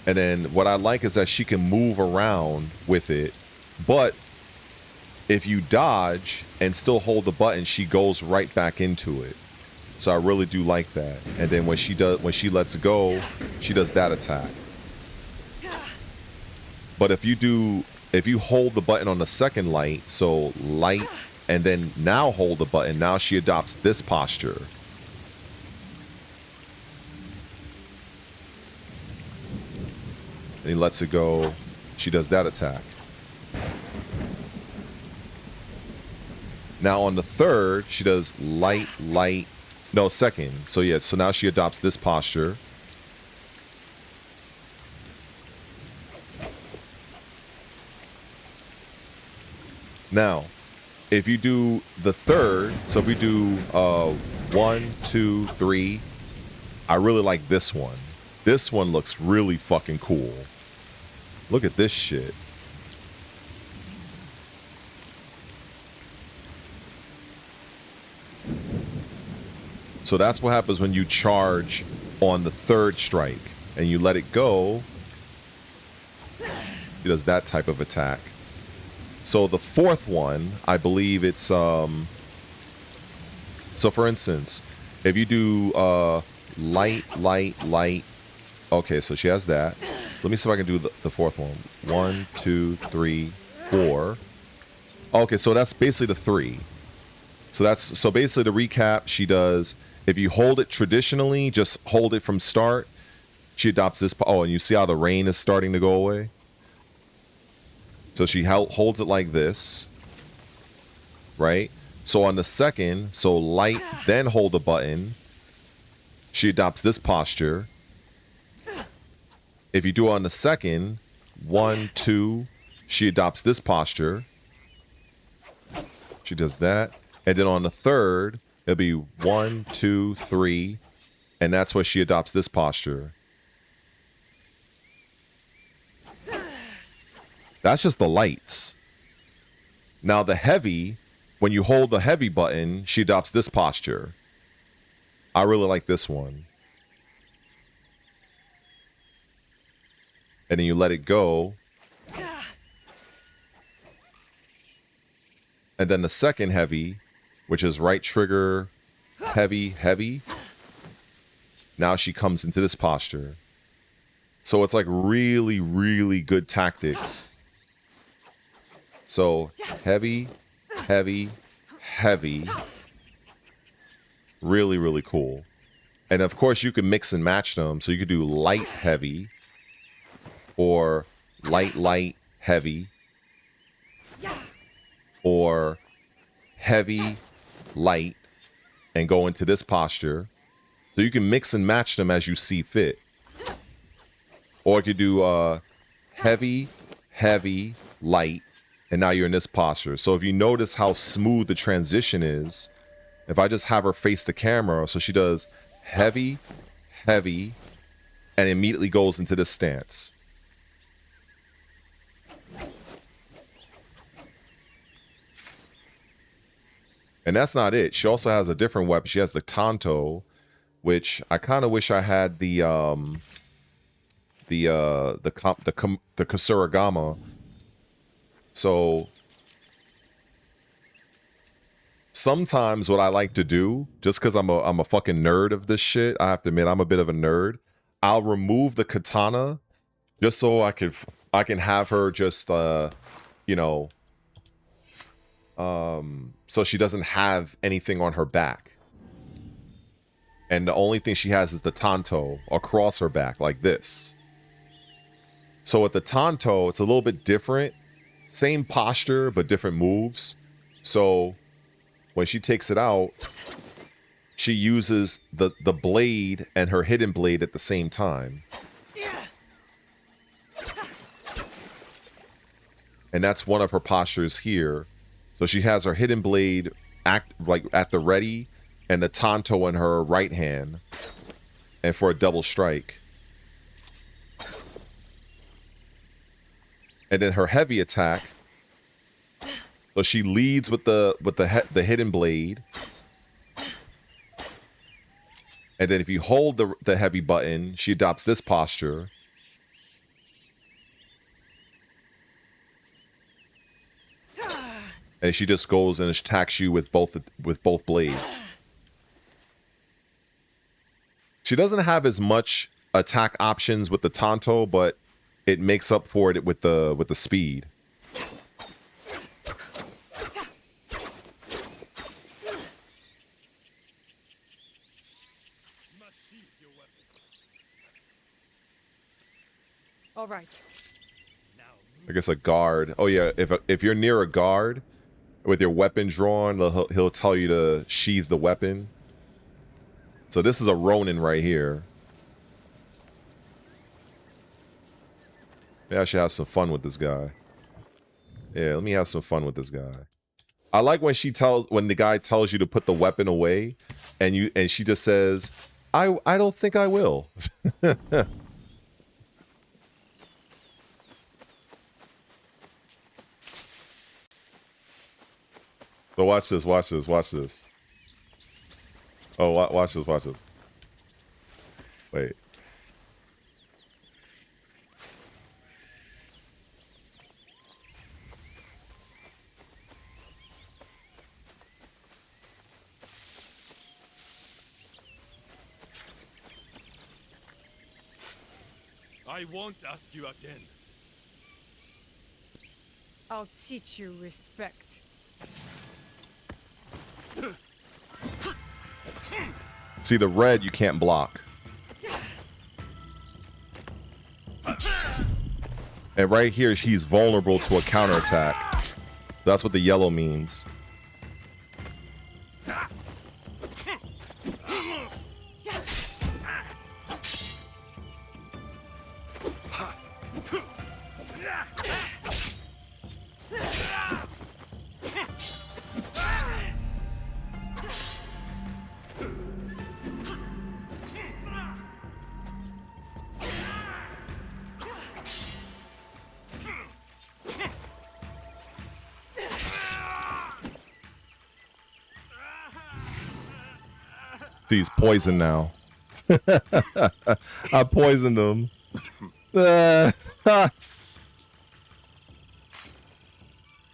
And then what I like is that she can move around with it, but if you dodge and still hold the button, she goes right back into it. So I really do like that. And then when she lets go, she does that attack. But if you hold the button on the second light, so light and then now hold the button, now she adopts this posture. And he lets it go, she does that attack. Now on the third, she does light, light, no, second. So yeah, so now she adopts this posture. Now, if you do the third, so if we do 1, 2, 3, I really like this one. This one looks really fucking cool. Look at this shit. So that's what happens when you charge on the third strike and you let it go. It does that type of attack. So the fourth one, I believe it's so for instance, if you do light, light, light. Okay, so she has that. So let me see if I can do the fourth one. 1, 2, 3, 4. Okay, so that's basically the 3. So basically the recap, she does, if you hold it traditionally, just hold it from start, she adopts this. Oh, and you see how the rain is starting to go away? So she holds it like this, right? So on the second, so light, then hold the button, she adopts this posture. If you do it on the second, 1, 2, she adopts this posture. She does that. And then on the third, it'll be 1, 2, 3, and that's where she adopts this posture. That's just the lights. Now the heavy, when you hold the heavy button, she adopts this posture. I really like this one. And then you let it go. And then the second heavy, which is right trigger, heavy, heavy. Now she comes into this posture. So it's like really, really good tactics. So heavy, heavy, heavy. Really, really cool. And of course you can mix and match them. So you could do light, heavy, or light, light, heavy, or heavy, light, and go into this posture. So you can mix and match them as you see fit. Or you could do heavy, heavy, light, and now you're in this posture. So if you notice how smooth the transition is, if I just have her face the camera, so she does heavy, heavy, and immediately goes into this stance. And that's not it. She also has a different weapon. She has the Tanto, which I kind of wish I had the Kasuragama. So sometimes what I like to do, just because I'm a fucking nerd of this shit, I have to admit I'm a bit of a nerd. I'll remove the katana just so I can have her just you know, so she doesn't have anything on her back. And the only thing she has is the Tanto across her back like this. So with the Tanto, it's a little bit different. Same posture, but different moves. So when she takes it out, she uses the blade and her hidden blade at the same time. And that's one of her postures here. So she has her hidden blade act like at the ready, and the Tanto in her right hand, and for a double strike. And then her heavy attack. So she leads with the hidden blade. And then if you hold the heavy button, she adopts this posture. And she just goes and attacks you with both blades. She doesn't have as much attack options with the Tanto, but it makes up for it with the speed. All right. I guess a guard. Oh yeah, if you're near a guard with your weapon drawn, he'll tell you to sheath the weapon. So this is a Ronin right here. Yeah, I should have some fun with this guy. Yeah, let me have some fun with this guy. I like when the guy tells you to put the weapon away, and she just says, I don't think I will. So watch this, watch this, watch this. Oh, watch this, watch this. Wait. I won't ask you again. I'll teach you respect. See, the red you can't block. And right here, he's vulnerable to a counterattack. So that's what the yellow means. He's poisoned now. I poisoned him. That's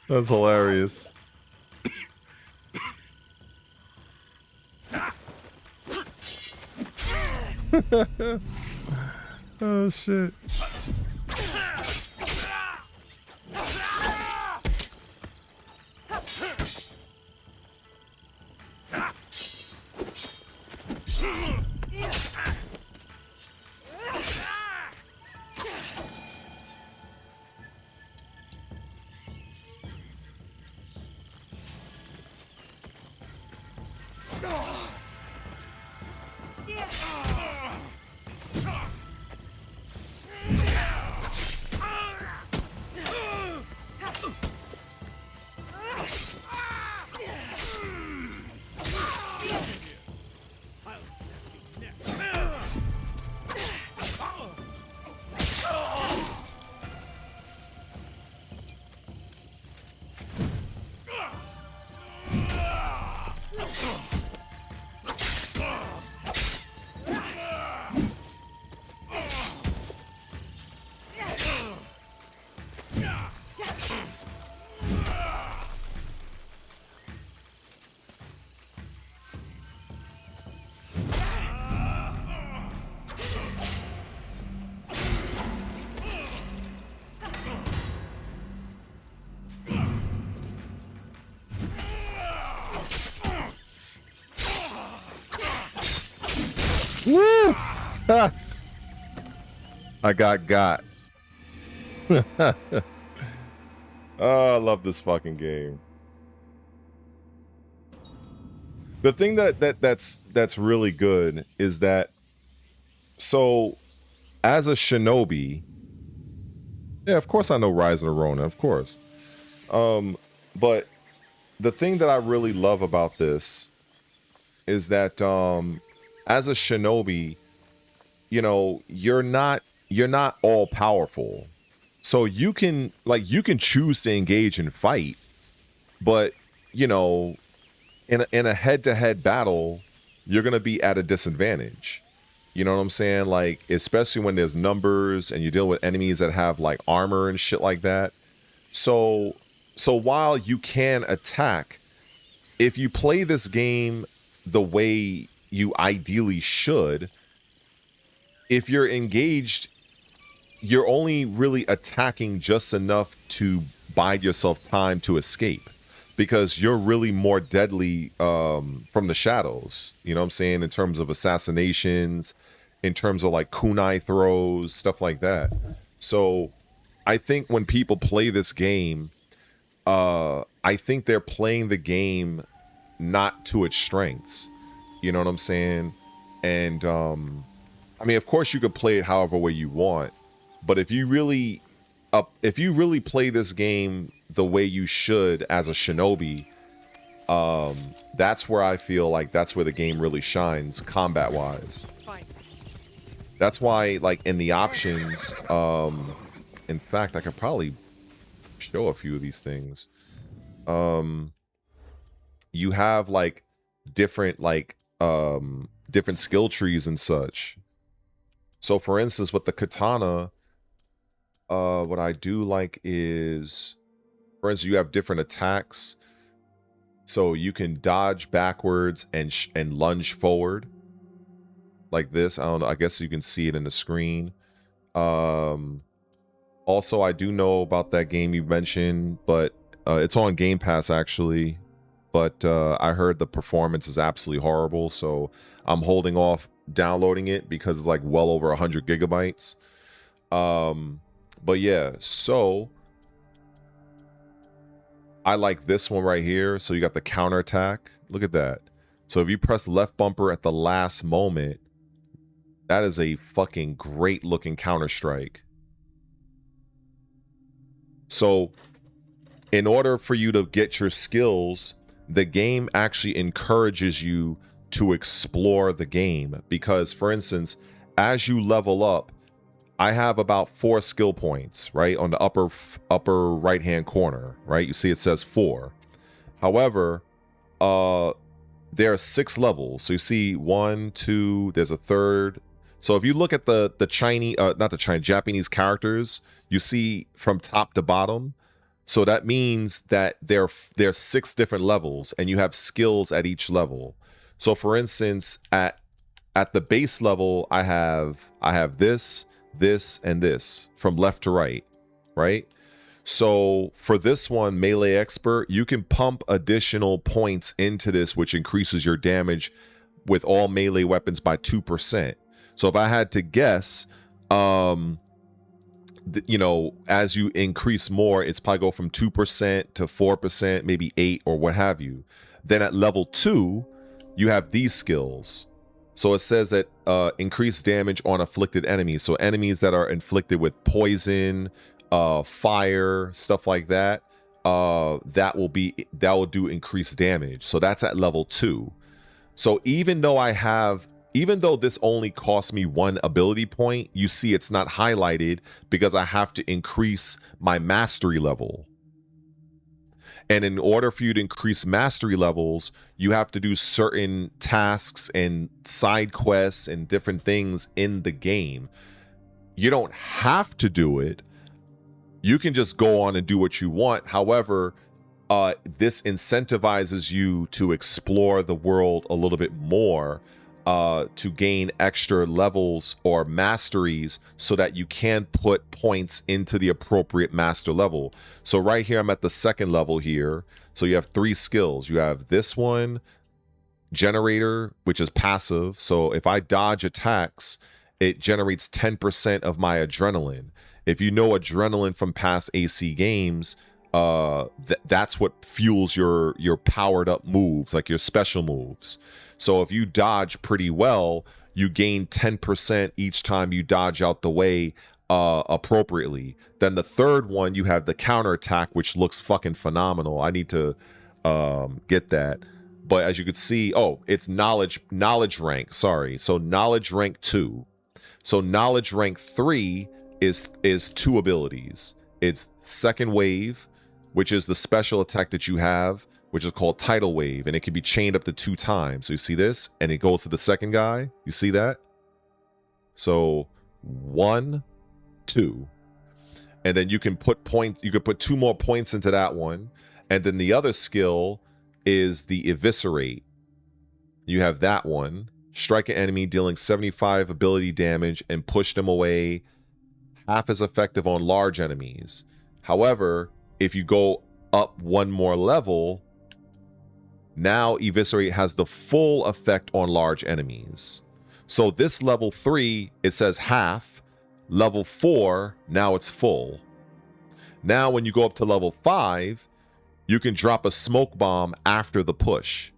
hilarious. Oh shit. Woo! I got. Oh, I love this fucking game. The thing that's really good is that, so as a shinobi, yeah, of course I know Rise of the Ronin, of course. But the thing that I really love about this is that as a shinobi, you know, you're not all powerful. So you can choose to engage and fight, but you know, in a head-to-head battle, you're gonna be at a disadvantage. You know what I'm saying? Like, especially when there's numbers and you deal with enemies that have like armor and shit like that. So while you can attack, if you play this game the way you ideally should, if you're engaged, you're only really attacking just enough to bide yourself time to escape, because you're really more deadly from the shadows. You know what I'm saying? In terms of assassinations, in terms of like kunai throws, stuff like that. So I think when people play this game, I think they're playing the game not to its strengths. You know what I'm saying? And I mean, of course you could play it however way you want, but if you really play this game the way you should as a shinobi, that's where I feel like that's where the game really shines combat wise. That's why, like, in the options, in fact, I could probably show a few of these things. You have like different different skill trees and such. So for instance, with the katana, what I do like is, for instance, you have different attacks. So you can dodge backwards and lunge forward like this. I don't know, I guess you can see it in the screen. Also, I do know about that game you mentioned, but it's on Game Pass actually. But I heard the performance is absolutely horrible, so I'm holding off downloading it because it's like well over 100 gigabytes. But yeah, so I like this one right here. So you got the counter attack. Look at that. So if you press left bumper at the last moment, that is a fucking great looking counter strike. So in order for you to get your skills, the game actually encourages you to explore the game, because for instance, as you level up, I have about 4 skill points, right? On the upper right hand corner, right? You see it says 4. However, there are 6 levels. So you see 1, 2, there's a third. So if you look at the Chinese, not the Chinese, Japanese characters, you see from top to bottom. So that means that there's 6 different levels and you have skills at each level. So for instance, at the base level, I have this, and this from left to right, right? So for this one, Melee Expert, you can pump additional points into this, which increases your damage with all melee weapons by 2%. So if I had to guess, you know, as you increase more, it's probably go from 2% to 4%, maybe 8 or what have you. Then at level 2, you have these skills. So it says that increased damage on afflicted enemies. So enemies that are inflicted with poison, fire, stuff like that, that will do increased damage. So that's at level 2. So even though this only costs me 1 ability point, you see it's not highlighted because I have to increase my mastery level. And in order for you to increase mastery levels, you have to do certain tasks and side quests and different things in the game. You don't have to do it. You can just go on and do what you want. However, this incentivizes you to explore the world a little bit more, to gain extra levels or masteries so that you can put points into the appropriate master level. So right here, I'm at the 2nd level here. So you have 3 skills. You have this one, Generator, which is passive. So if I dodge attacks, it generates 10% of my adrenaline. If you know adrenaline from past AC games, that's what fuels your powered up moves, like your special moves. So if you dodge pretty well, you gain 10% each time you dodge out the way appropriately. Then the 3rd one, you have the counter attack, which looks fucking phenomenal. I need to get that. But as you could see, oh, it's knowledge rank. Sorry, so knowledge rank 2. So knowledge rank 3 is 2 abilities. It's second wave, which is the special attack that you have, which is called tidal wave, and it can be chained up to 2 times. So you see this, and it goes to the second guy. You see that? So 1, 2, and then you can put points. You could put 2 more points into that one, and then the other skill is the eviscerate. You have that one. Strike an enemy dealing 75 ability damage and push them away. Half as effective on large enemies. However, if you go up 1 more level, now eviscerate has the full effect on large enemies. So this level 3, it says half. Level 4, now it's full. Now when you go up to level 5, you can drop a smoke bomb after the push.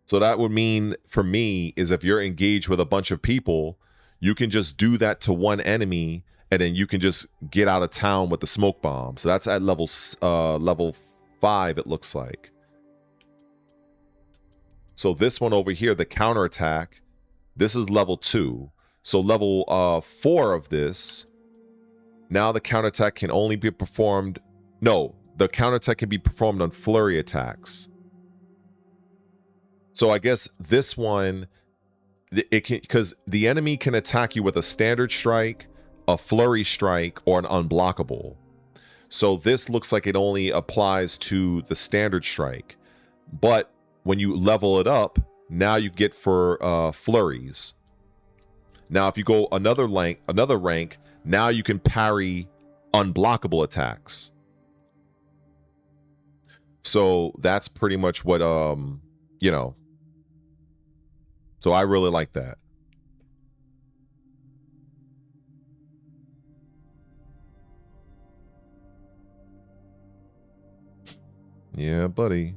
So that would mean, for me, is if you're engaged with a bunch of people, you can just do that to one enemy, and then you can just get out of town with the smoke bomb. So that's at level 5, it looks like. So this one over here, the counterattack, this is level 2. So level 4 of this, now the counterattack can only be performed... No, the counterattack can be performed on flurry attacks. So I guess this one, it can, because the enemy can attack you with a standard strike, a flurry strike, or an unblockable. So this looks like it only applies to the standard strike. But when you level it up, now you get for flurries. Now if you go another rank, now you can parry unblockable attacks. So that's pretty much what you know. So I really like that. Yeah, buddy.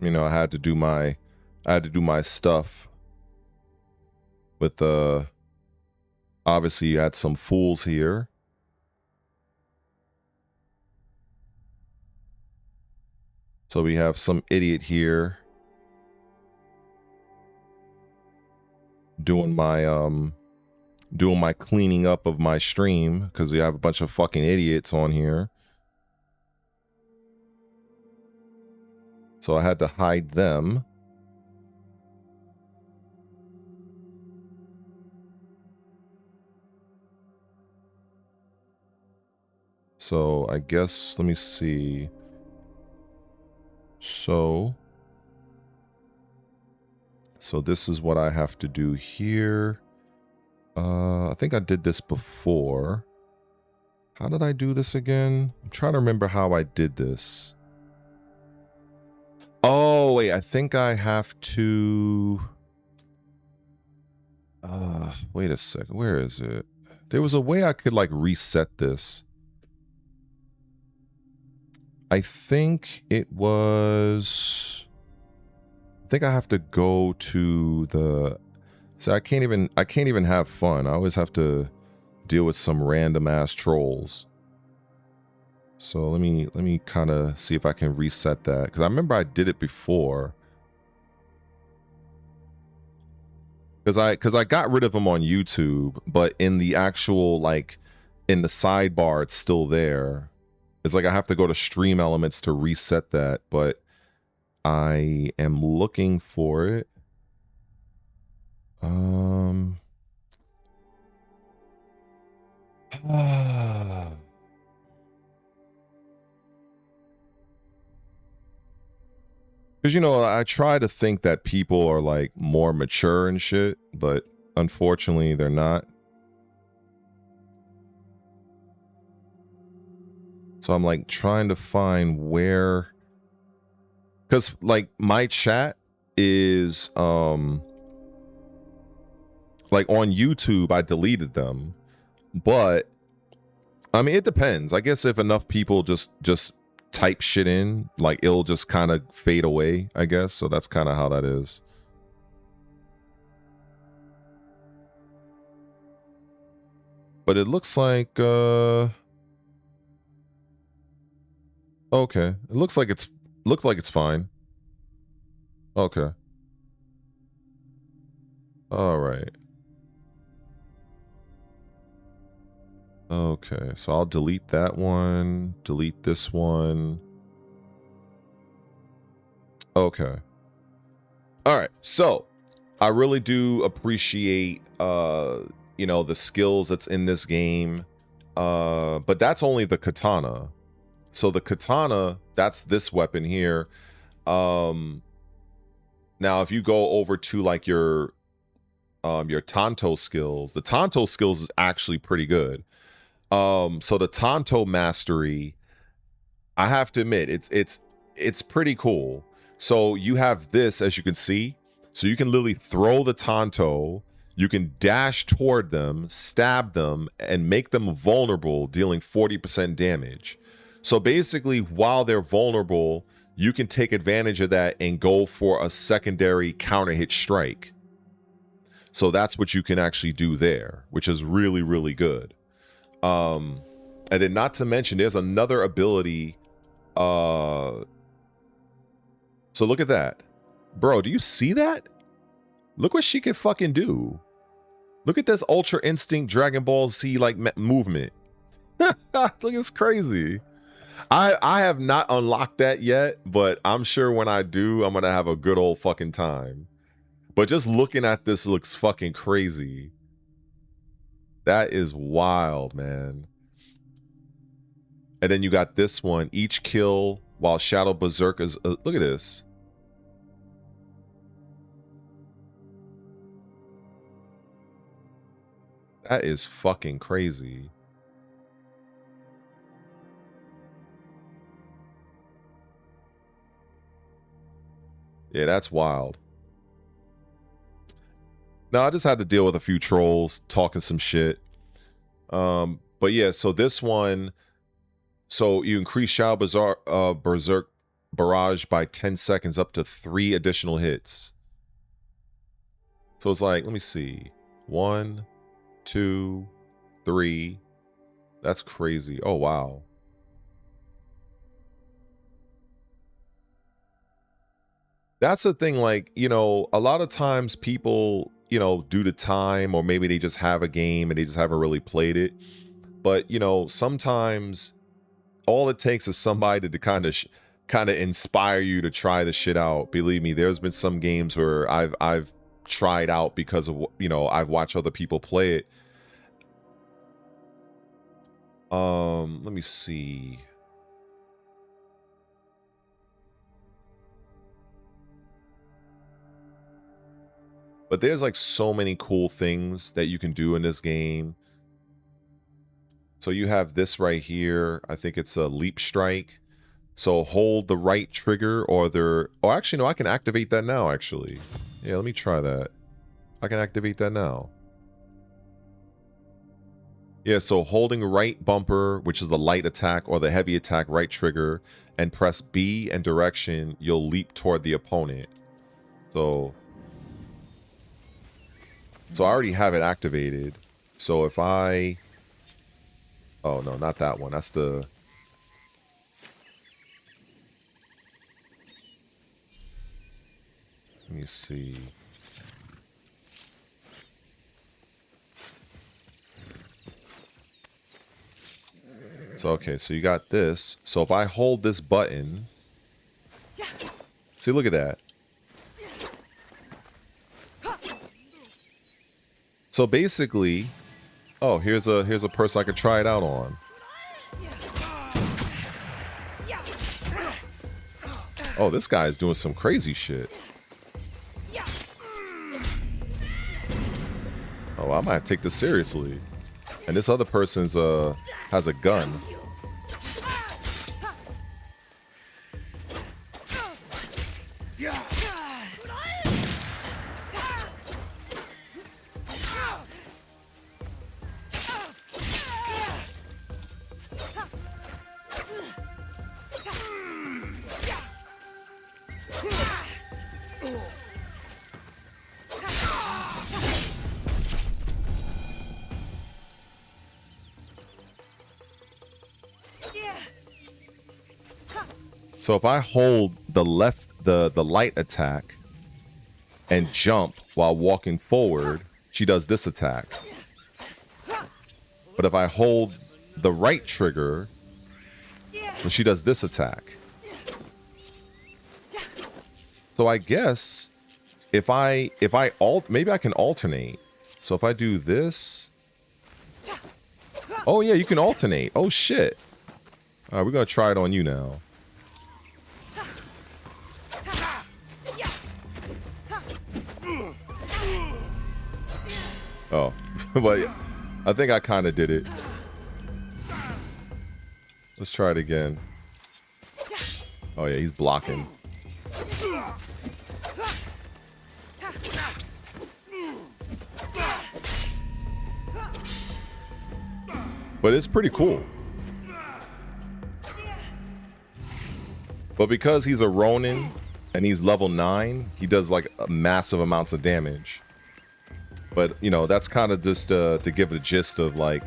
You know, I had to do my stuff with obviously you had some fools here. So we have some idiot here doing my cleaning up of my stream because we have a bunch of fucking idiots on here. So I had to hide them. So I guess, let me see. So this is what I have to do here. I think I did this before. How did I do this again? I'm trying to remember how I did this. Oh, wait, I think I have to... wait a second, where is it? There was a way I could, like, reset this. I think it was... I think I have to go to the... So I can't even have fun. I always have to deal with some random ass trolls. So let me kind of see if I can reset that, because I remember I did it before. Because I got rid of them on YouTube, but in the actual, like, in the sidebar, it's still there. It's like I have to go to stream elements to reset that, but I am looking for it. Because, you know, I try to think that people are, like, more mature and shit, but unfortunately they're not. So I'm, like, trying to find where... Because, like, my chat is, Like on YouTube, I deleted them, but I mean, it depends. I guess if enough people just type shit in, like it'll just kind of fade away, I guess. So that's kind of how that is. But it looks like okay. It looks like it's fine. Okay. All right. Okay, so I'll delete that one, delete this one. Okay. All right, so I really do appreciate you know, the skills that's in this game. But that's only the katana. So the katana, that's this weapon here. Now if you go over to like your Tanto skills, the Tanto skills is actually pretty good. So the Tanto mastery, I have to admit, it's pretty cool. So you have this, as you can see, so you can literally throw the Tanto, you can dash toward them, stab them, and make them vulnerable, dealing 40% damage. So basically, while they're vulnerable, you can take advantage of that and go for a secondary counter hit strike. So that's what you can actually do there, which is really, really good. And then not to mention, there's another ability. So look at that. Bro, do you see that? Look what she can fucking do. Look at this Ultra Instinct Dragon Ball Z like movement. Look, it's crazy. I have not unlocked that yet, but I'm sure when I do, I'm gonna have a good old fucking time. But just looking at this looks fucking crazy. That is wild, man. And then you got this one. Each kill while Shadow Berserk is... look at this. That is fucking crazy. Yeah, that's wild. No, I just had to deal with a few trolls talking some shit. But yeah, so this one, so you increase Shadow Berserk barrage by 10 seconds up to 3 additional hits. So it's like, let me see. 1, 2, 3. That's crazy. Oh, wow. That's the thing, like, you know, a lot of times people, you know, due to time, or maybe they just have a game and they just haven't really played it. But, you know, sometimes all it takes is somebody to kind of inspire you to try the shit out. Believe me, there's been some games where I've tried out because of, you know, I've watched other people play it. Let me see. But there's like so many cool things that you can do in this game. So you have this right here. I think it's a leap strike. So hold the right trigger or there. Oh, actually, no, I can activate that now, actually. Yeah, let me try that. I can activate that now. Yeah, so holding right bumper, which is the light attack or the heavy attack right trigger, and press B and direction, you'll leap toward the opponent. So I already have it activated. So if I... Oh, no, not that one. That's the... Let me see. So, okay, so you got this. So if I hold this button... See, look at that. So basically... Oh, here's a person I could try it out on. Oh, this guy is doing some crazy shit. Oh, I might take this seriously. And this other person's has a gun. So if I hold the light attack and jump while walking forward, she does this attack. But if I hold the right trigger, well, she does this attack. So I guess if I maybe I can alternate. So if I do this, oh yeah, you can alternate. Oh shit! All right, we're gonna try it on you now. Oh, but I think I kind of did it. Let's try it again. Oh yeah, he's blocking. But it's pretty cool. But because he's a Ronin and he's level 9, he does like massive amounts of damage. But, you know, that's kind of just to give a gist of, like,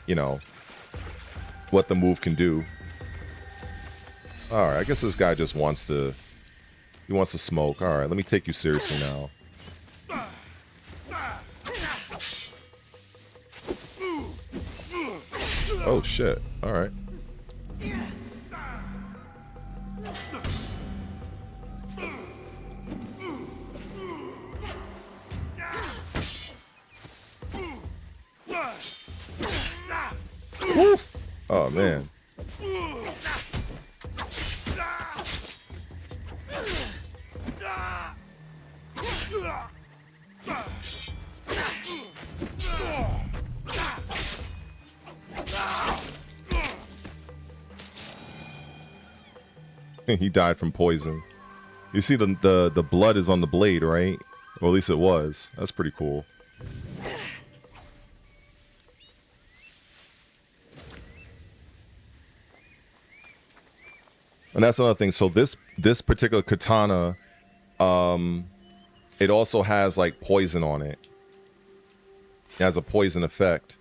you know, what the move can do. Alright, I guess this guy just wants to... He wants to smoke. Alright, let me take you seriously now. Oh, shit. Alright. Woof. Oh man. He died from poison. You see the blood is on the blade, right? Or at least it was. That's pretty cool. And that's another thing. So this particular katana, it also has like poison on it. It has a poison effect.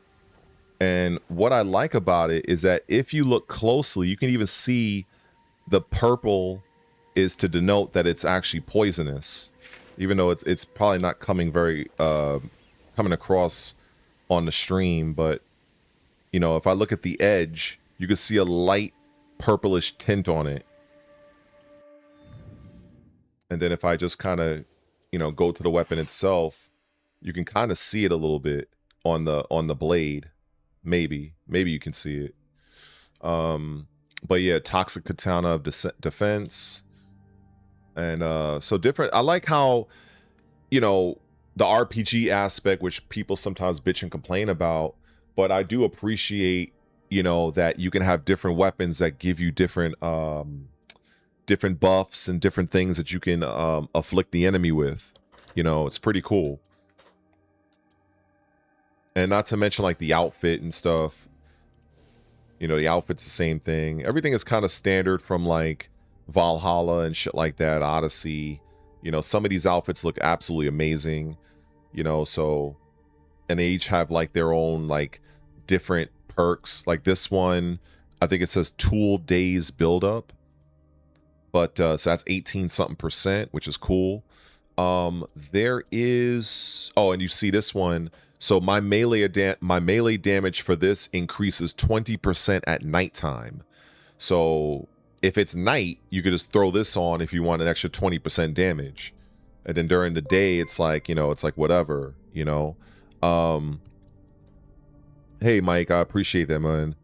And what I like about it is that if you look closely, you can even see the purple is to denote that it's actually poisonous, even though it's probably not coming very coming across on the stream. But you know, if I look at the edge, you can see a light purplish tint on it. And then if I just kind of, you know, go to the weapon itself, you can kind of see it a little bit on the blade. Maybe you can see it. But yeah, toxic katana of defense. And so different. I like how, you know, the RPG aspect, which people sometimes bitch and complain about, but I do appreciate, you know, that you can have different weapons that give you different different buffs and different things that you can afflict the enemy with. You know, it's pretty cool. And not to mention like the outfit and stuff. You know, the outfit's the same thing. Everything is kind of standard from like Valhalla and shit like that, Odyssey. You know, some of these outfits look absolutely amazing. You know, so, and they each have like their own like different perks. Like this one, I think it says tool days buildup. But so that's 18-something%, which is cool. There is, oh, and you see this one. So my melee damage for this increases 20% at nighttime. So if it's night, you could just throw this on if you want an extra 20% damage. And then during the day, it's like, you know, it's like whatever, you know. Hey, Mike, I appreciate that, man.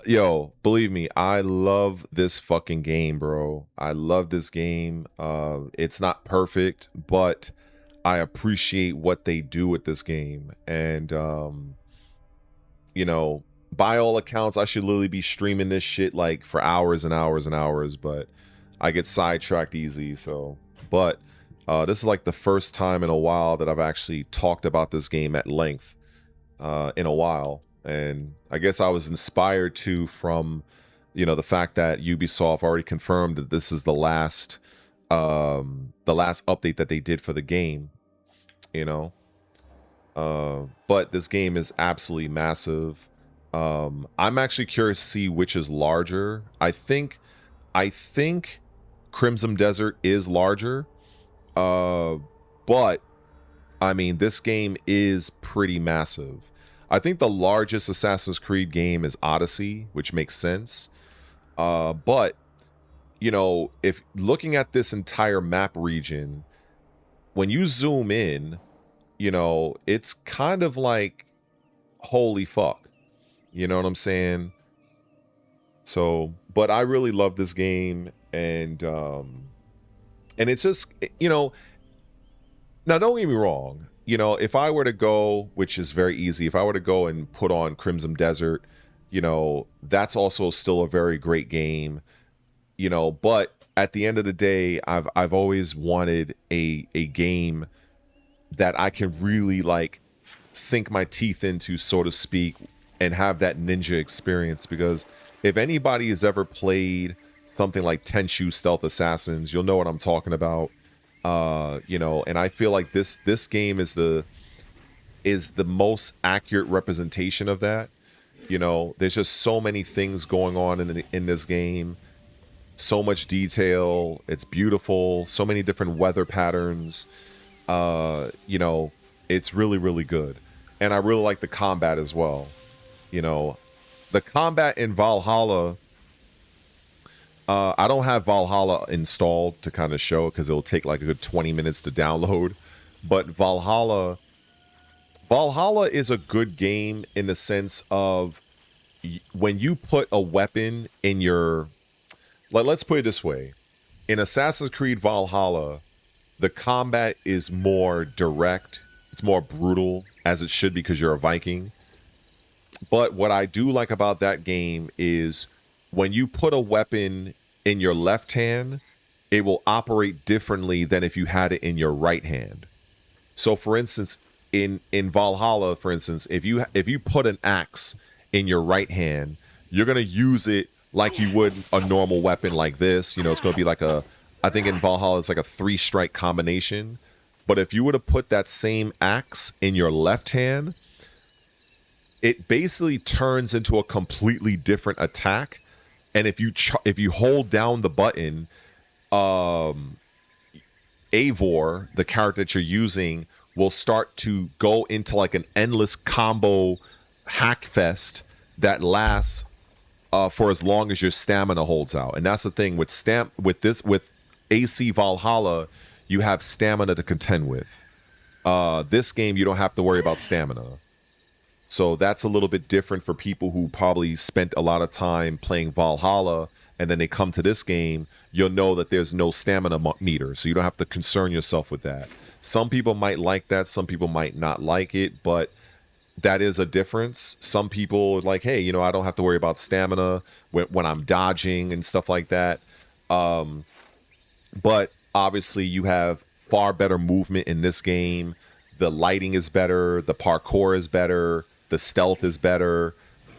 Yo, believe me, I love this fucking game, bro. I love this game. It's not perfect, but I appreciate what they do with this game. And, you know, by all accounts, I should literally be streaming this shit like for hours and hours and hours, but I get sidetracked easy. So, but this is like the first time in a while that I've actually talked about this game at length in a while. And I guess I was inspired to from, you know, the fact that Ubisoft already confirmed that this is the last the last update that they did for the game, you know. But this game is absolutely massive. I'm actually curious to see which is larger. I think Crimson Desert is larger. But I mean, this game is pretty massive. I think the largest Assassin's Creed game is Odyssey, which makes sense. But you know, if looking at this entire map region, when you zoom in, you know, it's kind of like, holy fuck. You know what I'm saying? So, but I really love this game, and it's just, you know, now don't get me wrong, you know, if I were to go, which is very easy, if I were to go and put on Crimson Desert, you know, that's also still a very great game, you know, but at the end of the day, I've always wanted a game that I can really like sink my teeth into, so to speak, and have that ninja experience. Because if anybody has ever played something like Tenchu Stealth Assassins, you'll know what I'm talking about. You know, and I feel like this game is the most accurate representation of that. You know, there's just so many things going on in this game, so much detail. It's beautiful, so many different weather patterns. You know, it's really, really good. And I really like the combat as well. You know, the combat in Valhalla, I don't have Valhalla installed to kind of show, because it'll take like a good 20 minutes to download. But Valhalla is a good game in the sense of when you put a weapon in your, let's put it this way. In Assassin's Creed Valhalla, the combat is more direct. It's more brutal, as it should, because you're a Viking. But what I do like about that game is when you put a weapon in your left hand, it will operate differently than if you had it in your right hand. So for instance, in Valhalla, for instance, if you put an axe in your right hand, you're going to use it like you would a normal weapon like this. You know, it's going to be like I think in Valhalla, it's like a 3-strike combination. But if you were to put that same axe in your left hand, it basically turns into a completely different attack. And if you hold down the button, Eivor, the character that you're using, will start to go into like an endless combo hack fest that lasts for as long as your stamina holds out. And that's the thing with AC Valhalla, you have stamina to contend with. This game, you don't have to worry about stamina. So that's a little bit different for people who probably spent a lot of time playing Valhalla, and then they come to this game. You'll know that there's no stamina meter, so you don't have to concern yourself with that. Some people might like that, some people might not like it, but that is a difference. Some people are like, hey, you know, I don't have to worry about stamina when I'm dodging and stuff like that. But obviously you have far better movement in this game. The lighting is better, the parkour is better, the stealth is better.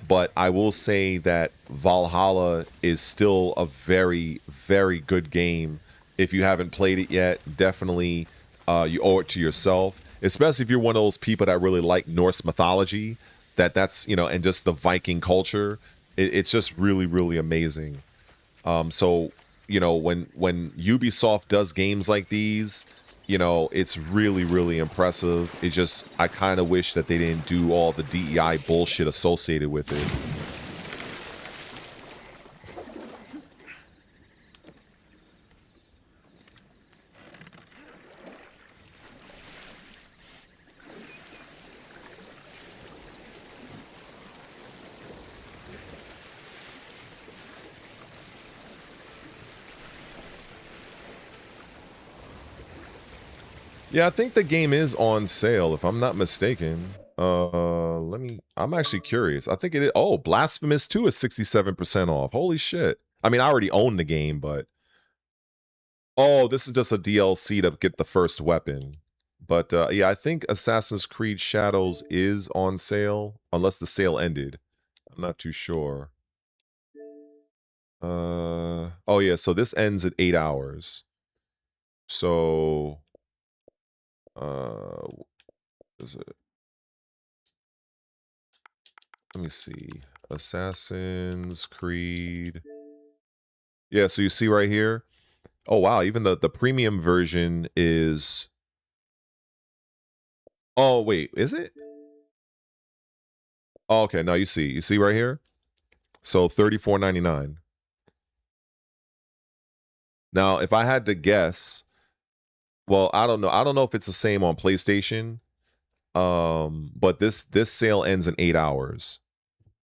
But I will say that Valhalla is still a very, very good game. If you haven't played it yet, definitely you owe it to yourself. Especially if you're one of those people that really like Norse mythology, that's, you know, and just the Viking culture. It's just really, really amazing. So, you know, when Ubisoft does games like these, you know, it's really, really impressive. It's just, I kind of wish that they didn't do all the DEI bullshit associated with it. Yeah, I think the game is on sale, if I'm not mistaken. I'm actually curious. I think it is. Oh, Blasphemous 2 is 67% off. Holy shit. I mean, I already own the game, but oh, this is just a DLC to get the first weapon. But yeah, I think Assassin's Creed Shadows is on sale, unless the sale ended. I'm not too sure. Oh yeah, so this ends at 8 hours. So, what is it? Let me see. Assassin's Creed. Yeah, so you see right here. Oh wow, even the premium version is. Oh wait, is it? Oh, okay, now you see right here. So $34.99. Now, if I had to guess, well, I don't know. I don't know if it's the same on PlayStation. But this sale ends in 8 hours.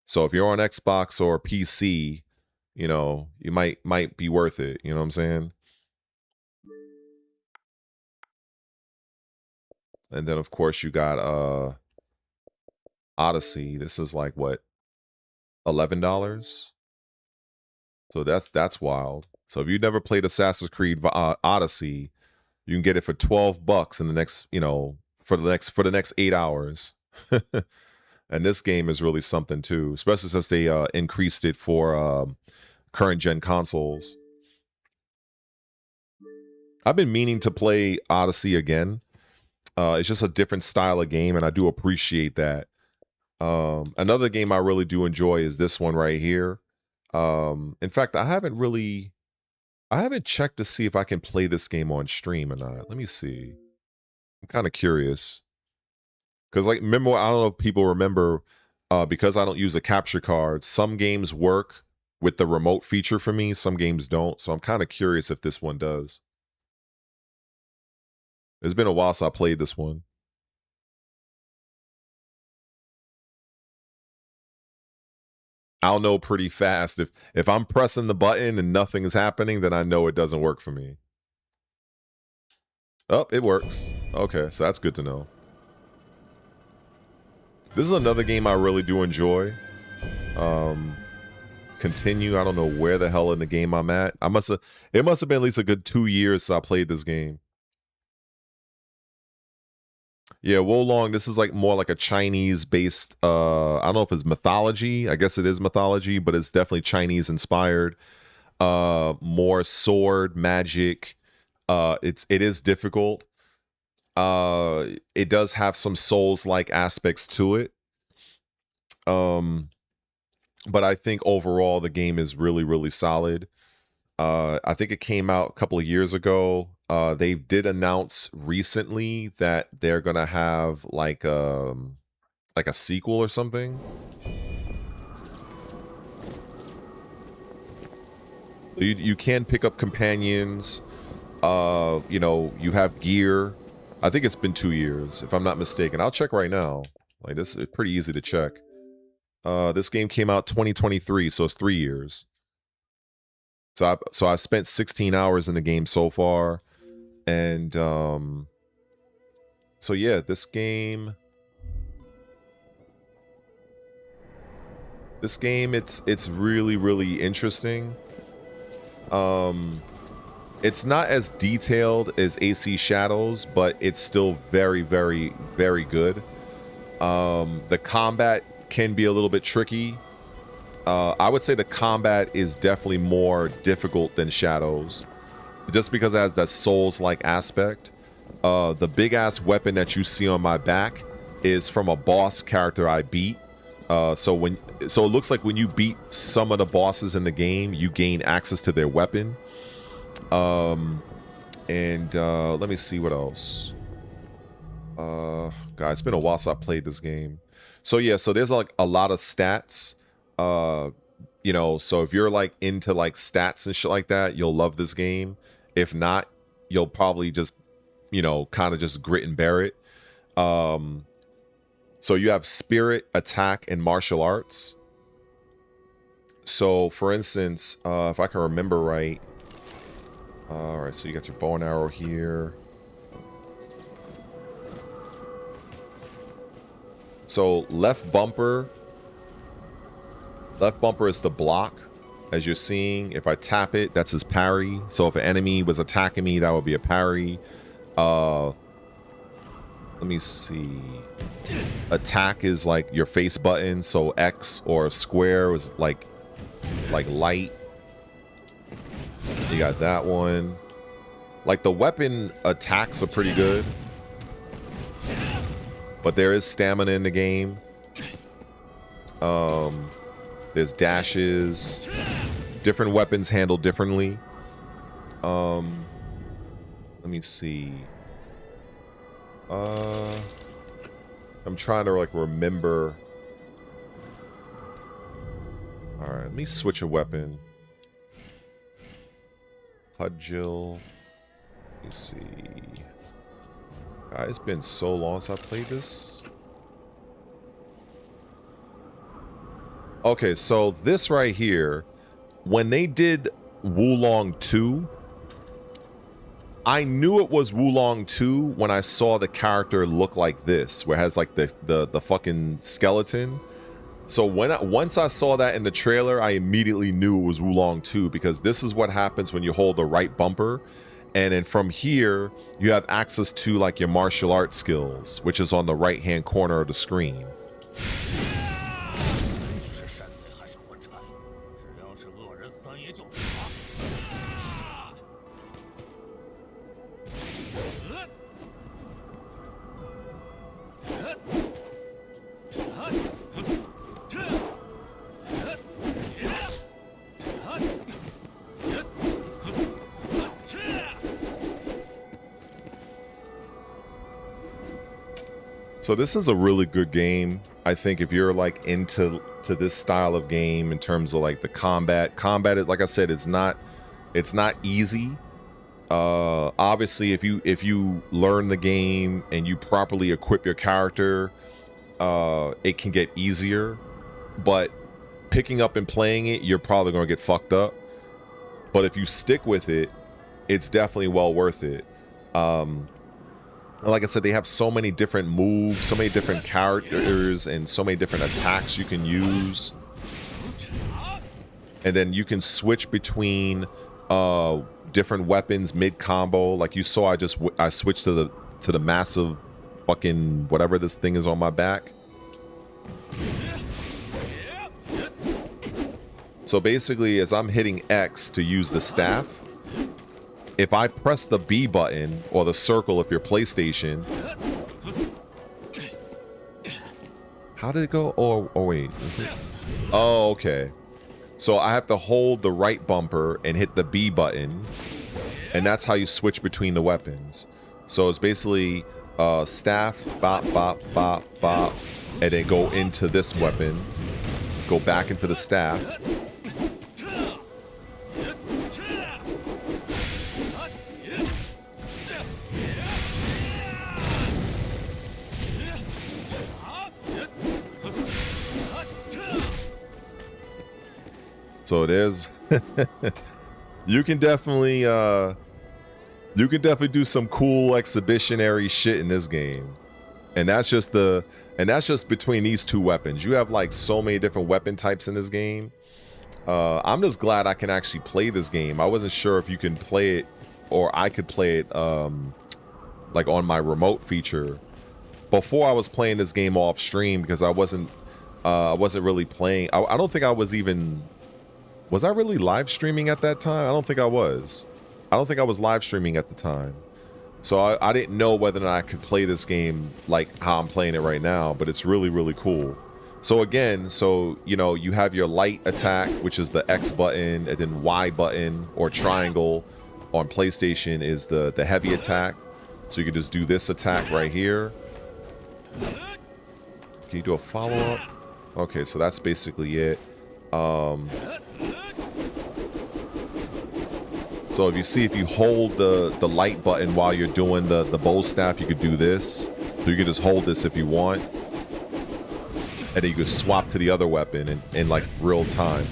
So if you're on Xbox or PC, you know, you might be worth it. You know what I'm saying? And then of course you got Odyssey. This is like what, $11? So that's wild. So if you never played Assassin's Creed Odyssey, you can get it for $12 in the next, you know, for the next 8 hours. And this game is really something too, especially since they increased it for current gen consoles. I've been meaning to play Odyssey again. It's just a different style of game, and I do appreciate that. Another game I really do enjoy is this one right here. In fact, I haven't checked to see if I can play this game on stream or not. Let me see. I'm kind of curious. Because, like, remember, I don't know if people remember, because I don't use a capture card, some games work with the remote feature for me, some games don't. So I'm kind of curious if this one does. It's been a while since I played this one. I'll know pretty fast. If I'm pressing the button and nothing is happening, then I know it doesn't work for me. Oh, it works. Okay, so that's good to know. This is another game I really do enjoy. Continue. I don't know where the hell in the game I'm at. It must have been at least a good 2 years since I played this game. Yeah, Wolong, this is like more like a Chinese-based, I don't know if it's mythology. I guess it is mythology, but it's definitely Chinese-inspired. More sword, magic. It is difficult. It does have some Souls-like aspects to it. But I think overall the game is really, really solid. I think it came out a couple of years ago. They did announce recently that they're gonna have like a sequel or something. You can pick up companions. You know, you have gear. I think it's been 2 years, if I'm not mistaken. I'll check right now. Like, this is pretty easy to check. This game came out 2023, so it's 3 years. So I spent 16 hours in the game so far, and so yeah, this game it's really, really interesting. It's not as detailed as AC Shadows, but it's still very, very, very good. The combat can be a little bit tricky. I would say the combat is definitely more difficult than Shadows, just because it has that Souls-like aspect. The big-ass weapon that you see on my back is from a boss character I beat. So it looks like when you beat some of the bosses in the game, you gain access to their weapon. Let me see what else. God, it's been a while since I played this game. So yeah, so there's like a lot of stats. You know, so if you're like into like stats and shit like that, you'll love this game. If not, you'll probably just, you know, kind of just grit and bear it. So you have spirit, attack, and martial arts. So for instance, if I can remember right, all right, so you got your bow and arrow here. So left bumper is the block, as you're seeing. If I tap it, that's his parry. So if an enemy was attacking me, that would be a parry. Let me see. Attack is like your face button. So X or square was like light. You got that one. Like, the weapon attacks are pretty good. But there is stamina in the game. There's dashes. Different weapons handled differently. Let me see. I'm trying to like remember. All right, let me switch a weapon. Pudgil. Let me see. God, it's been so long since I played this. Okay, so this right here, when they did Wulong 2, I knew it was Wulong 2 when I saw the character look like this, where it has like the fucking skeleton. So once I saw that in the trailer, I immediately knew it was Wulong 2, because this is what happens when you hold the right bumper. And then from here, you have access to like your martial arts skills, which is on the right-hand corner of the screen. So this is a really good game. I think if you're like into this style of game in terms of like the combat is, like I said, it's not easy. Obviously, if you learn the game and you properly equip your character, it can get easier. But picking up and playing it, you're probably gonna get fucked up. But if you stick with it, it's definitely well worth it. Like I said, they have so many different moves, so many different characters, and so many different attacks you can use. And then you can switch between different weapons mid-combo. Like you saw, I switched to the massive fucking whatever this thing is on my back. So basically, as I'm hitting X to use the staff, if I press the B button, or the circle if you're PlayStation... How did it go? Oh wait, is it? Oh, okay. So I have to hold the right bumper and hit the B button, and that's how you switch between the weapons. So it's basically staff, bop, bop, bop, bop, and then go into this weapon, go back into the staff. So there's you can definitely do some cool exhibitionary shit in this game. And that's just between these two weapons. You have like so many different weapon types in this game. I'm just glad I can actually play this game. I wasn't sure if you can play it, or I could play it like on my remote feature. Before I was playing this game off stream because I wasn't really playing. I don't think I was even... Was I really live streaming at that time? I don't think I was. I don't think I was live streaming at the time. So I didn't know whether or not I could play this game like how I'm playing it right now, but it's really, really cool. So again, you know, you have your light attack, which is the X button, and then Y button or triangle on PlayStation is the heavy attack. So you can just do this attack right here. Can you do a follow-up? Okay, so that's basically it. So if you hold the light button while you're doing the bow staff, you could do this. So you can just hold this if you want. And then you can swap to the other weapon in like real time.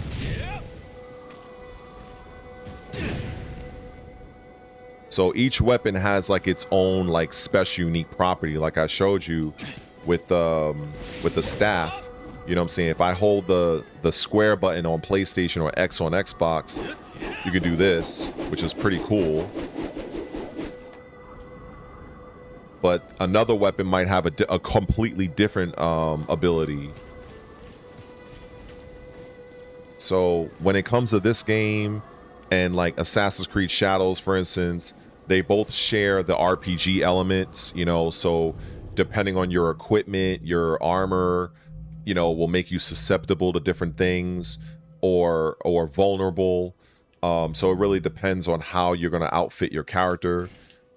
So each weapon has like its own like special unique property, like I showed you with the staff. You know what I'm saying? If I hold the square button on PlayStation or X on Xbox, you can do this, which is pretty cool. But another weapon might have a completely different ability. So when it comes to this game and like Assassin's Creed Shadows, for instance, They both share the RPG elements, you know, so depending on your equipment, your armor, you know, will make you susceptible to different things or vulnerable. So it really depends on how you're going to outfit your character.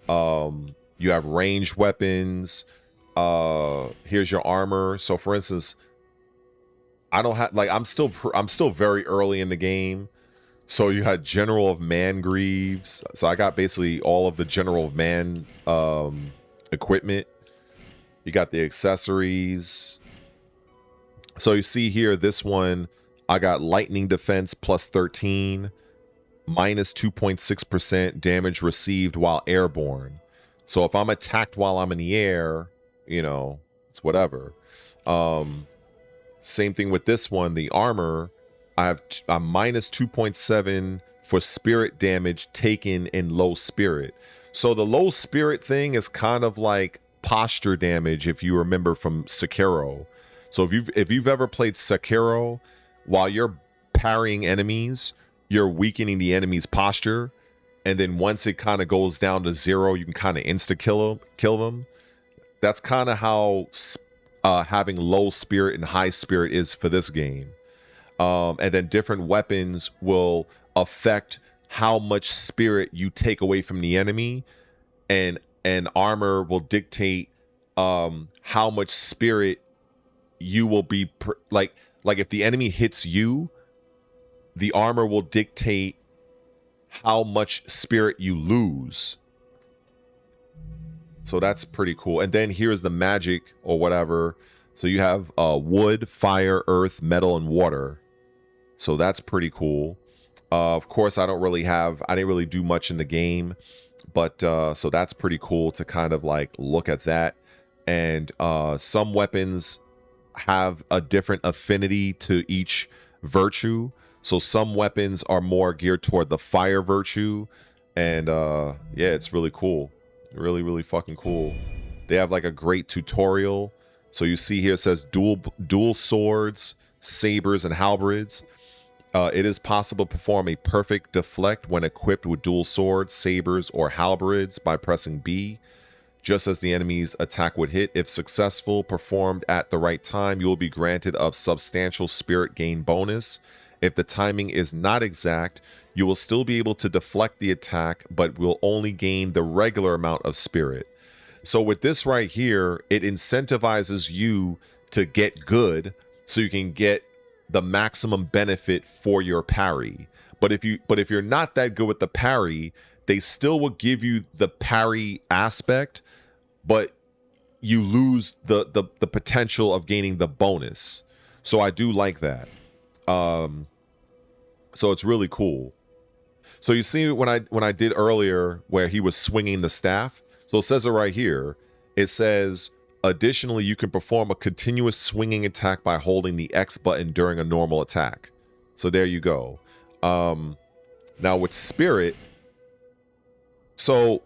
You have ranged weapons. Here's your armor. So for instance, I don't have, like, I'm still very early in the game. So you had General of Mangreaves. So I got basically all of the General of Man equipment. You got the accessories. So you see here, this one, I got lightning defense plus 13, minus 2.6% damage received while airborne. So if I'm attacked while I'm in the air, you know, it's whatever. Same thing with this one, the armor. I'm minus 2.7 for spirit damage taken in low spirit. So the low spirit thing is kind of like posture damage, if you remember from Sekiro. So if you've ever played Sekiro, while you're parrying enemies, you're weakening the enemy's posture, and then once it kind of goes down to 0, you can kind of insta kill them. That's kind of how having low spirit and high spirit is for this game. And then different weapons will affect how much spirit you take away from the enemy, and armor will dictate how much spirit you will be like if the enemy hits you, the armor will dictate how much spirit you lose. So that's pretty cool. And then here's the magic or whatever. So you have wood, fire, earth, metal, and water. So that's pretty cool. Of course, I didn't really do much in the game, but so that's pretty cool to kind of like look at that. And some weapons have a different affinity to each virtue. So some weapons are more geared toward the fire virtue. And yeah, it's really cool. Really, really fucking cool. They have like a great tutorial. So you see here it says dual swords, sabers, and halberds. It is possible to perform a perfect deflect when equipped with dual swords, sabers, or halberds by pressing B. Just as the enemy's attack would hit, if successful, performed at the right time, you will be granted a substantial spirit gain bonus. If the timing is not exact, you will still be able to deflect the attack, but will only gain the regular amount of spirit. So with this right here, it incentivizes you to get good so you can get the maximum benefit for your parry. But if you're not that good with the parry, they still will give you the parry aspect, but you lose the potential of gaining the bonus. So I do like that. So it's really cool. So you see when I did earlier where he was swinging the staff. So it says it right here. It says, additionally, you can perform a continuous swinging attack by holding the X button during a normal attack. So there you go. Now with spirit, so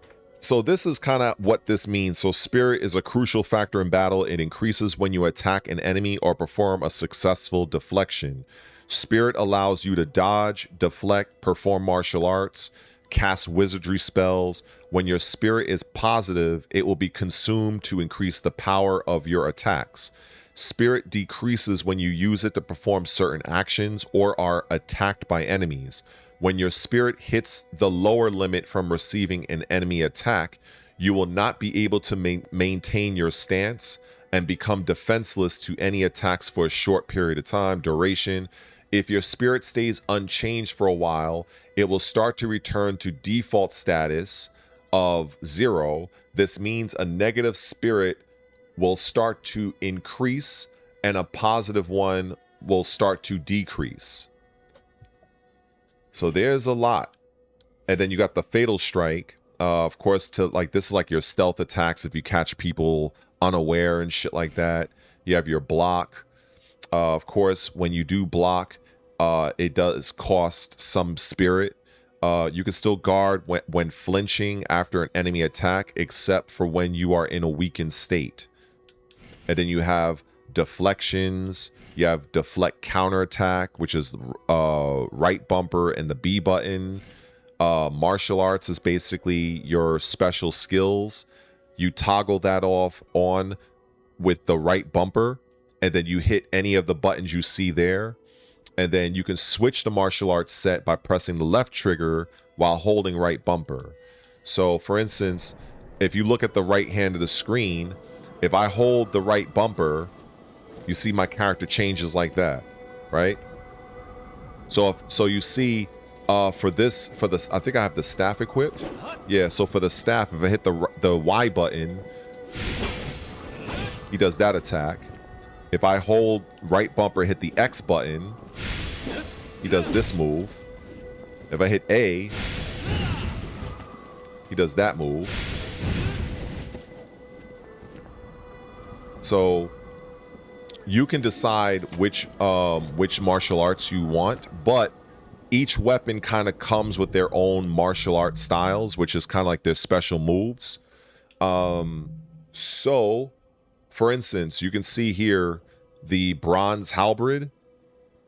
this is kind of what this means. So spirit is a crucial factor in battle. It increases when you attack an enemy or perform a successful deflection. Spirit allows you to dodge, deflect, perform martial arts, cast wizardry spells. When your spirit is positive, it will be consumed to increase the power of your attacks. Spirit decreases when you use it to perform certain actions or are attacked by enemies. When your spirit hits the lower limit from receiving an enemy attack, you will not be able to maintain your stance and become defenseless to any attacks for a short period of time, duration. If your spirit stays unchanged for a while, it will start to return to default status of 0. This means a negative spirit will start to increase and a positive one will start to decrease. So there's a lot. And then you got the fatal strike. Of course, this is like your stealth attacks if you catch people unaware and shit like that. You have your block. Of course, when you do block, it does cost some spirit. You can still guard when flinching after an enemy attack, except for when you are in a weakened state. And then you have deflections. You have deflect counterattack, which is right bumper and the B button. Martial arts is basically your special skills. You toggle that off on with the right bumper, and then you hit any of the buttons you see there. And then you can switch the martial arts set by pressing the left trigger while holding right bumper. So for instance, if you look at the right hand of the screen, if I hold the right bumper, you see my character changes like that, right? So you see for this, I think I have the staff equipped. Yeah, so for the staff, if I hit the Y button, he does that attack. If I hold right bumper, hit the X button, he does this move. If I hit A, he does that move. So you can decide which martial arts you want, but each weapon kind of comes with their own martial art styles, which is kind of like their special moves. So, for instance, you can see here the bronze halberd.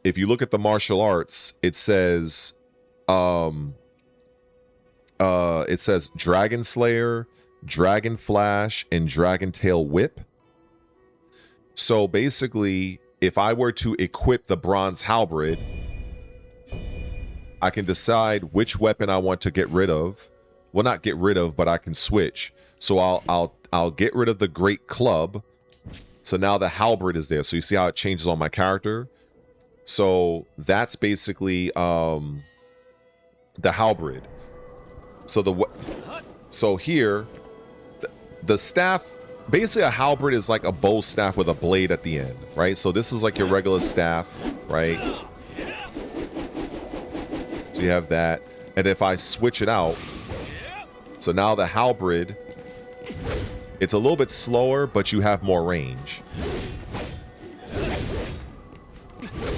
If you look at the martial arts, it says Dragon Slayer, Dragon Flash, and Dragon Tail Whip. So basically, if I were to equip the bronze halberd, I can decide which weapon I want to get rid of. Well, not get rid of, but I can switch. So I'll get rid of the great club. So now the halberd is there. So you see how it changes on my character. So that's basically the halberd. So here, the staff, basically a halberd is like a bow staff with a blade at the end, right? So this is like your regular staff, right? So you have that. And if I switch it out, so now the halberd, it's a little bit slower, but you have more range.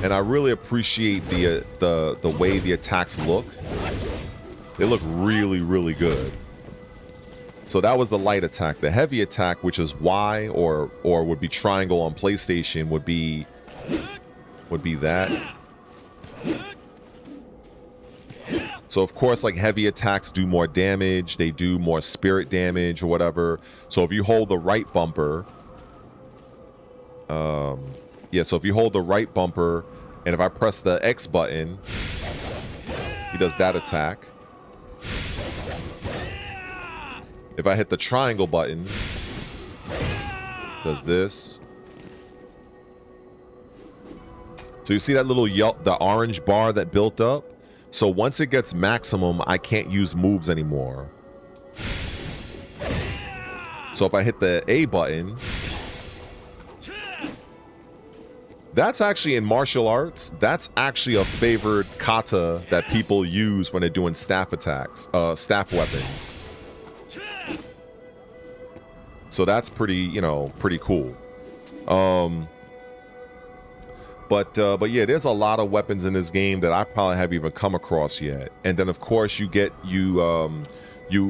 And I really appreciate the way the attacks look. They look really, really good. So that was the light attack. The heavy attack, which is Y or would be triangle on PlayStation, would be that. So of course, like heavy attacks do more damage. They do more spirit damage or whatever. So if you hold the right bumper, yeah. So if you hold the right bumper, and if I press the X button, he does that attack. If I hit the triangle button, does this. So you see that little the orange bar that built up? So once it gets maximum, I can't use moves anymore. So if I hit the A button, that's actually in martial arts, that's actually a favored kata that people use when they're doing staff attacks, staff weapons. So that's pretty, pretty cool. But yeah, there's a lot of weapons in this game that I probably haven't even come across yet. And then of course you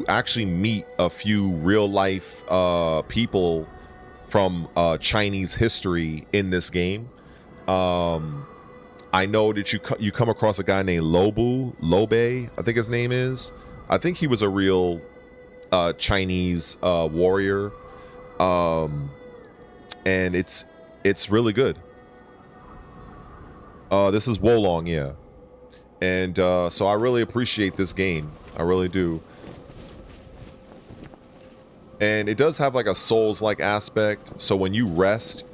actually meet a few real life people from Chinese history in this game. I know that you come across a guy named Lobe, I think his name is. I think he was a real Chinese warrior. And it's really good. This is Wolong, yeah. And so I really appreciate this game. I really do. And it does have like a Souls-like aspect. So when you rest,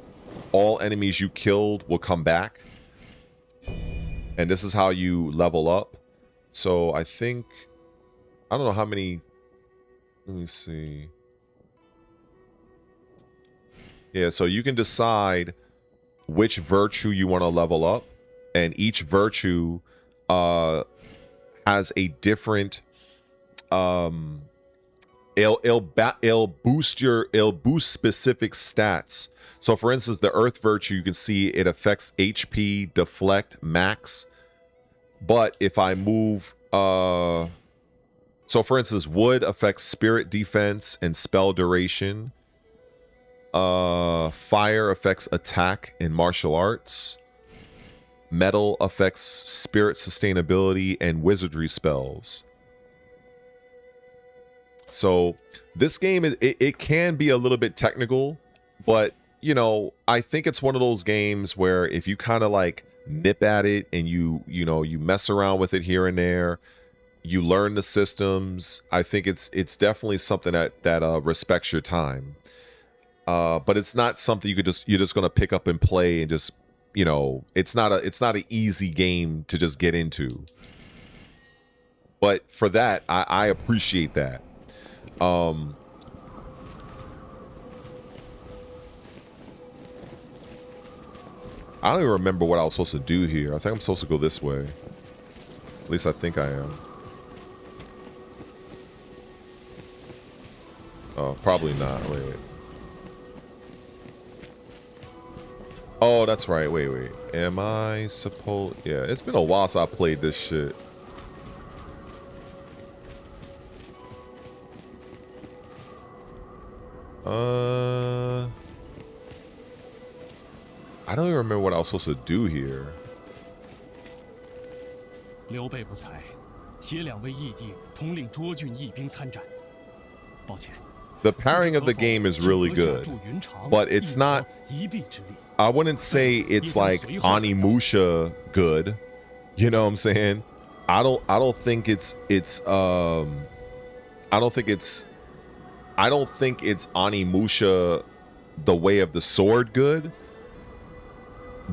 all enemies you killed will come back. And this is how you level up. So I think, I don't know how many, let me see. Yeah, so you can decide which virtue you want to level up. And each virtue has a different it'll boost specific stats. So for instance, the earth virtue, you can see it affects HP, deflect, max. But if I move so for instance, wood affects spirit defense and spell duration. Fire affects attack in martial arts. Metal affects spirit sustainability and wizardry spells. So this game, it can be a little bit technical, but you know, I think it's one of those games where if you kind of like nip at it and you mess around with it here and there, you learn the systems. I think it's definitely something that respects your time. But it's not something you're just gonna pick up and play and just, you know, it's not an easy game to just get into. But for that, I appreciate that. I don't even remember what I was supposed to do here. I think I'm supposed to go this way. At least I think I am. Oh, probably not. Wait. Oh, that's right. Wait. Am I supposed... Yeah, it's been a while since I played this shit. I don't even remember what I was supposed to do here. The pairing of the game is really good, but it's not... I wouldn't say it's like Onimusha good. You know what I'm saying? I don't think it's Onimusha the way of the sword good.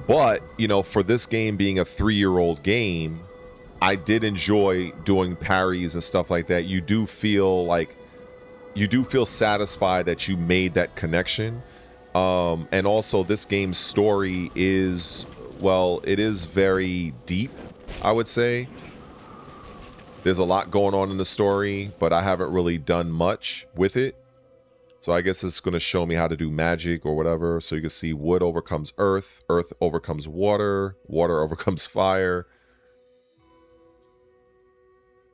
But, you know, for this game being a 3-year-old game, I did enjoy doing parries and stuff like that. You do feel satisfied that you made that connection. And also this game's story is, well, it is very deep, I would say. There's a lot going on in the story, but I haven't really done much with it. So I guess it's going to show me how to do magic or whatever. So you can see wood overcomes earth, earth overcomes water, water overcomes fire.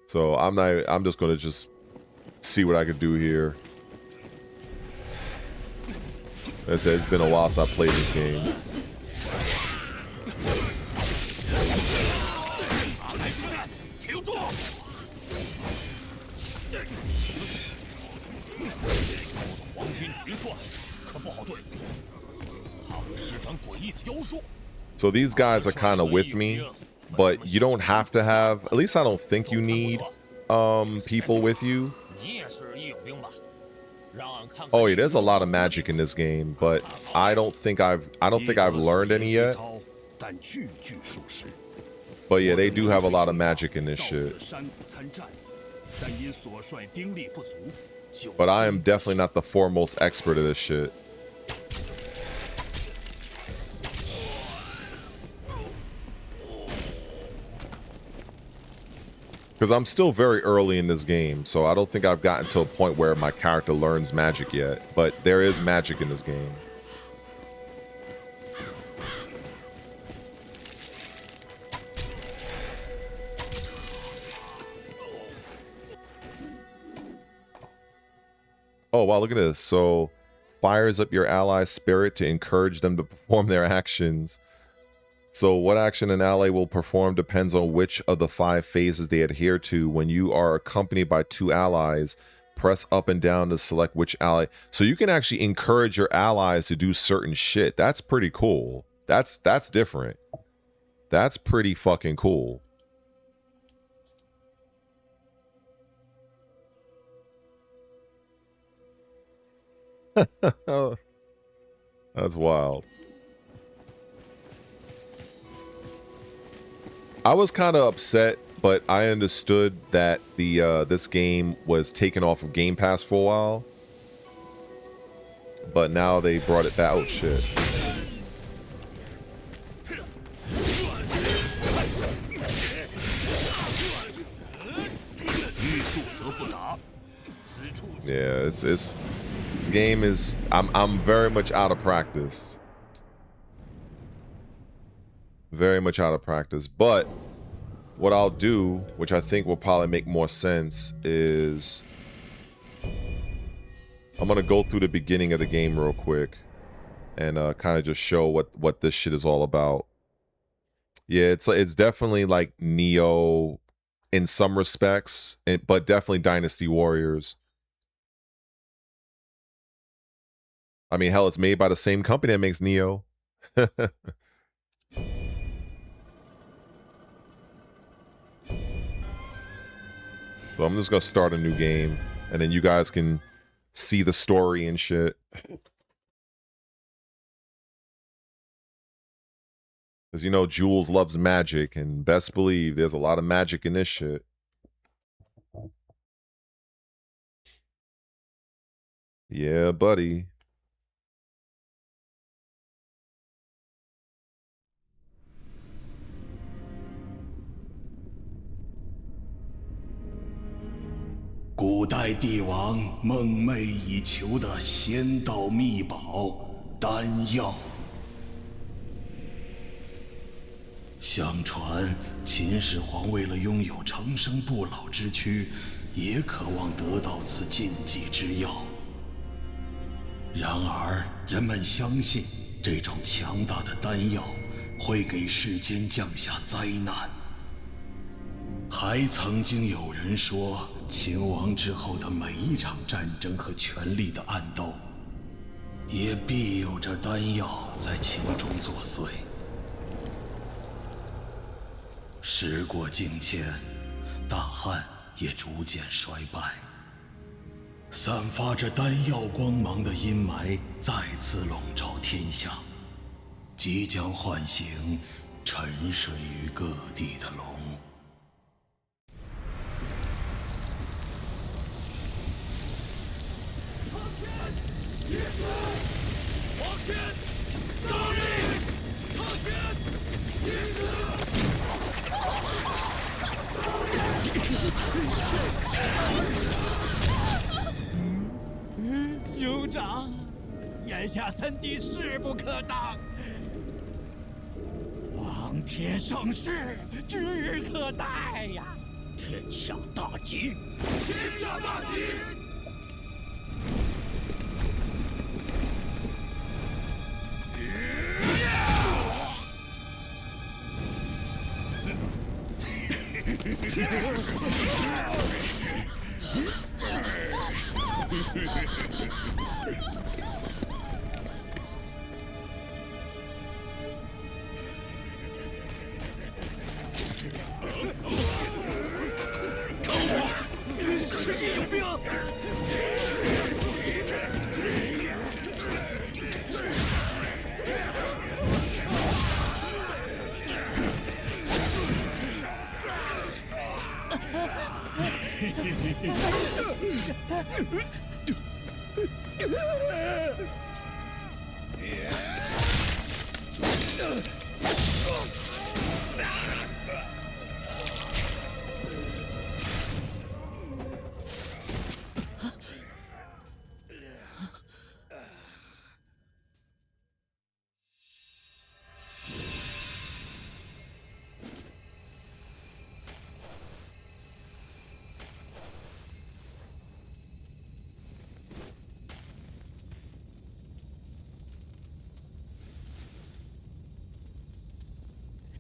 So I'm just going to just see what I can do here. As I said, it's been a while since I played this game. So these guys are kind of with me, but you don't have to have, at least I don't think you need people with you. Oh yeah, there's a lot of magic in this game, but I don't think I've learned any yet. But yeah, they do have a lot of magic in this shit. But I am definitely not the foremost expert of this shit. Because I'm still very early in this game, so I don't think I've gotten to a point where my character learns magic yet. But there is magic in this game. Oh, wow, look at this. So, fires up your ally's spirit to encourage them to perform their actions. So, what action an ally will perform depends on which of the 5 phases they adhere to. When you are accompanied by 2 allies, press up and down to select which ally. So, you can actually encourage your allies to do certain shit. That's pretty cool. That's different. That's pretty fucking cool. That's wild. I was kind of upset, but I understood that the this game was taken off of Game Pass for a while. But now they brought it back. Oh shit. Yeah, it's this game is I'm very much out of practice. Very much out of practice. But what I'll do, which I think will probably make more sense, is I'm gonna go through the beginning of the game real quick and kind of just show what this shit is all about. Yeah, it's definitely like Neo in some respects, but definitely Dynasty Warriors. I mean, hell, it's made by the same company that makes Neo. So I'm just gonna start a new game, and then you guys can see the story and shit. Because, you know, Jules loves magic, and best believe there's a lot of magic in this shit. Yeah, buddy.古代帝王梦寐以求的仙道秘宝丹药。相传，秦始皇为了拥有长生不老之躯，也渴望得到此禁忌之药。然而，人们相信这种强大的丹药会给世间降下灾难。还曾经有人说，秦王之后的每一场战争和权力的暗斗，也必有着丹药在其中作祟。时过境迁，大汉也逐渐衰败，散发着丹药光芒的阴霾再次笼罩天下，即将唤醒沉睡于各地的龙。往前，大力，向前，一致。兄长，眼下三弟势不可当，皇天盛世指日可待呀！天下大吉，天下大吉！世界有兵！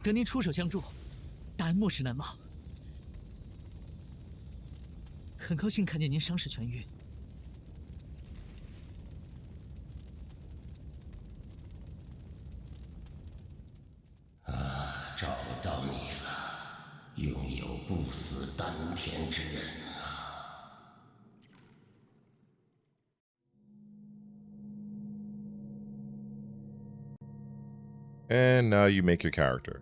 得您出手相助，大恩莫齿难忘。很高兴看见您伤势痊愈。啊，找到你了，拥有不死丹田之人啊！ And now you make your character.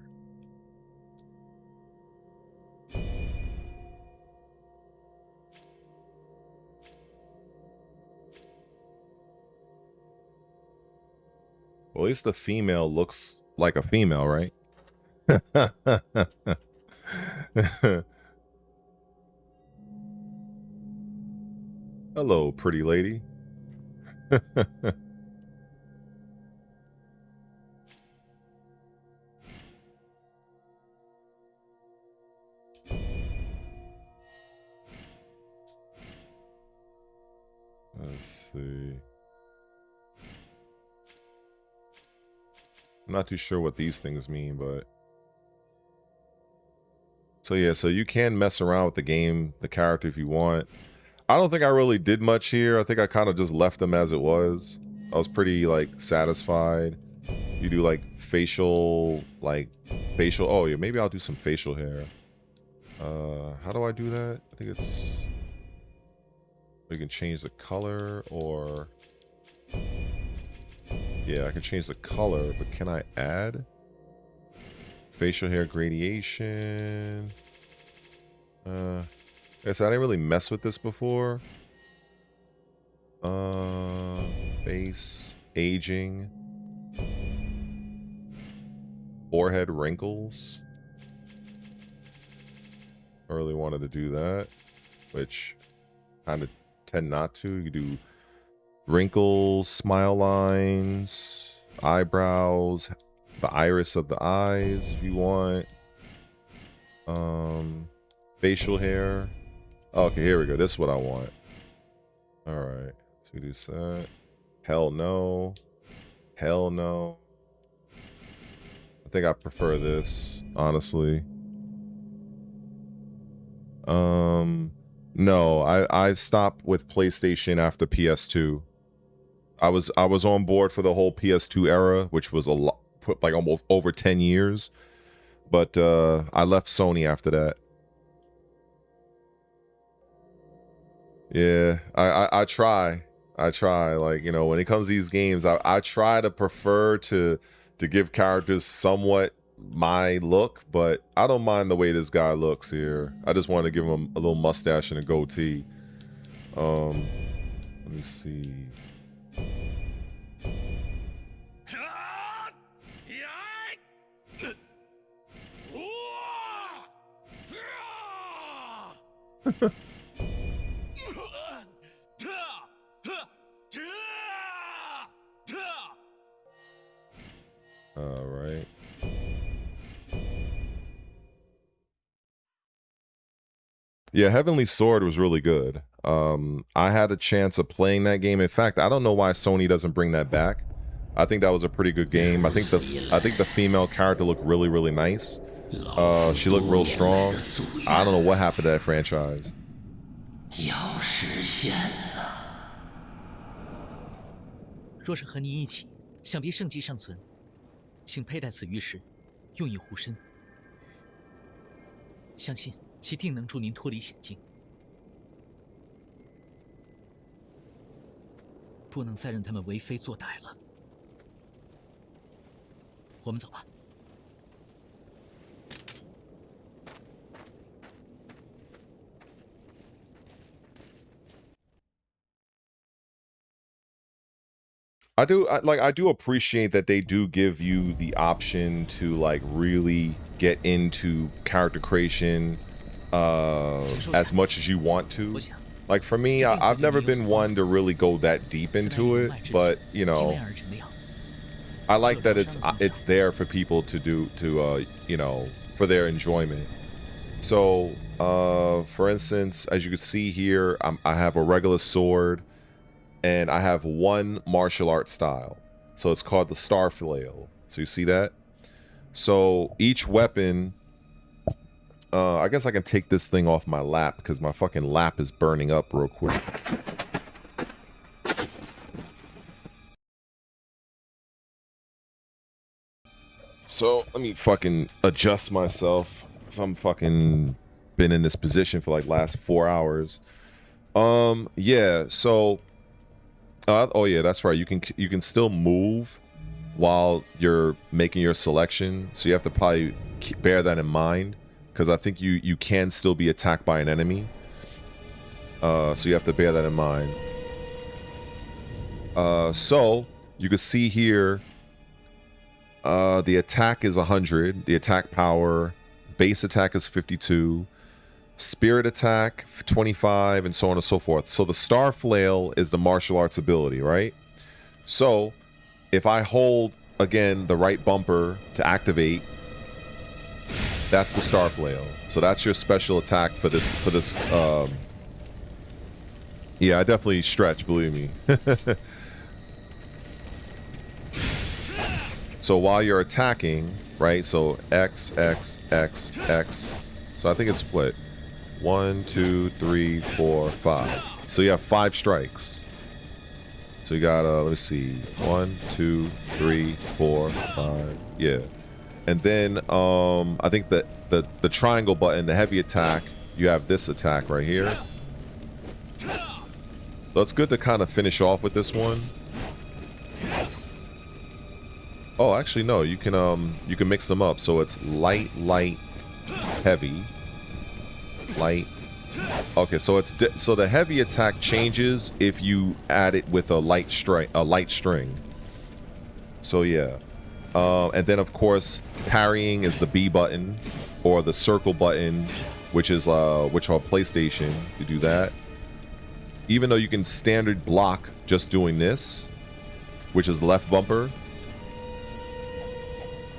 Well, at least the female looks like a female, right? Hello, pretty lady. Let's see. I'm not too sure what these things mean, but... So yeah, so you can mess around with the game, the character if you want. I don't think I really did much here. I think I kind of just left them as it was. I was pretty like satisfied. You do like facial. Oh yeah, maybe I'll do some facial hair. How do I do that? I think it's. You can change the color, or yeah, I can change the color, but can I add facial hair gradation? I guess I didn't really mess with this before. Face aging, forehead wrinkles. I really wanted to do that, which kind of tend not to. You do wrinkles, smile lines, eyebrows, the iris of the eyes if you want. Facial hair. Okay, here we go. This is what I want. All right, so we do that. Hell no. Hell no. I think I prefer this, honestly. No, I stopped with PlayStation after PS2. I was on board for the whole PS2 era, which was a lot, like almost over 10 years. But I left Sony after that. Yeah, I try. Like, you know, when it comes to these games, I try to prefer to give characters somewhat my look, but I don't mind the way this guy looks here. I just wanted to give him a little mustache and a goatee. Let me see. All right. Yeah, Heavenly Sword was really good. I had a chance of playing that game. In fact, I don't know why Sony doesn't bring that back. I think that was a pretty good game. I think the female character looked really, really nice. She looked real strong. I don't know what happened to that franchise. 若是和你一起，想必圣迹尚存，请佩戴此玉石，用以护身。相信其定能助您脱离险境。不能再让他们为非作歹了。我们走吧。 I do appreciate that they do give you the option to like really get into character creation as much as you want to. Like for me, I've never been one to really go that deep into it, but you know, I like that it's there for people to do you know, for their enjoyment. So for instance, as you can see here, I have a regular sword. And I have one martial art style. So it's called the Star Flail. So you see that? So each weapon... I guess I can take this thing off my lap because my fucking lap is burning up real quick. So let me fucking adjust myself. Because I'm fucking been in this position for like last 4 hours. Yeah, so... oh yeah, that's right. You can still move while you're making your selection, so you have to probably bear that in mind because I think you can still be attacked by an enemy. So you have to bear that in mind. So you can see here, the attack is 100, the attack power, base attack is 52. Spirit attack 25 and so on and so forth. So the Star Flail is the martial arts ability, right? So if I hold again the right bumper to activate, that's the Star Flail. So that's your special attack for this yeah, I definitely stretch, believe me. So while you're attacking, right? So X, X, X, X. So I think it's what? 1, 2, 3, 4, 5. So you have 5 strikes. So you got, let me see, 1, 2, 3, 4, 5, yeah. And then, I think that the triangle button, the heavy attack, you have this attack right here. So it's good to kind of finish off with this one. Oh, actually, no, you can mix them up. So it's light, light, heavy, light. Okay, so it's so the heavy attack changes if you add it with a light string. So yeah, and then of course parrying is the B button or the circle button, which are PlayStation. You do that. Even though you can standard block just doing this, which is the left bumper,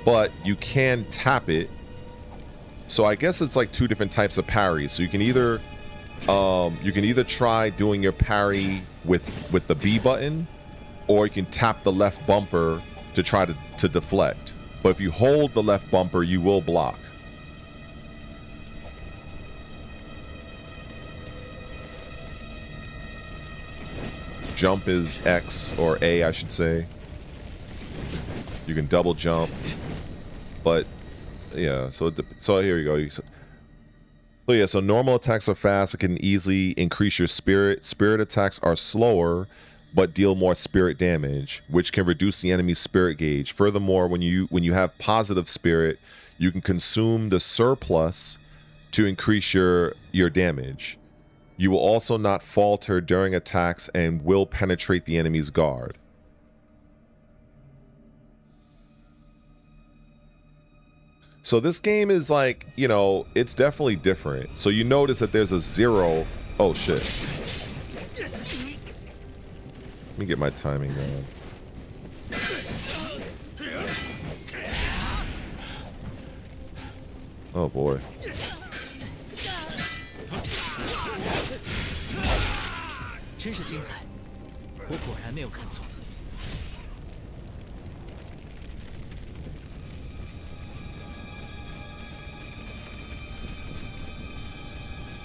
but you can tap it. So I guess it's like two different types of parries. So you can either try doing your parry with the B button, or you can tap the left bumper to try to deflect. But if you hold the left bumper, you will block. Jump is X, or A, I should say. You can double jump, but yeah. So here you go. So yeah. So normal attacks are fast. It can easily increase your spirit. Spirit attacks are slower, but deal more spirit damage, which can reduce the enemy's spirit gauge. Furthermore, when you have positive spirit, you can consume the surplus to increase your damage. You will also not falter during attacks and will penetrate the enemy's guard. So this game is like, you know, it's definitely different. So you notice that there's a 0. Oh shit. Let me get my timing down. Oh boy.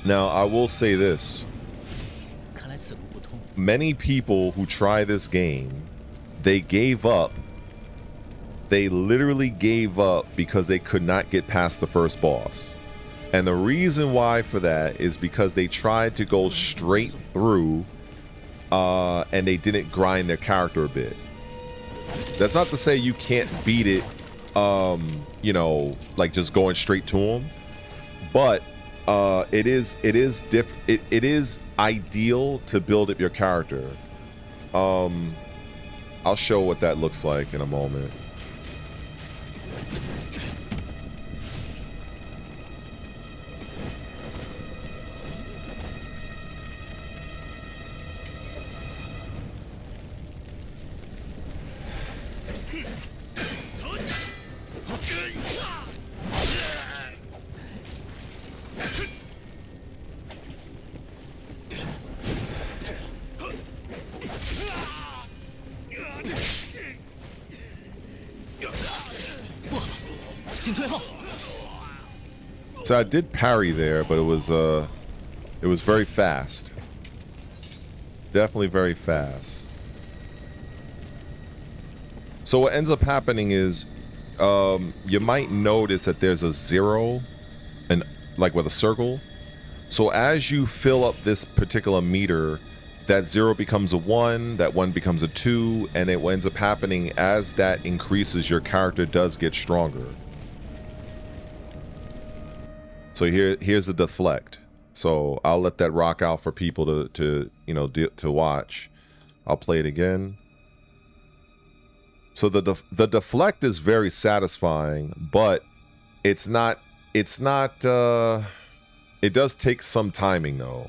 Now, I will say this. Many people who try this game, they gave up. They literally gave up because they could not get past the first boss. And the reason why for that is because they tried to go straight through and they didn't grind their character a bit. That's not to say you can't beat it, you know, like just going straight to them. But it is ideal to build up your character. I'll show what that looks like in a moment. So I did parry there, but it was very fast. Definitely very fast. So what ends up happening is you might notice that there's a 0 and like with a circle. So as you fill up this particular meter, that 0 becomes a 1, that 1 becomes a 2, and it ends up happening as that increases, your character does get stronger. So here's the deflect. So I'll let that rock out for people to you know to watch. I'll play it again. So the deflect is very satisfying, but it does take some timing though.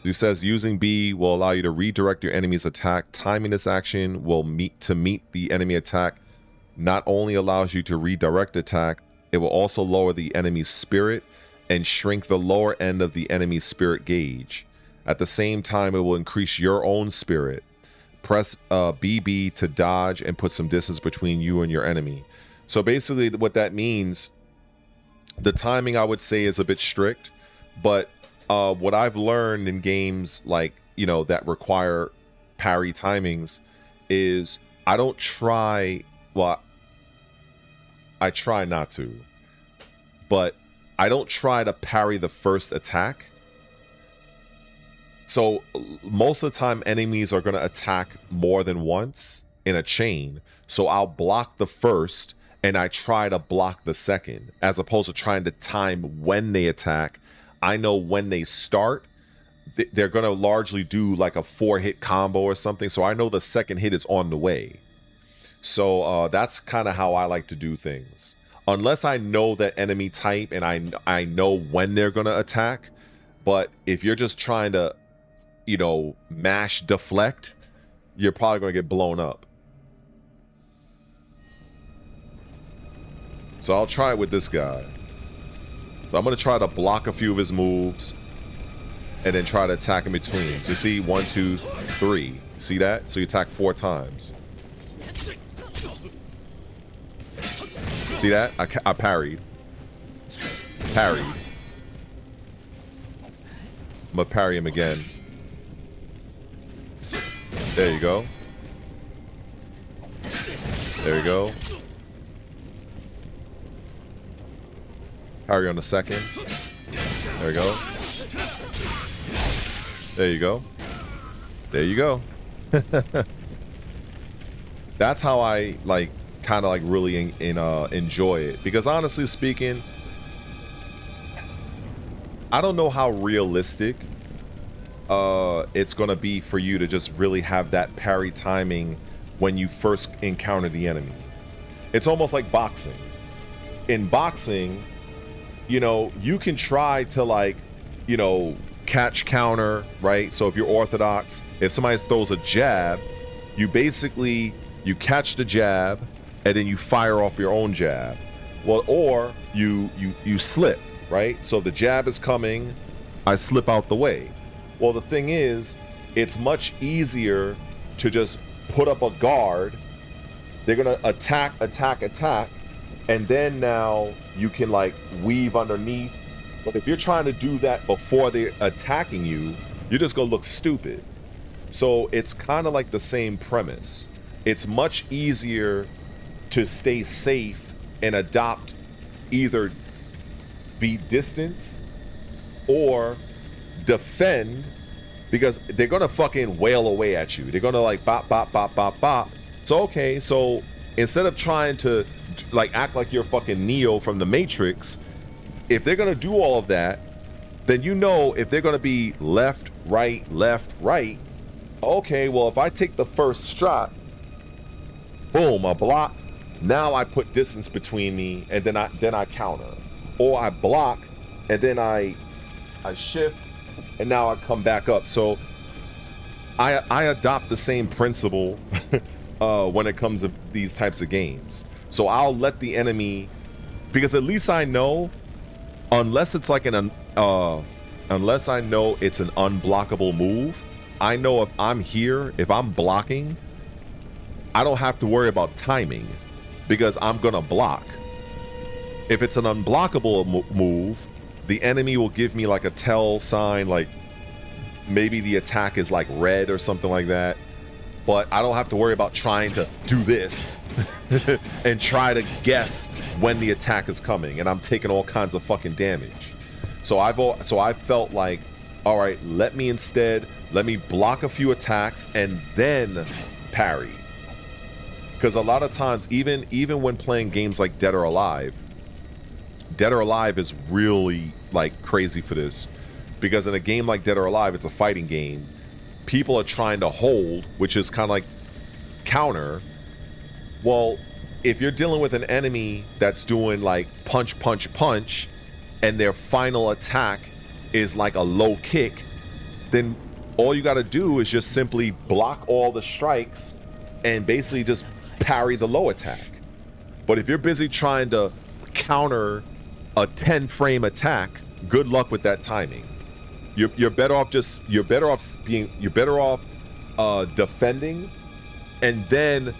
It says using B will allow you to redirect your enemy's attack. Timing this action will meet the enemy attack. Not only allows you to redirect attack, it will also lower the enemy's spirit and shrink the lower end of the enemy's spirit gauge. At the same time, it will increase your own spirit. Press BB to dodge and put some distance between you and your enemy. So basically what that means, the timing I would say is a bit strict, but what I've learned in games like, you know, that require parry timings is I don't try, well, I try not to, but I don't try to parry the first attack. So most of the time enemies are going to attack more than once in a chain. So I'll block the first and I try to block the second, as opposed to trying to time when they attack. I know when they start, they're going to largely do like a 4-hit combo or something. So I know the second hit is on the way. So that's kind of how I like to do things. Unless I know that enemy type and I know when they're going to attack. But if you're just trying to, you know, mash deflect, you're probably going to get blown up. So I'll try it with this guy. So I'm going to try to block a few of his moves and then try to attack in between. So you see 1, 2, 3. See that? So you attack 4 times. See that? I parried. Parried. I'm going to parry him again. There you go. There you go. Parry on the second. There you go. There you go. There you go. That's how I like kind of like really enjoy it, because honestly speaking, I don't know how realistic it's gonna be for you to just really have that parry timing when you first encounter the enemy. It's almost like boxing. In boxing, you know, you can try to like, you know, catch counter, right? So if you're orthodox, if somebody throws a jab, you basically, you catch the jab and then you fire off your own jab. Well, or you slip, right? So the jab is coming, I slip out the way. Well, the thing is, it's much easier to just put up a guard. They're gonna attack, and then now you can like weave underneath. But if you're trying to do that before they're attacking you, you're just gonna look stupid. So it's kind of like the same premise. It's much easier to stay safe and adopt, either be distance or defend, because they're gonna fucking wail away at you. They're gonna like bop, bop, bop, bop, bop. So okay, so instead of trying to like act like you're fucking Neo from the Matrix, if they're gonna do all of that, then you know if they're gonna be left, right, okay, well if I take the first strike, boom, a block, now I put distance between me and then I counter. Or I block and then I shift and now I come back up. So I adopt the same principle when it comes to these types of games. So I'll let the enemy, because at least I know, unless it's like unless I know it's an unblockable move, I know if I'm here, if I'm blocking, I don't have to worry about timing because I'm gonna block. If it's an unblockable move, the enemy will give me like a tell sign, like maybe the attack is like red or something like that, but I don't have to worry about trying to do this and try to guess when the attack is coming, and I'm taking all kinds of fucking damage. So I felt like, all right, let me block a few attacks and then parry. Because a lot of times, even when playing games like Dead or Alive is really like crazy for this, because in a game like Dead or Alive, it's a fighting game. People are trying to hold, which is kind of like counter. Well, if you're dealing with an enemy that's doing like punch, punch, punch, and their final attack is like a low kick, then all you got to do is just simply block all the strikes and basically just parry the low attack. But if you're busy trying to counter a 10-frame attack, good luck with that timing. You're better off defending, and then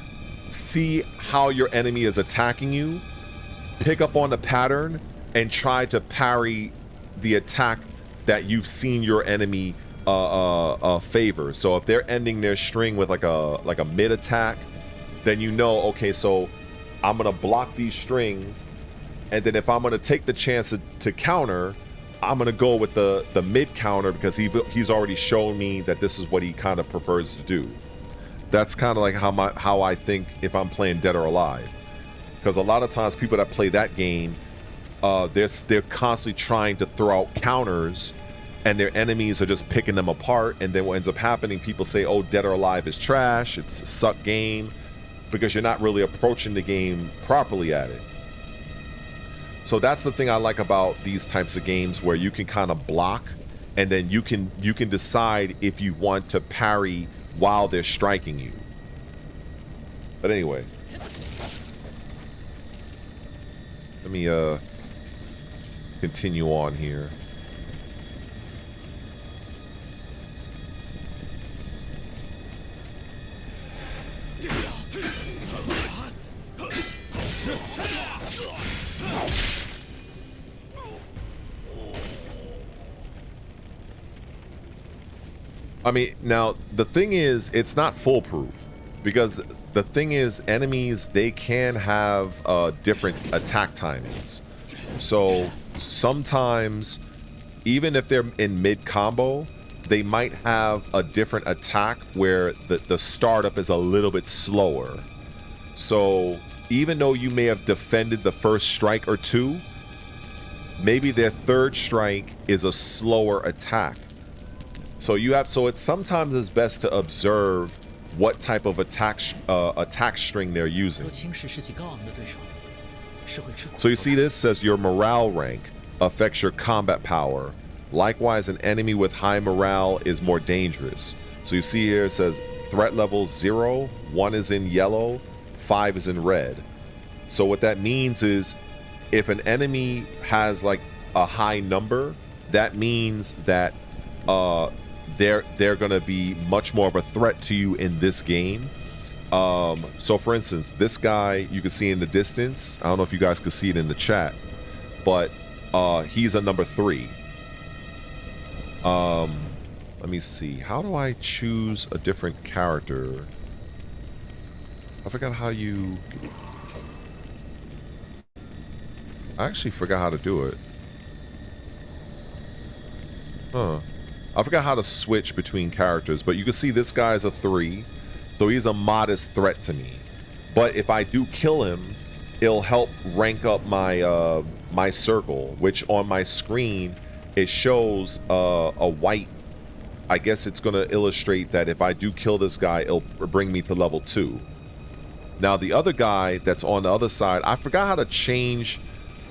see how your enemy is attacking you, pick up on the pattern, and try to parry the attack that you've seen your enemy favor. So if they're ending their string with like a mid attack, then you know, okay, so I'm gonna block these strings, and then if I'm gonna take the chance to counter, I'm gonna go with the mid counter because he's already shown me that this is what he kind of prefers to do. That's kind of like how I think if I'm playing Dead or Alive, because a lot of times people that play that game, they're constantly trying to throw out counters, and their enemies are just picking them apart. And then what ends up happening, people say, "Oh, Dead or Alive is trash. It's a suck game," because you're not really approaching the game properly at it. So that's the thing I like about these types of games, where you can kind of block, and then you can decide if you want to parry while they're striking you. But anyway, let me continue on here. I mean, now the thing is, it's not foolproof, because the thing is, enemies, they can have different attack timings. So sometimes, even if they're in mid combo, they might have a different attack where the startup is a little bit slower. So even though you may have defended the first strike or two, maybe their third strike is a slower attack. So it's sometimes it's best to observe what type of attack string they're using. So you see, this says your morale rank affects your combat power. Likewise, an enemy with high morale is more dangerous. So you see here, it says threat level 0, 1 is in yellow, 5 is in red. So what that means is, if an enemy has like a high number, that means that they're gonna be much more of a threat to you in this game. So for instance, this guy, you can see in the distance, I don't know if you guys can see it in the chat, but he's a number 3. Let me see, how do I choose a different character? I forgot how you... I actually forgot how to do it. Huh. I forgot how to switch between characters, but you can see this guy is a 3, so he's a modest threat to me. But if I do kill him, it'll help rank up my my circle, which on my screen it shows a white. I guess it's going to illustrate that if I do kill this guy, it'll bring me to level 2. Now the other guy that's on the other side, I forgot how to change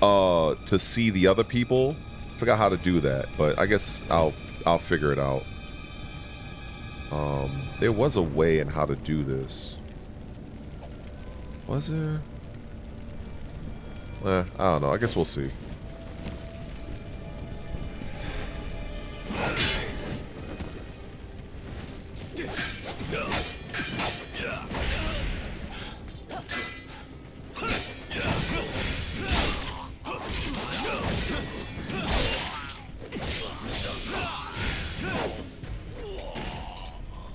to see the other people. I forgot how to do that, but I guess I'll figure it out. There was a way in how to do this. Was there? I don't know. I guess we'll see.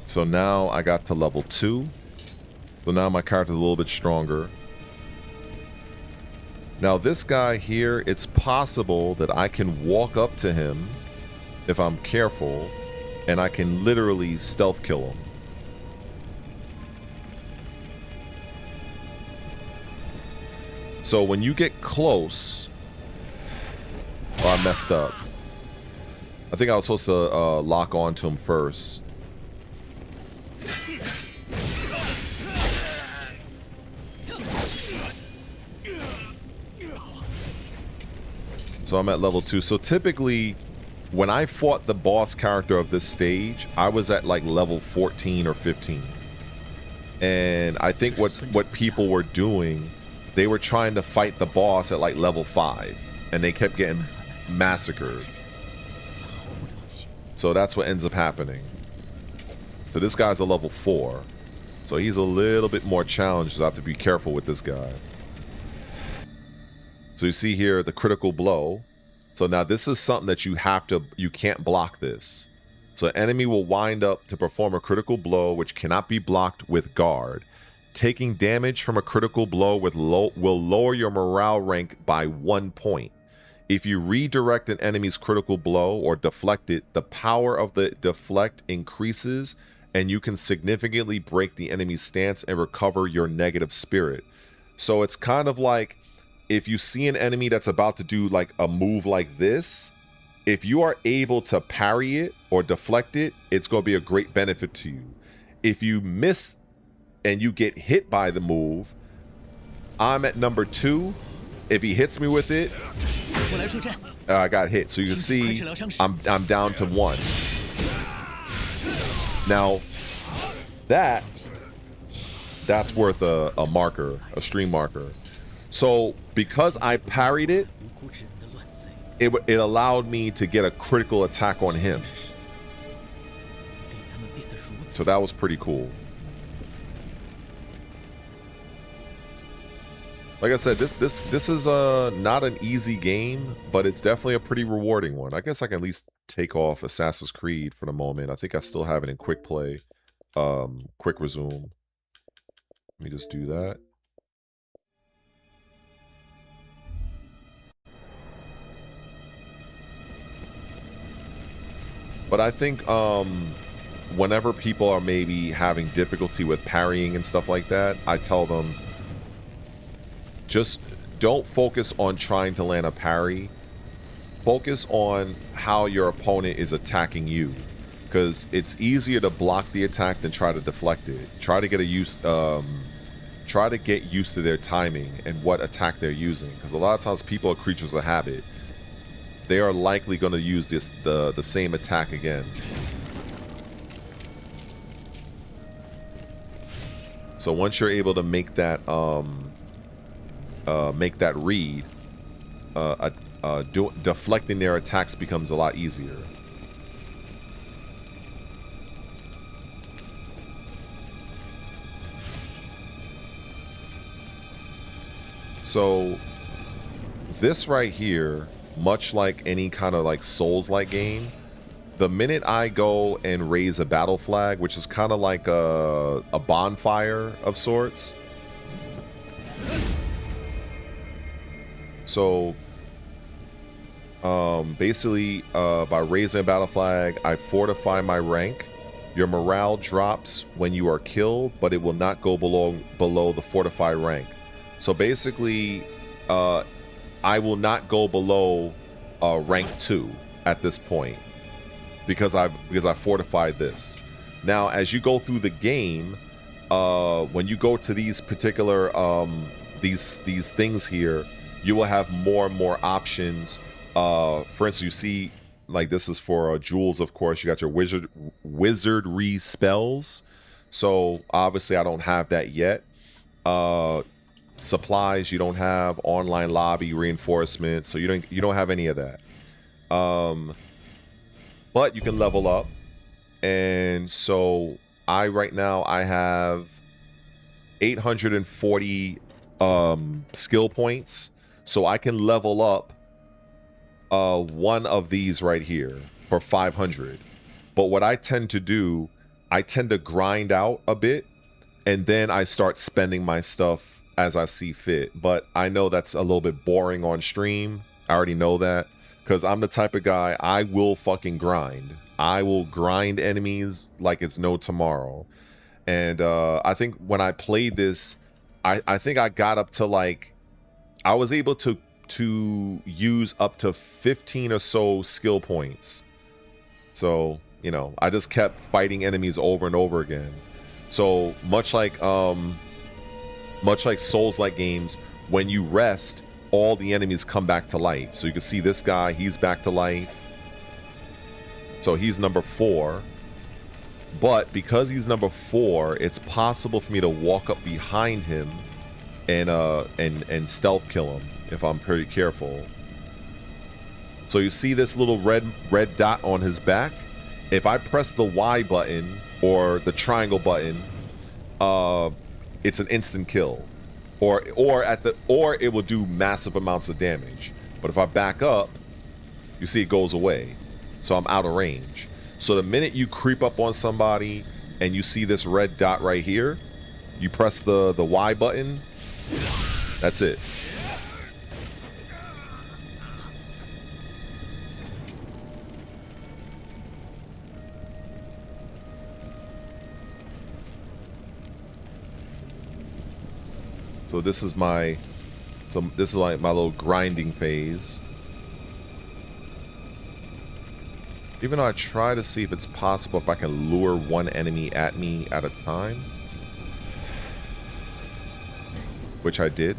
So now I got to level 2. So now my character's a little bit stronger. Now this guy here, it's possible that I can walk up to him if I'm careful, and I can literally stealth kill him. So when you get close... Oh, I messed up. I think I was supposed to lock on to him first. So I'm at level 2. So typically, when I fought the boss character of this stage, I was at like level 14 or 15. And I think what people were doing, they were trying to fight the boss at like level 5. And they kept getting massacred. So that's what ends up happening. So this guy's a level 4. So he's a little bit more challenged, so I have to be careful with this guy. So you see here the critical blow. So now this is something that you can't block this. So enemy will wind up to perform a critical blow which cannot be blocked with guard. Taking damage from a critical blow will lower your morale rank by 1 point. If you redirect an enemy's critical blow or deflect it, the power of the deflect increases and you can significantly break the enemy's stance and recover your negative spirit. So it's kind of like if you see an enemy that's about to do like a move like this, if you are able to parry it or deflect it, it's going to be a great benefit to you. If you miss and you get hit by the move, I'm at number 2. If he hits me with it, I got hit. So you can see I'm down to 1. Now, that's worth a marker, a stream marker. So because I parried it, it allowed me to get a critical attack on him. So that was pretty cool. Like I said, this is not an easy game, but it's definitely a pretty rewarding one. I guess I can at least take off Assassin's Creed for the moment. I think I still have it in quick play, quick resume. Let me just do that. But I think whenever people are maybe having difficulty with parrying and stuff like that, I tell them, just don't focus on trying to land a parry. Focus on how your opponent is attacking you, because it's easier to block the attack than try to deflect it. Try to get used to their timing and what attack they're using, because a lot of times people are creatures of habit. They are likely going to use the same attack again. So once you're able to make that read, deflecting their attacks becomes a lot easier. So this right here, much like any kind of like Souls-like game, the minute I go and raise a battle flag, which is kind of like a bonfire of sorts. So basically, by raising a battle flag, I fortify my rank. Your morale drops when you are killed, but it will not go below the fortified rank. So basically, I will not go below rank 2 at this point because I fortified this. Now, as you go through the game, when you go to these particular these things here, you will have more and more options. For instance, you see, like, this is for jewels, of course. You got your wizardry spells. So obviously I don't have that yet. Supplies you don't have, online lobby reinforcement, so you don't have any of that. But you can level up, and so right now I have 840 skill points, so I can level up one of these right here for 500. But what I tend to do, I tend to grind out a bit, and then I start spending my stuff as I see fit. But I know that's a little bit boring on stream. I already know that, because I'm the type of guy, I will fucking grind. I will grind enemies like it's no tomorrow. And I think when I played this, I think I got up to, like, I was able to use up to 15 or so skill points. So, you know, I just kept fighting enemies over and over again. So much like Souls-like games, when you rest, all the enemies come back to life. So you can see this guy, he's back to life. So he's number 4. But because he's number 4, it's possible for me to walk up behind him and stealth kill him if I'm pretty careful. So you see this little red dot on his back? If I press the Y button or the triangle button, it's an instant kill, or it will do massive amounts of damage. But if I back up, you see it goes away, so I'm out of range. So the minute you creep up on somebody and you see this red dot right here, you press the Y button. That's it. So this is my, this is like my little grinding phase. Even though I try to see if it's possible if I can lure one enemy at me at a time. Which I did.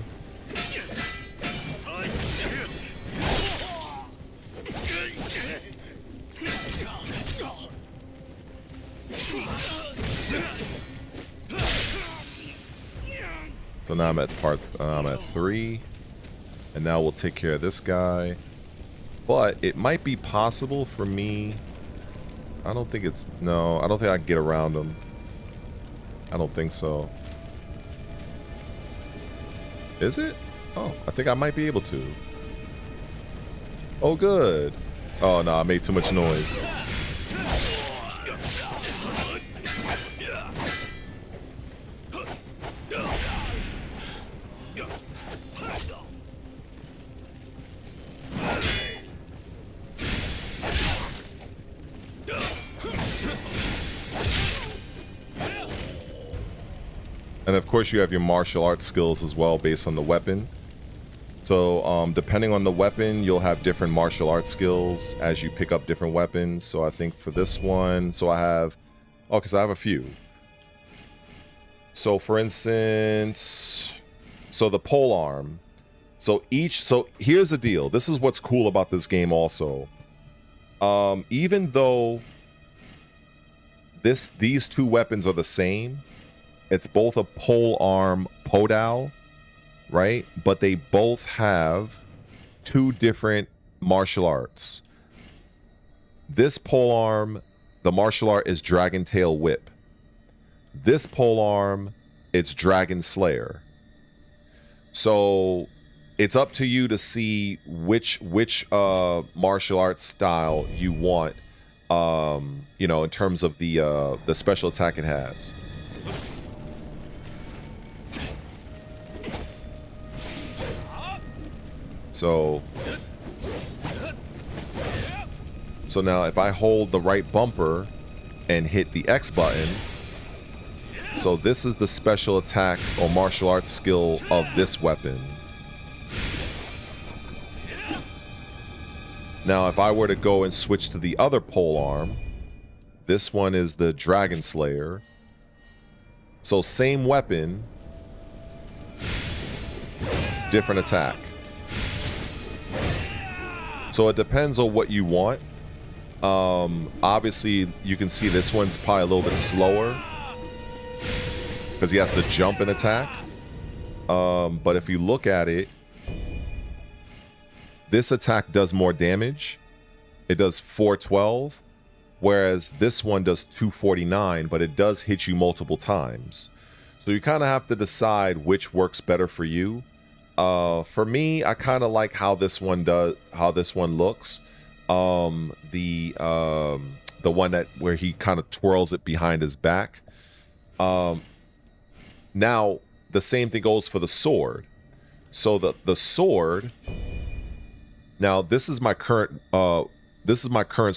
So now I'm at 3. And now we'll take care of this guy. But it might be possible for me. I don't think it's... No, I don't think I can get around him. I don't think so. Is it? Oh, I think I might be able to. Oh, good. Oh, no, I made too much noise. And of course you have your martial arts skills as well based on the weapon. So depending on the weapon, you'll have different martial arts skills as you pick up different weapons. So I think for this one, so I have, oh, because I have a few. So for instance, so the pole arm. So here's the deal. This is what's cool about this game also. Even though these two weapons are the same, it's both a pole arm podal, right? But they both have two different martial arts. This pole arm, the martial art is Dragon Tail Whip. This pole arm, it's Dragon Slayer. So it's up to you to see which martial arts style you want, you know, in terms of the special attack it has. So now if I hold the right bumper and hit the X button, so this is the special attack or martial arts skill of this weapon. Now if I were to go and switch to the other pole arm, this one is the Dragon Slayer. So same weapon, different attack. So it depends on what you want. Obviously, you can see this one's probably a little bit slower because he has to jump and attack. But if you look at it, this attack does more damage. It does 412, whereas this one does 249, but it does hit you multiple times. So you kind of have to decide which works better for you. For me, I kind of like how this one looks. The one where he kind of twirls it behind his back. Now the same thing goes for the sword. So the sword. Now this is my current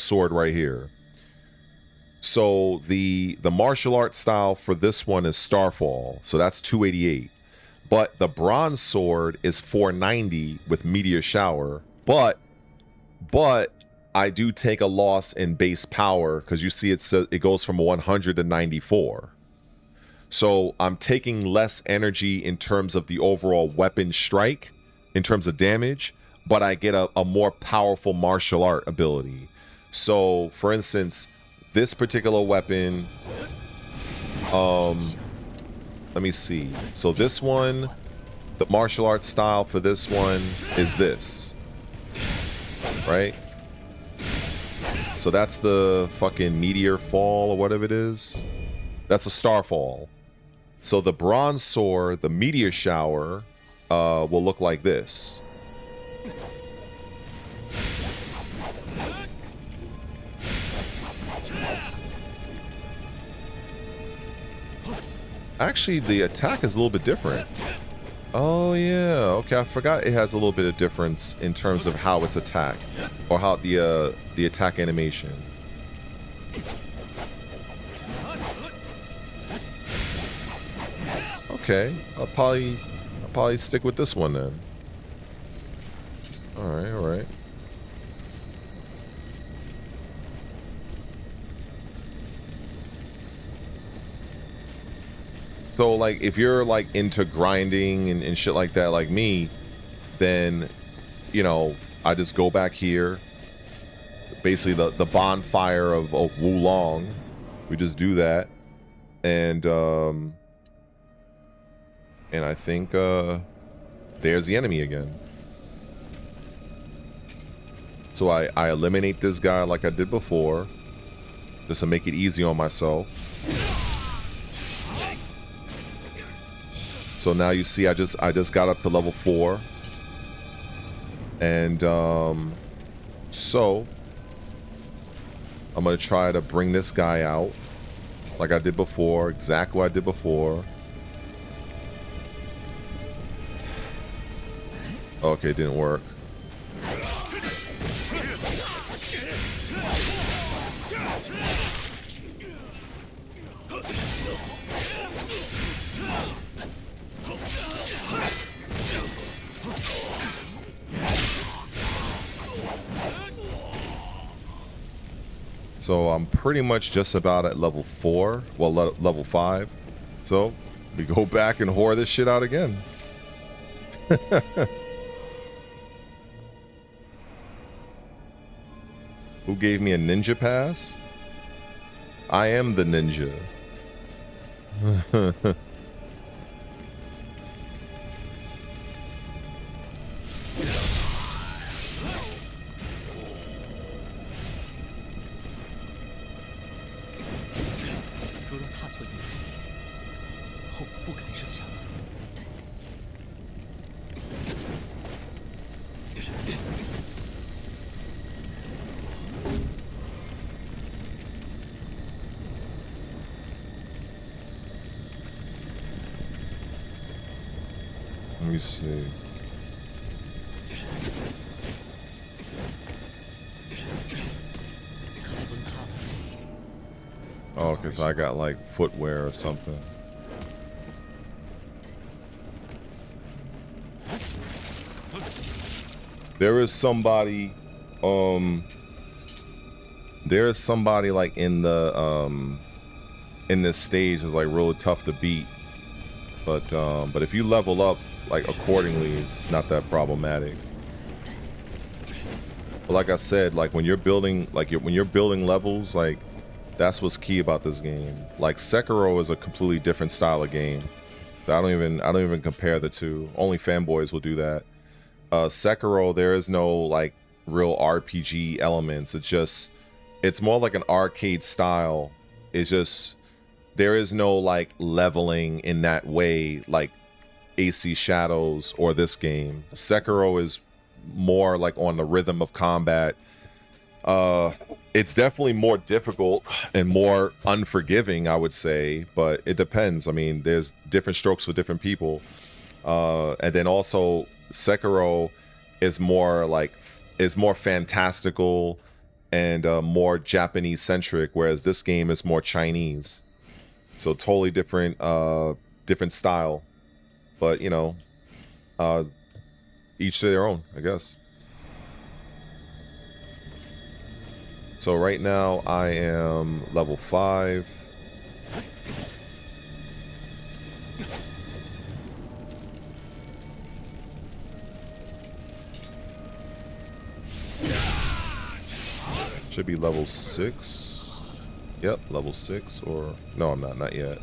sword right here. So the martial arts style for this one is Starfall. So that's 288. But the bronze sword is 490 with Meteor Shower. But I do take a loss in base power because you see it goes from 100 to 94. So I'm taking less energy in terms of the overall weapon strike, in terms of damage, but I get a more powerful martial art ability. So for instance, this particular weapon, let me see. So this one, the martial arts style for this one is this, right? So that's the fucking Meteor Fall or whatever it is. That's a Starfall. So the bronze sword, the Meteor Shower, will look like this. Actually, the attack is a little bit different. Oh yeah, okay. I forgot it has a little bit of difference in terms of how it's attacked, or how the attack animation. Okay, I'll probably stick with this one then. All right, all right. So like if you're like into grinding and shit like that like me, then you know, I just go back here. Basically the bonfire of Wulong. We just do that. And I think there's the enemy again. So I eliminate this guy like I did before, just to make it easy on myself. So now you see I just got up to level 4. And so I'm gonna try to bring this guy out like I did before, exactly what I did before. Okay, it didn't work. So I'm pretty much just about at level 4, well, level 5. So we go back and whore this shit out again. Who gave me a ninja pass? I am the ninja. Let me see. Oh, okay, so I got like footwear or something. There is somebody like in the in this stage is like really tough to beat. But if you level up like accordingly, it's not that problematic. But like I said, like when you're building levels, like that's what's key about this game. Like Sekiro is a completely different style of game. So I don't even compare the two. Only fanboys will do that. Sekiro, there is no like real RPG elements. It's more like an arcade style. It's just there is no like leveling in that way like AC Shadows or this game. Sekiro is more like on the rhythm of combat. It's definitely more difficult and more unforgiving, I would say, but it depends. I mean, there's different strokes for different people. And then also Sekiro is more fantastical and more Japanese centric, whereas this game is more Chinese. So totally different style. But you know, each to their own, I guess. So right now I am level 5. Should be level 6. Yep, level 6 or no, I'm not yet.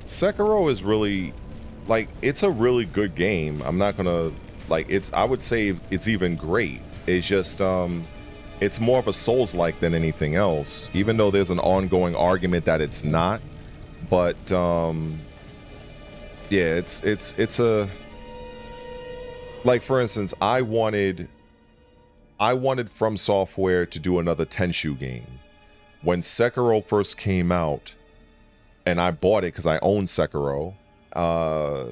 Sekiro is really, like, it's a really good game. I'm not gonna Like, I would say it's even great. It's just it's more of a Souls-like than anything else, even though there's an ongoing argument that it's not. But yeah, it's a, like, for instance, I wanted From Software to do another Tenchu game. When Sekiro first came out, and I bought it because I own Sekiro, I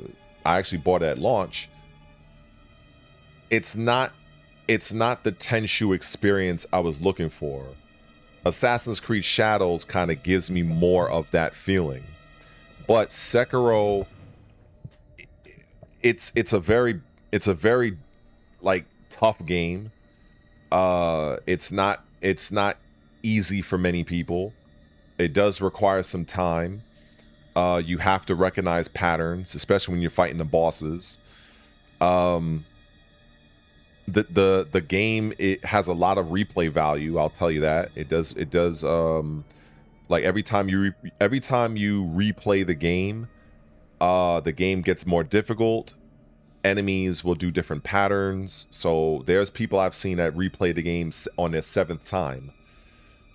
actually bought it at launch. It's not the Tenchu experience I was looking for. Assassin's Creed Shadows kind of gives me more of that feeling. But Sekiro, it's a very like tough game. It's not easy for many people. It does require some time. You have to recognize patterns, especially when you're fighting the bosses. The game, it has a lot of replay value, I'll tell you that. It does like every time you replay the game gets more difficult. Enemies will do different patterns. So there's people I've seen that replay the game on their 7th time.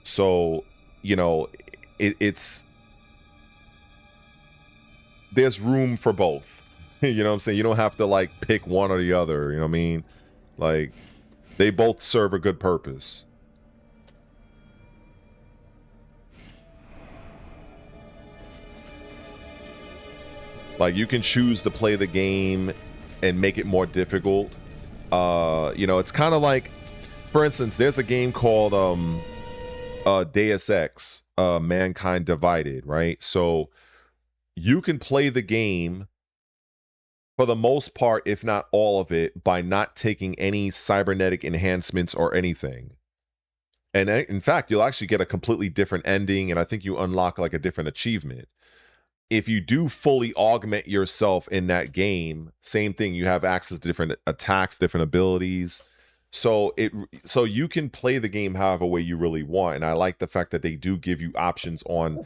So, you know, there's room for both. You know what I'm saying? You don't have to like pick one or the other, you know what I mean? Like, they both serve a good purpose. Like, you can choose to play the game and make it more difficult. You know, it's kind of like, for instance, there's a game called Deus Ex, Mankind Divided, right? So you can play the game for the most part, if not all of it, by not taking any cybernetic enhancements or anything. And in fact, you'll actually get a completely different ending, and I think you unlock like a different achievement. If you do fully augment yourself in that game, same thing, you have access to different attacks, different abilities. So you can play the game however way you really want. And I like the fact that they do give you options on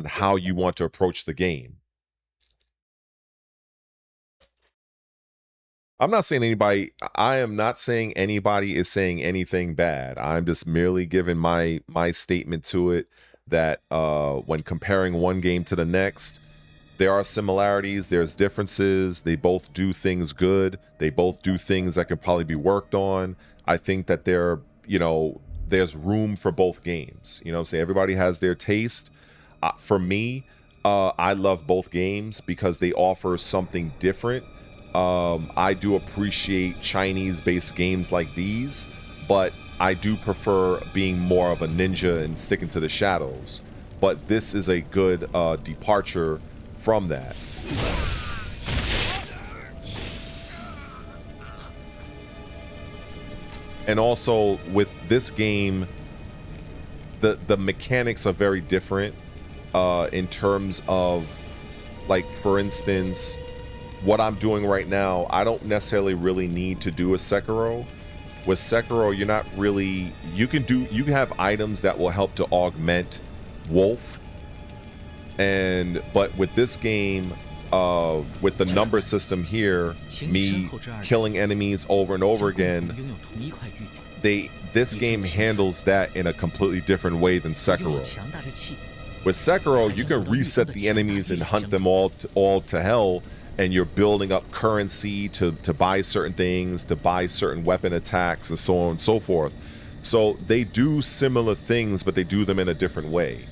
how you want to approach the game. I am not saying anybody is saying anything bad. I'm just merely giving my statement to it, that when comparing one game to the next, there are similarities, there's differences. They both do things good. They both do things that could probably be worked on. I think that there's room for both games. You know what I'm saying? Everybody has their taste. For me, I love both games because they offer something different. I do appreciate Chinese-based games like these, but I do prefer being more of a ninja and sticking to the shadows. But this is a good departure from that. And also with this game, the mechanics are very different in terms of, like, for instance, what I'm doing right now, I don't necessarily really need to do a Sekiro. With Sekiro, you're not really, you can have items that will help to augment Wolf. But with this game, with the number system here, me killing enemies over and over again, this game handles that in a completely different way than Sekiro. With Sekiro, you can reset the enemies and hunt them all to hell, and you're building up currency to buy certain things, to buy certain weapon attacks, and so on and so forth. So they do similar things, but they do them in a different way.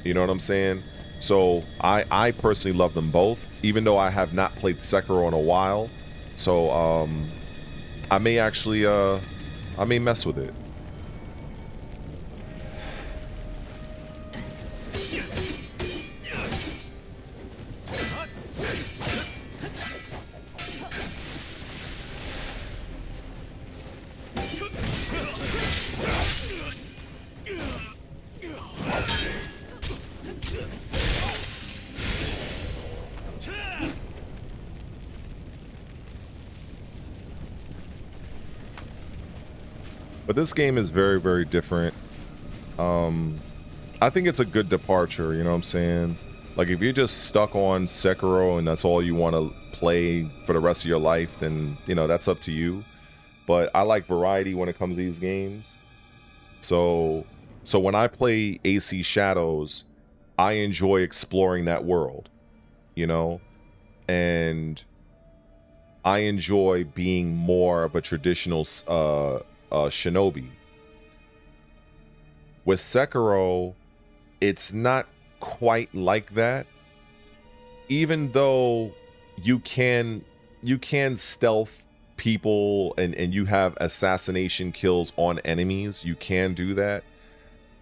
You know what I'm saying? So I personally love them both, even though I have not played Sekiro in a while. So I may actually I may mess with it. But this game is very, very different. I think it's a good departure, you know what I'm saying? Like, if you're just stuck on Sekiro and that's all you want to play for the rest of your life, then, you know, that's up to you. But I like variety when it comes to these games. So when I play AC Shadows, I enjoy exploring that world, you know, and I enjoy being more of a traditional shinobi. With Sekiro, it's not quite like that. Even though you can stealth people and you have assassination kills on enemies, you can do that,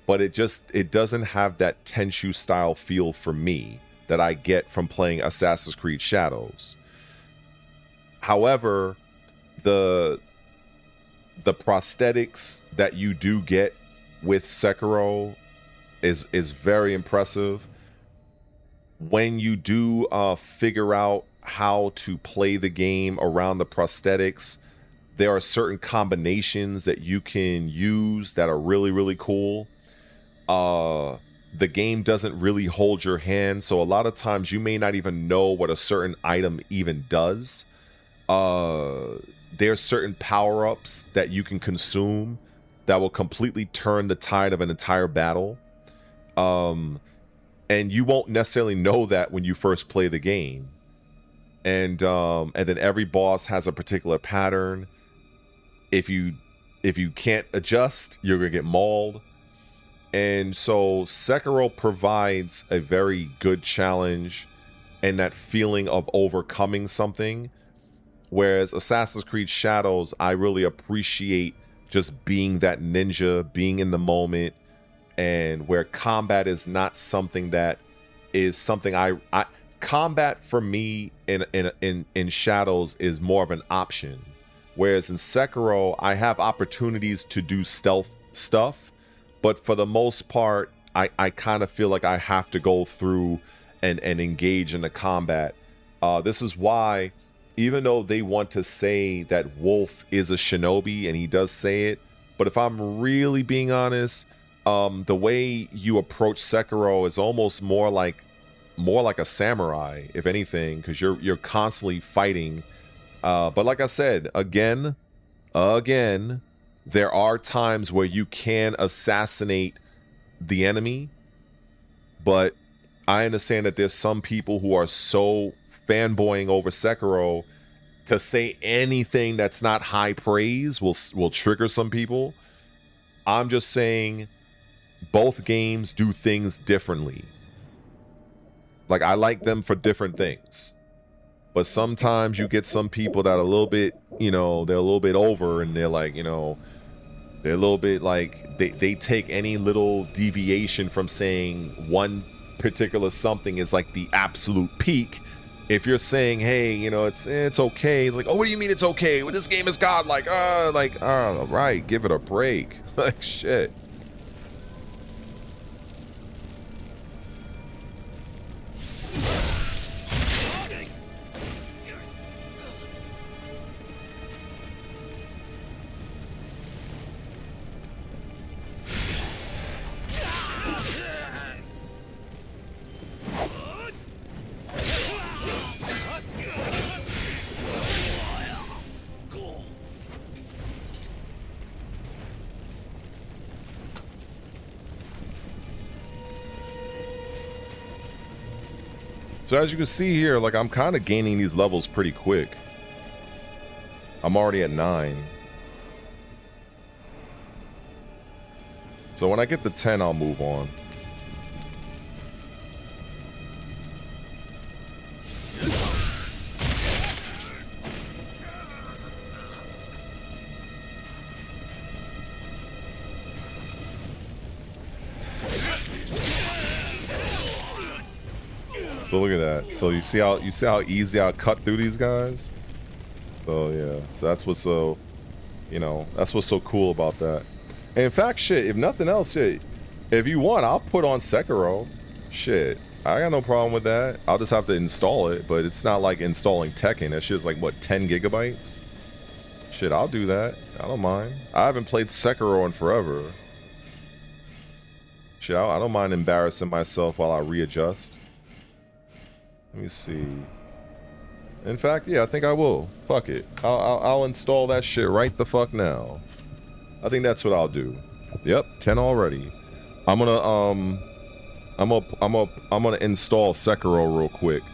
but it doesn't have that Tenchu style feel for me that I get from playing Assassin's Creed Shadows. However, the prosthetics that you do get with Sekiro is very impressive. When you do figure out how to play the game around the prosthetics, there are certain combinations that you can use that are really, really cool. The game doesn't really hold your hand, so a lot of times you may not even know what a certain item even does. There's certain power-ups that you can consume that will completely turn the tide of an entire battle. And you won't necessarily know that when you first play the game. And then every boss has a particular pattern. If you can't adjust, you're gonna get mauled. And so Sekiro provides a very good challenge and that feeling of overcoming something. Whereas Assassin's Creed Shadows, I really appreciate just being that ninja, being in the moment, and where combat is not something that is something I combat for me in Shadows is more of an option. Whereas in Sekiro, I have opportunities to do stealth stuff, but for the most part, I kind of feel like I have to go through and engage in the combat. This is why, even though they want to say that Wolf is a shinobi, and he does say it, but if I'm really being honest, the way you approach Sekiro is almost more like a samurai, if anything, because you're constantly fighting. But like I said, again, there are times where you can assassinate the enemy, but I understand that there's some people who are so fanboying over Sekiro to say anything that's not high praise will trigger some people. I'm just saying both games do things differently. Like, I like them for different things. But sometimes you get some people that are a little bit, you know, they're a little bit over, and they're like, you know, they're a little bit like, they take any little deviation from saying one particular something is like the absolute peak. If you're saying, hey, you know, it's okay, it's like, oh, what do you mean it's okay? Well, this game is godlike. Right, give it a break. Like, shit. So as you can see here, like, I'm kind of gaining these levels pretty quick. I'm already at 9. So when I get to 10, I'll move on. So look at that. So you see how easy I cut through these guys? So yeah. So that's what's so, you know, that's what's so cool about that. And in fact, shit, if nothing else, shit, if you want, I'll put on Sekiro. Shit, I got no problem with that. I'll just have to install it, but it's not like installing Tekken. That shit's like, what, 10 gigabytes? Shit, I'll do that. I don't mind. I haven't played Sekiro in forever. Shit, I don't mind embarrassing myself while I readjust. Let me see. In fact, yeah, I think I will. Fuck it. I'll install that shit right the fuck now. I think that's what I'll do. Yep, 10 already. I'm gonna I'm gonna install Sekiro real quick.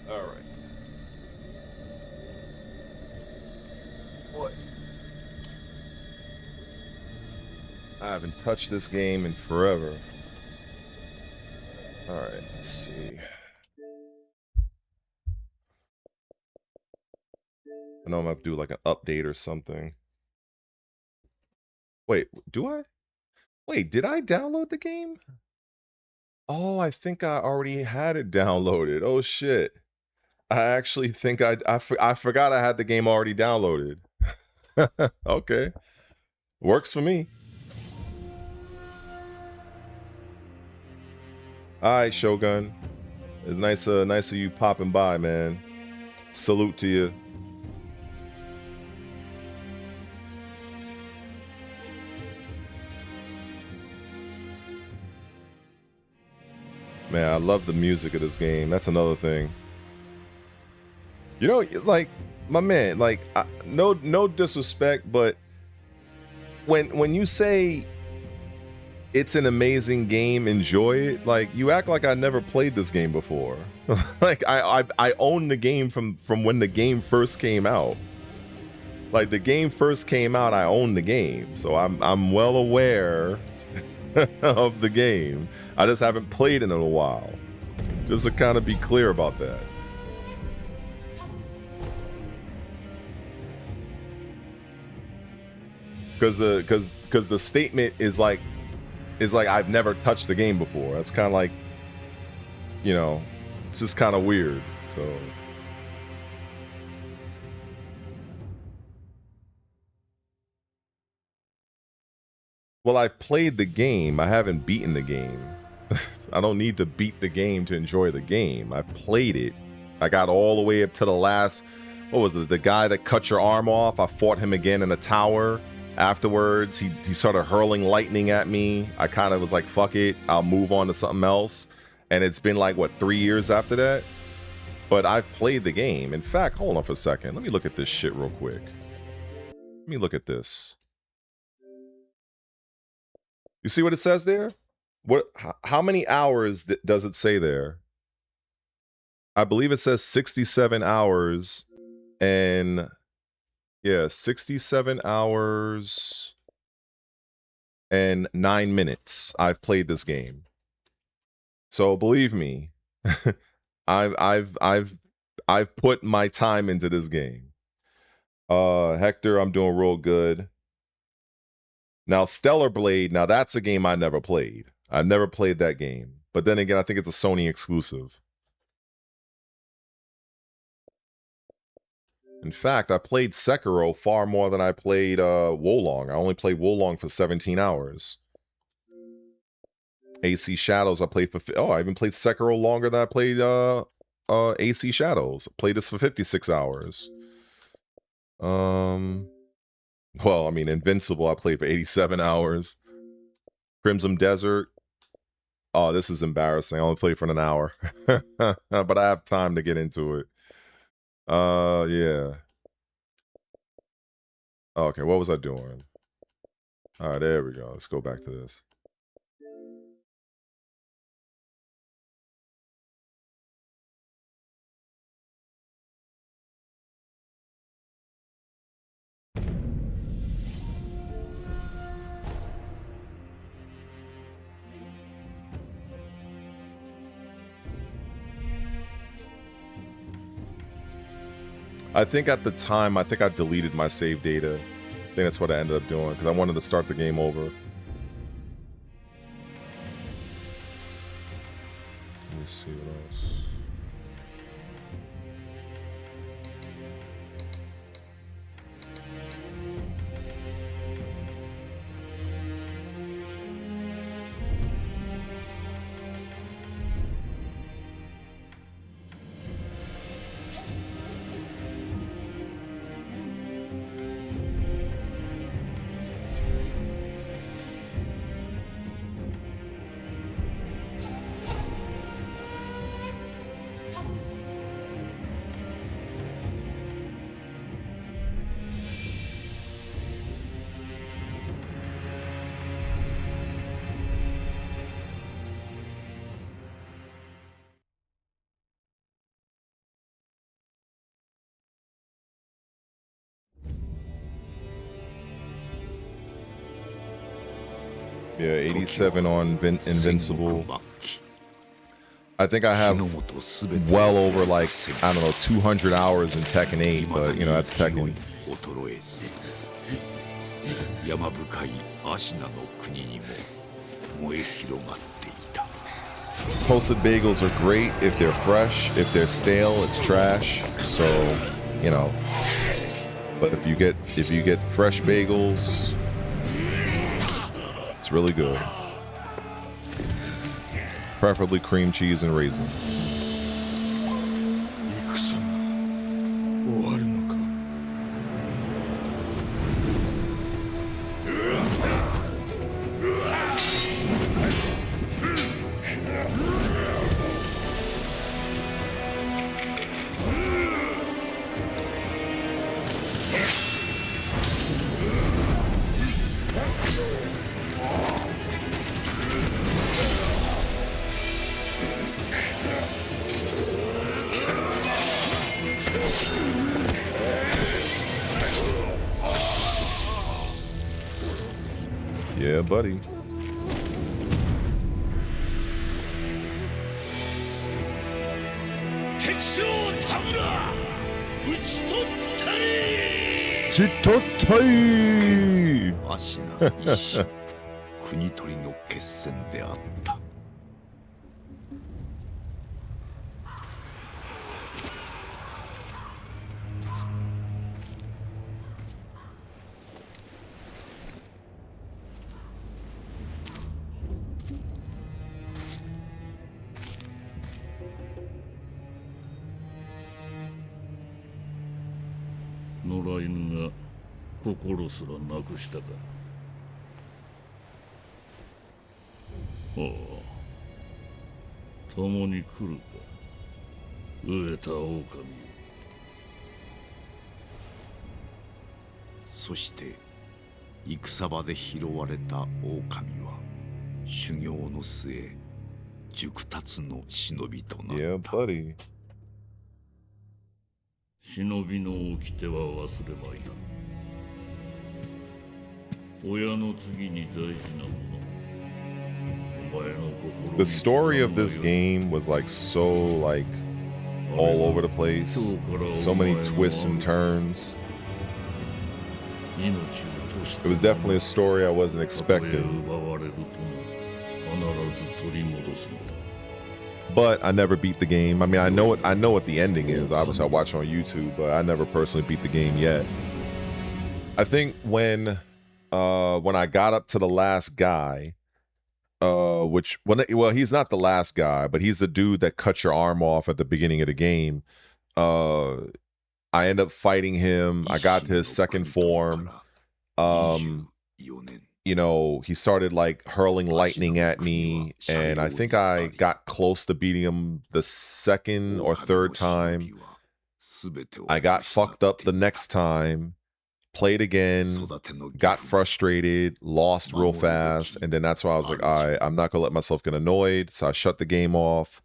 Alright. What? I haven't touched this game in forever. Alright, let's see. I know I'm gonna have to do like an update or something. Wait, do I? Wait, did I download the game? Oh, I think I already had it downloaded. Oh shit. I actually think I forgot I had the game already downloaded. Okay. Works for me. Alright, Shogun. It's nice of you popping by, man. Salute to you. Man, I love the music of this game. That's another thing. You know, like, my man, like, no disrespect, but when you say it's an amazing game, enjoy it, like, you act like I never played this game before. Like, I own the game from when the game first came out. Like, the game first came out, I own the game, so I'm well aware of the game. I just haven't played it in a while. Just to kind of be clear about that. Because the statement is like I've never touched the game before. That's kind of like, you know, it's just kind of weird. So well, I've played the game. I haven't beaten the game. I don't need to beat the game to enjoy the game. I've played it. I got all the way up to the last, what was it? The guy that cut your arm off. I fought him again in a tower. Afterwards, he started hurling lightning at me. I kind of was like, fuck it, I'll move on to something else. And it's been like, what, 3 years after that? But I've played the game. In fact, hold on for a second. Let me look at this shit real quick. Let me look at this. You see what it says there? How many hours does it say there? I believe it says 67 hours and... yeah, 67 hours and 9 minutes I've played this game. So believe me, I've put my time into this game. Hector, I'm doing real good. Now Stellar Blade, now that's a game I never played. I've never played that game. But then again, I think it's a Sony exclusive. In fact, I played Sekiro far more than I played Wolong. I only played Wolong for 17 hours. AC Shadows I played for... oh, I even played Sekiro longer than I played AC Shadows. I played this for 56 hours. Well, I mean, Invincible I played for 87 hours. Crimson Desert. Oh, this is embarrassing. I only played for an hour. But I have time to get into it. Yeah. Okay, what was I doing? All right, there we go. Let's go back to this. I think at the time, I think I deleted my save data. I think that's what I ended up doing because I wanted to start the game over. Let me see what else. Yeah, 87 on Invincible. I think I have well over like, I don't know, 200 hours in Tekken 8, but you know, that's Tekken. Toasted bagels are great if they're fresh. If they're stale, it's trash. So, you know, but if you get fresh bagels, it's really good. Preferably cream cheese and raisin. Yeah, buddy. Chitotai! 国取りの決戦であった。野良犬が心すらなくしたか。ああ、共に来るか、飢えた狼。そして戦場で拾われた狼は修行の末熟達の忍びとなった。Yeah, buddy. 忍びの掟は忘れまいな。親の次に大事なもの。The story of this game was like so like all over the place. So many twists and turns. It was definitely a story I wasn't expecting. But I never beat the game. I mean, I know what the ending is. Obviously, I watch it on YouTube, but I never personally beat the game yet. I think when I got up to the last guy, well, he's not the last guy, but he's the dude that cut your arm off at the beginning of the game. I end up fighting him. I got to his second form. You know, he started like hurling lightning at me, and I think I got close to beating him the second or third time. I got fucked up the next time, played again, got frustrated, lost real fast, and then that's why I was like, all right, I'm not gonna let myself get annoyed, so I shut the game off.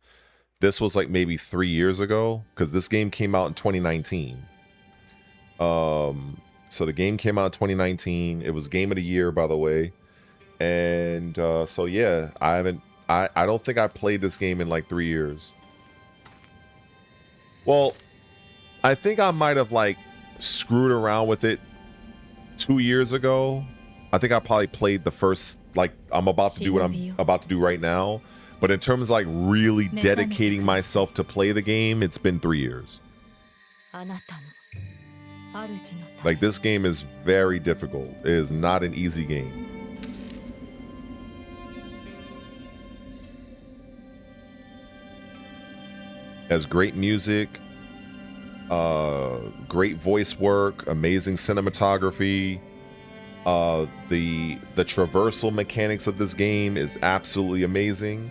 This was like maybe 3 years ago, because this game came out in 2019. So the game came out in 2019. It was Game of the Year, by the way. And so yeah, I don't think I played this game in like 3 years. Well, I think I might have like screwed around with it 2 years ago. I think I probably played the first, like I'm about to do what I'm about to do right now. But in terms of like really dedicating myself to play the game, it's been 3 years. Like this game is very difficult. It is not an easy game. Has great music, great voice work, amazing cinematography. The traversal mechanics of this game is absolutely amazing.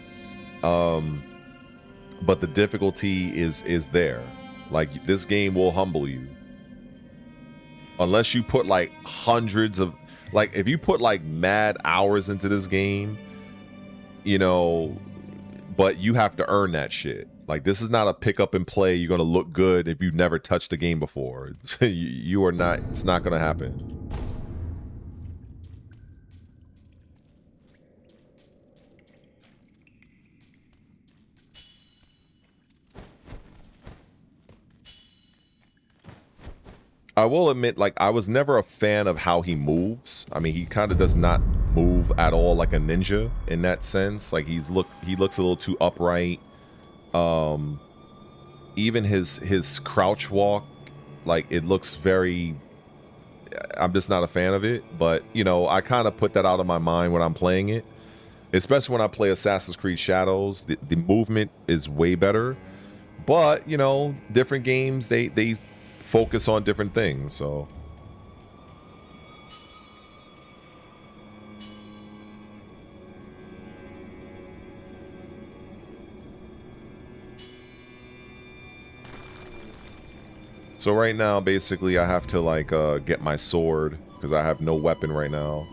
But the difficulty is there. Like this game will humble you. Unless you put like hundreds of, like if you put like mad hours into this game, you know, but you have to earn that shit. Like this is not a pick up and play. You're gonna look good if you've never touched the game before. You are not. It's not gonna happen. I will admit, like, I was never a fan of how he moves. I mean, he kind of does not move at all like a ninja in that sense. Like he looks a little too upright. Even his crouch walk, like it looks very, I'm just not a fan of it. But, you know, I kind of put that out of my mind when I'm playing it. Especially when I play Assassin's Creed Shadows. The movement is way better. But, you know, different games, they focus on different things, so right now basically I have to like get my sword because I have no weapon right now.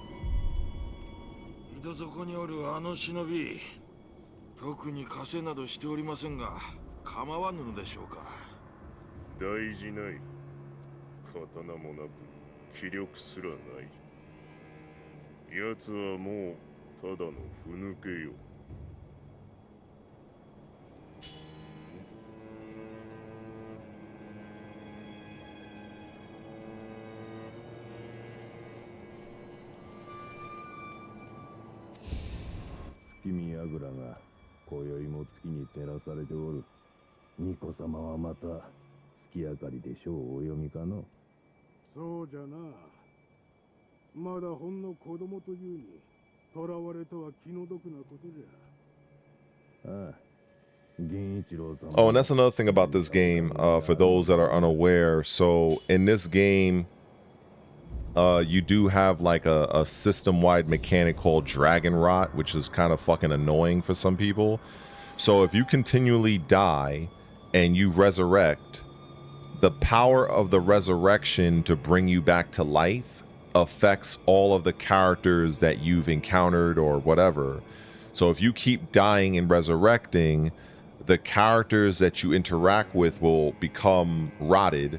Oh, and that's another thing about this game, for those that are unaware. So in this game, you do have like a system-wide mechanic called Dragon Rot, which is kind of fucking annoying for some people. So if you continually die and you resurrect, the power of the resurrection to bring you back to life affects all of the characters that you've encountered or whatever. So if you keep dying and resurrecting, the characters that you interact with will become rotted,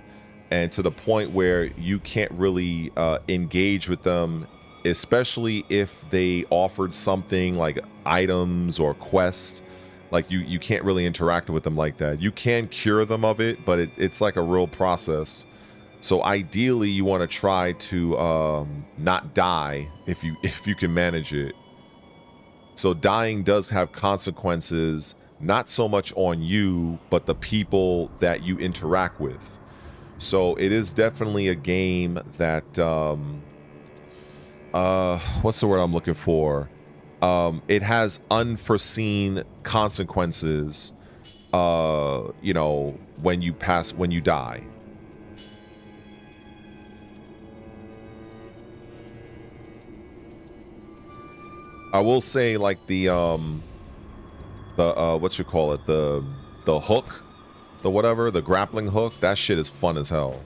and to the point where you can't really engage with them, especially if they offered something like items or quests. Like you can't really interact with them like that. You can cure them of it, but it's like a real process. So ideally you want to try to not die if you can manage it. So dying does have consequences, not so much on you, but the people that you interact with. So it is definitely a game that what's the word I'm looking for? It has unforeseen consequences, you know, when you die. I will say, like the what you call it, the hook, the grappling hook, that shit is fun as hell.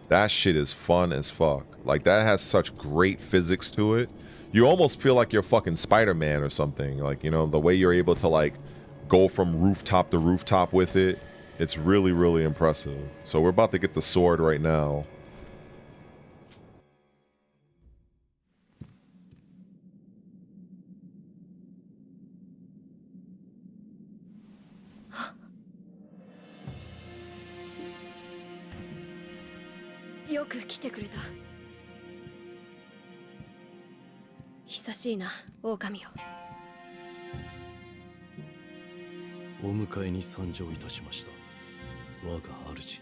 That shit is fun as fuck. Like that has such great physics to it. You almost feel like you're fucking Spider-Man or something. Like, you know, the way you're able to like go from rooftop to rooftop with it. It's really, really impressive. So we're about to get the sword right now. く来てくれた。久しいな、狼よ。お迎えに参上いたしました。我が主。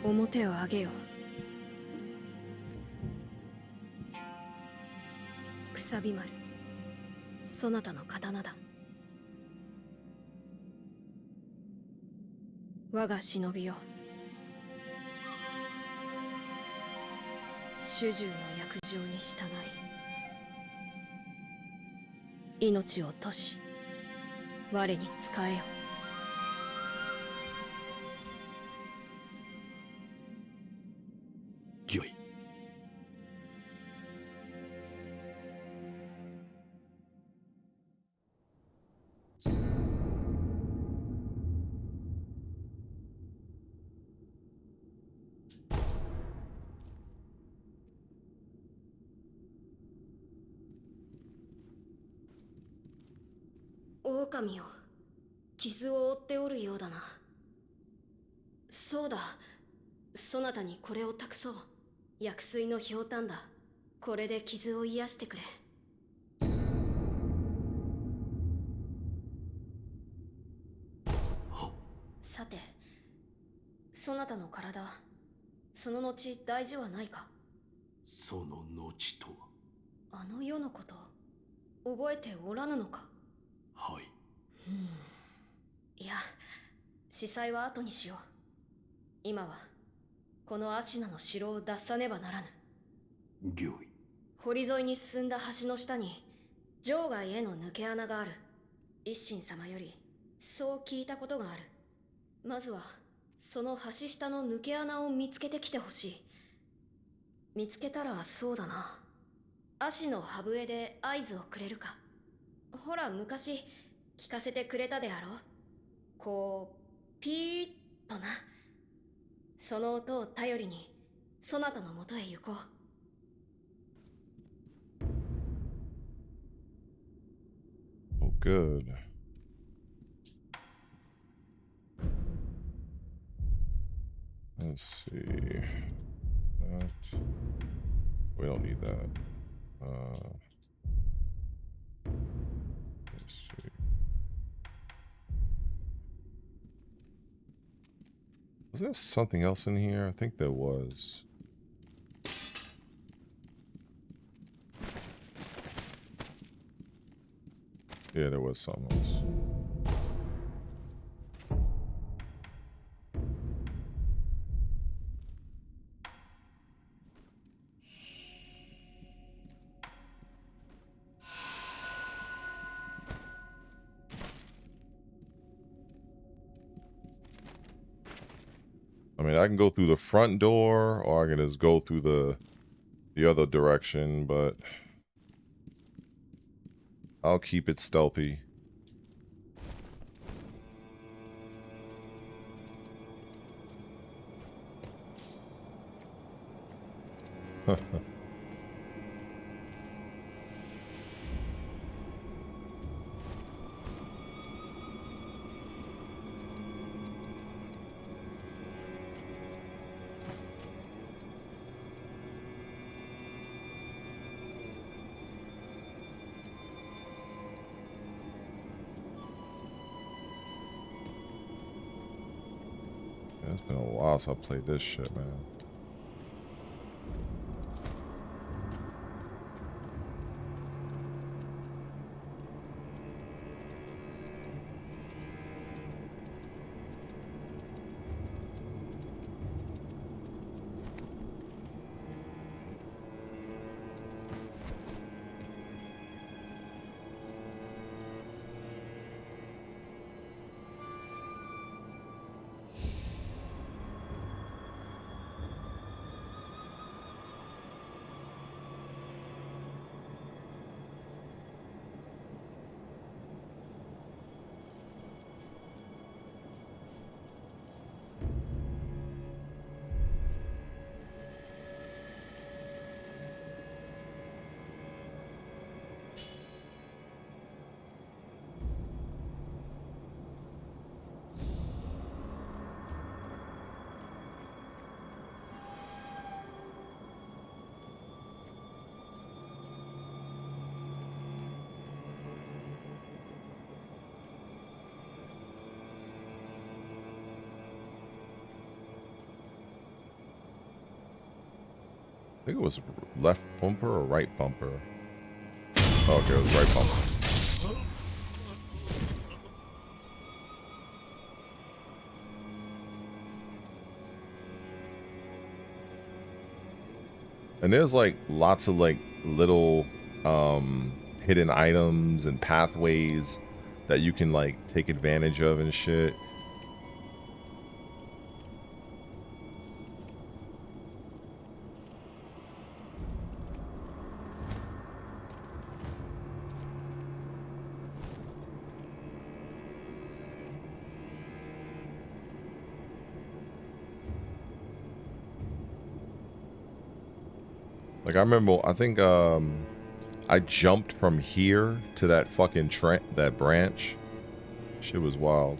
表を上げよ。くさび丸、そなたの刀だ。我が忍びよ。主従の約定に従い、命を賭し、我に仕えよ。御意。狼よ、傷を負っておるようだな。そうだ、そなたにこれを託そう。薬水のひょうたんだ。これで傷を癒してくれ。さて、そなたの体、その後大事はないか。その後とは。あの世のこと、覚えておらぬのか。はい。いや、司祭は後にしよう。今はこのアシナの城を脱さねばならぬ。御意。堀沿いに進んだ橋の下に城外への抜け穴がある。一心様よりそう聞いたことがある。まずはその橋下の抜け穴を見つけてきてほしい。見つけたらそうだな、足の歯笛で合図をくれるか。ほら昔聞かせてくれたであろう。こうピーッとな。その音を頼りにそなたのもとへ行こう。Oh, good. Let's see. That. We don't need that. Let's see. Was there something else in here? I think there was. Yeah, there was something else. I mean, I can go through the front door, or I can just go through the other direction, but I'll keep it stealthy. It's been a while since I played this shit, man. think it was left bumper or right bumper. Oh, okay, it was right bumper. And there's like lots of like little hidden items and pathways that you can like take advantage of and shit. Like I remember, I think I jumped from here to that fucking that branch. Shit was wild.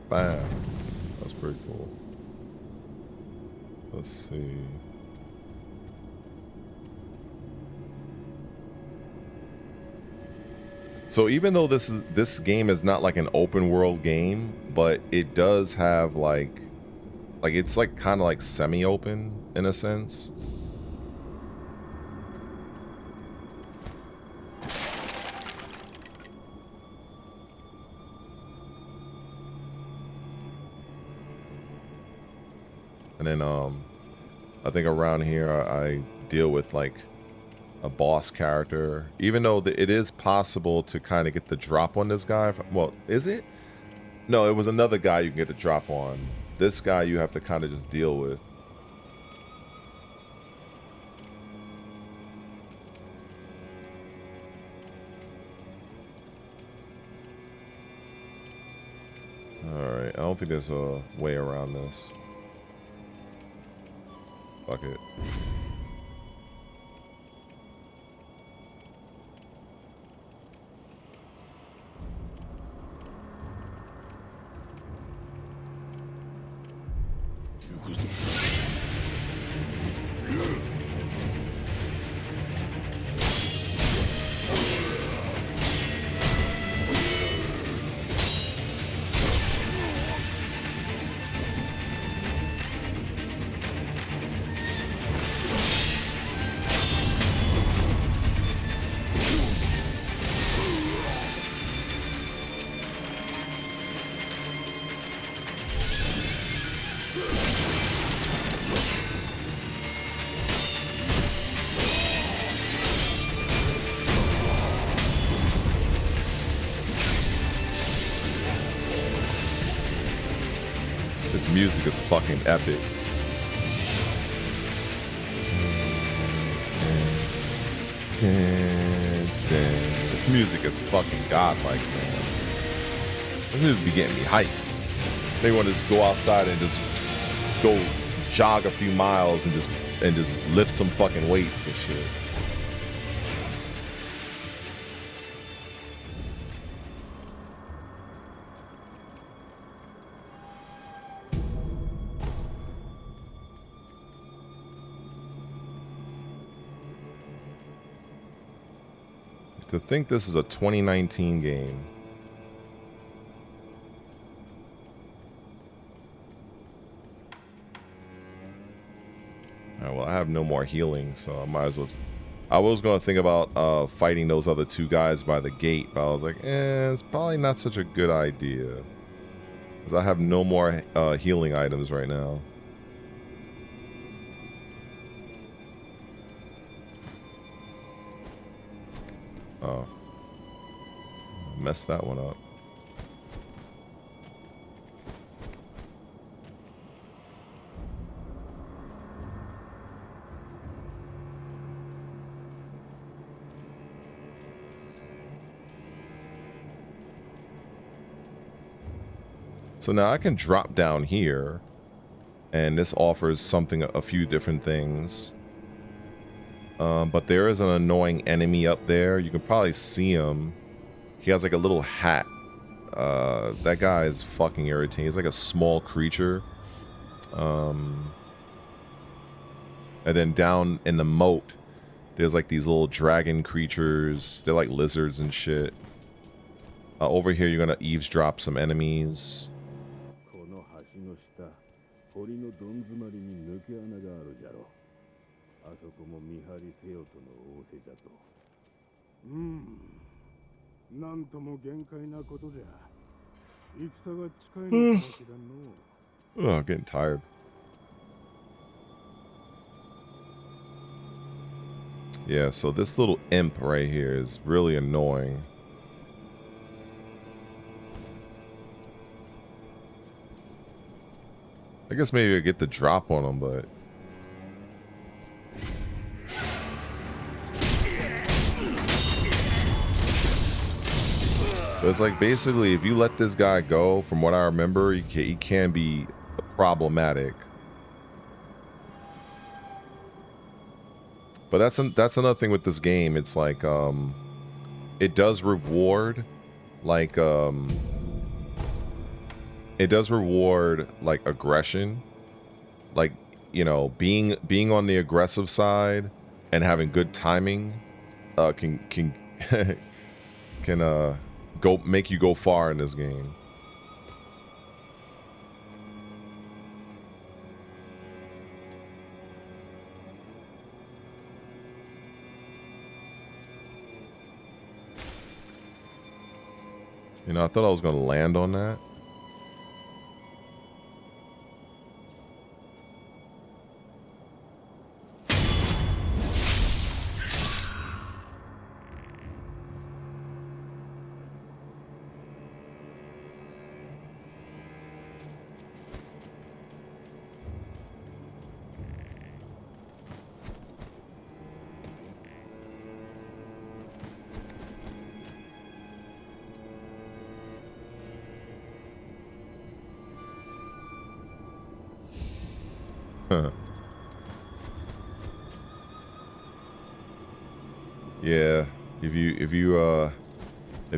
Bam. That's pretty cool. Let's see. So even though this game is not like an open world game, but it does have like it's like kind of like semi-open in a sense. And then I think around here I deal with like a boss character, even though it is possible to kind of get the drop on this guy. Well, is it? No, it was another guy you can get the drop on. This guy you have to kind of just deal with. Alright, I don't think there's a way around this. Fuck it. Music is fucking epic. This music is fucking godlike, man. This music be getting me hyped. They want to just go outside and just go jog a few miles and just lift some fucking weights and shit. To think this is a 2019 game. Alright, well, I have no more healing, so I might as well. I was going to think about fighting those other two guys by the gate, but I was like, it's probably not such a good idea. Because I have no more healing items right now. Oh. Messed that one up. So now I can drop down here, and this offers something, a few different things. But there is an annoying enemy up there. You can probably see him. He has like a little hat. That guy is fucking irritating. He's like a small creature. And then down in the moat, There's like these little dragon creatures. They're like lizards and shit. Over here, you're gonna eavesdrop some enemies. Oh, I'm getting tired. Yeah, so this little imp right here is really annoying. I guess maybe I get the drop on him, but... So it's like basically if you let this guy go, from what I remember, he can be problematic. But that's another thing with this game. It's like it does reward like it does reward like aggression, like, you know, being on the aggressive side and having good timing can go make you go far in this game. You know, I thought I was going to land on that. Yeah, if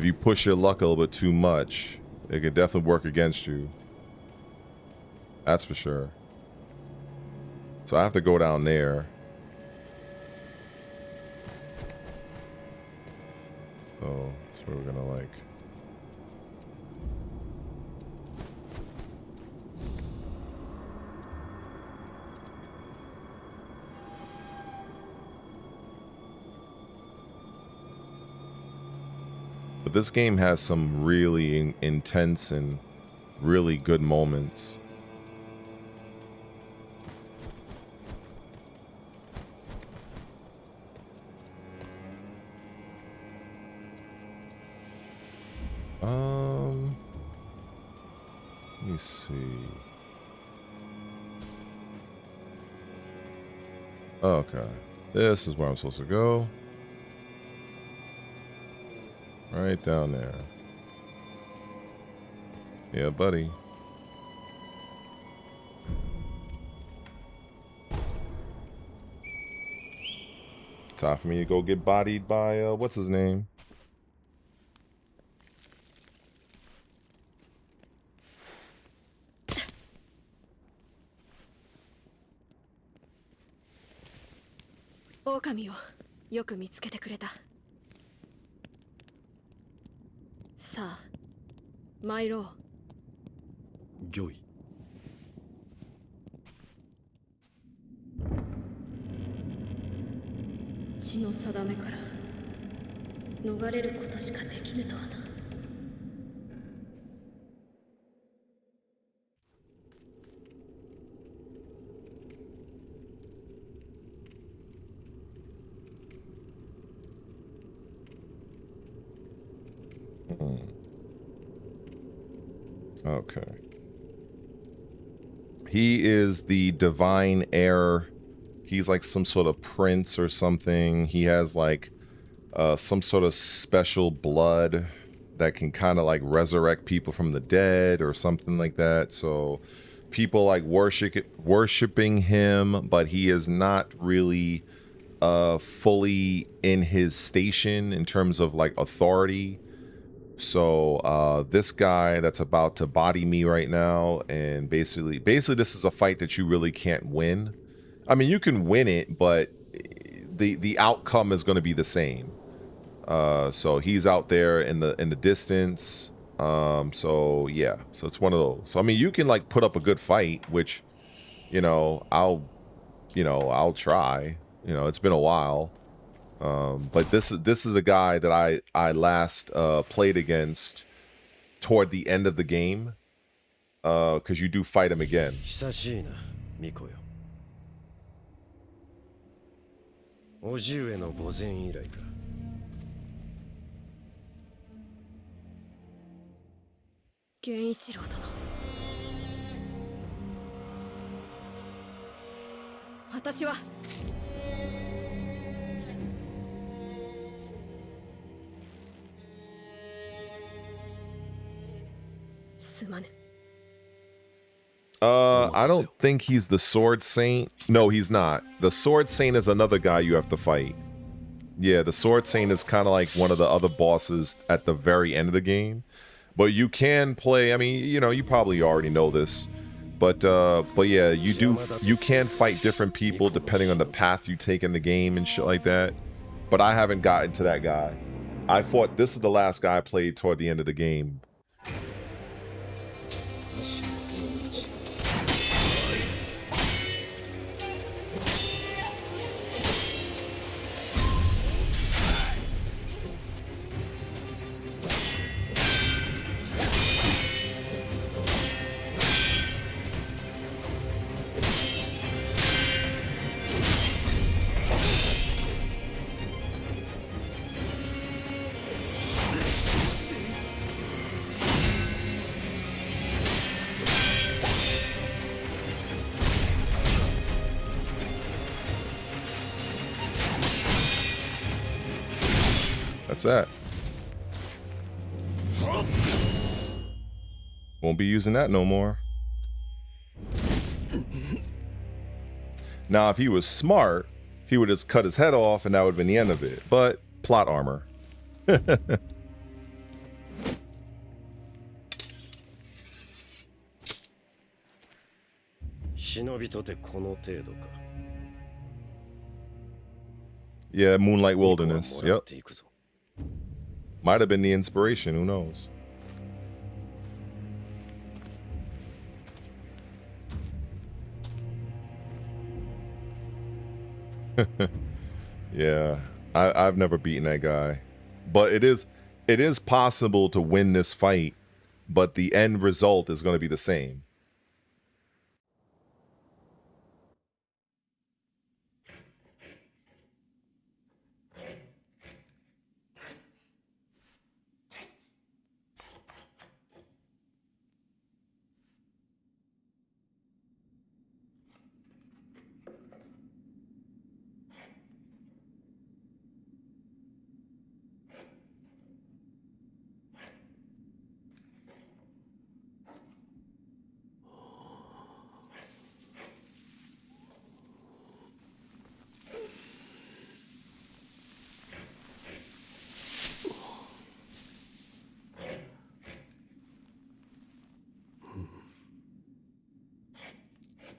you push your luck a little bit too much, it can definitely work against you. That's for sure. So I have to go down there. So that's where we're gonna like. But this game has some really intense and really good moments. Let me see. Okay, this is where I'm supposed to go. Right down there. Yeah, buddy. Time for me to go get bodied by, what's his name? Okami をよく見つけてくれた。さあ、参ろう。御意。血の定めから逃れることしかできぬとはな。Okay. He is the divine heir. He's like some sort of prince or something. He has like some sort of special blood that can kind of like resurrect people from the dead or something like that. So people like worshiping him, but he is not really fully in his station in terms of like authority. So this guy that's about to body me right now, and basically this is a fight that you really can't win. I mean, you can win it, but the outcome is going to be the same. So he's out there in the distance. So yeah, so it's one of those. So I mean, you can like put up a good fight, which, I'll try. It's been a while. But this is the guy that I last played against toward the end of the game. Because you do fight him again. おじ上の御前以来か。源一郎殿。私はすまぬ。I don't think he's the Sword Saint. No, he's not. The Sword Saint is another guy you have to fight. Yeah, the Sword Saint is kind of like one of the other bosses at the very end of the game. But you can play, I mean, you probably already know this. But yeah, you can fight different people depending on the path you take in the game and shit like that. But I haven't gotten to that guy. This is the last guy I played toward the end of the game. That's that. Won't be using that no more. Now, if he was smart, he would just cut his head off and that would have been the end of it. But plot armor. 忍びとてこの程度か。 Yeah, Moonlight Wilderness. Yep. Might have been the inspiration. Who knows? Yeah, I've never beaten that guy, but it is possible to win this fight, but the end result is going to be the same.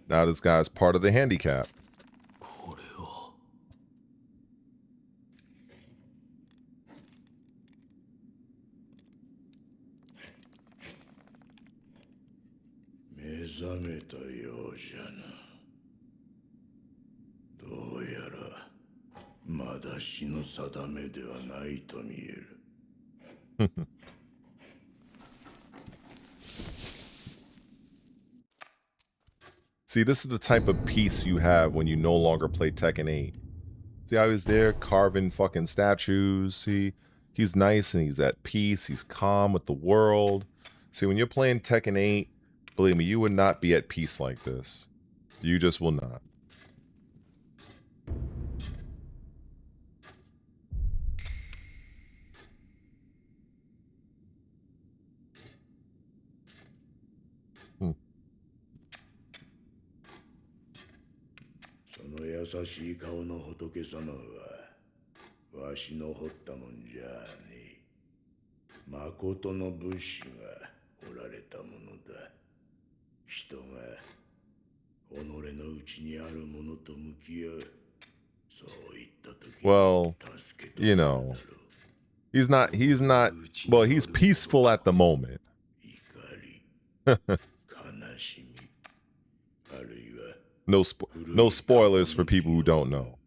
Now this guy's part of the handicap. 目覚めたようじゃな。どうやらまだ日の定めではないと見える。See, this is the type of peace you have when you no longer play Tekken 8. See how he's there carving fucking statues? He's nice and he's at peace. He's calm with the world. See, when you're playing Tekken 8, believe me, you would not be at peace like this. You just will not. Hmm. その優しい顔の仏様はわしの彫ったもんじゃねえ。誠の武士が彫られたものだ。人が己の内にあるものと向き合う、Well, you know, he's not, well, he's peaceful at the moment. No spoilers for people who don't know.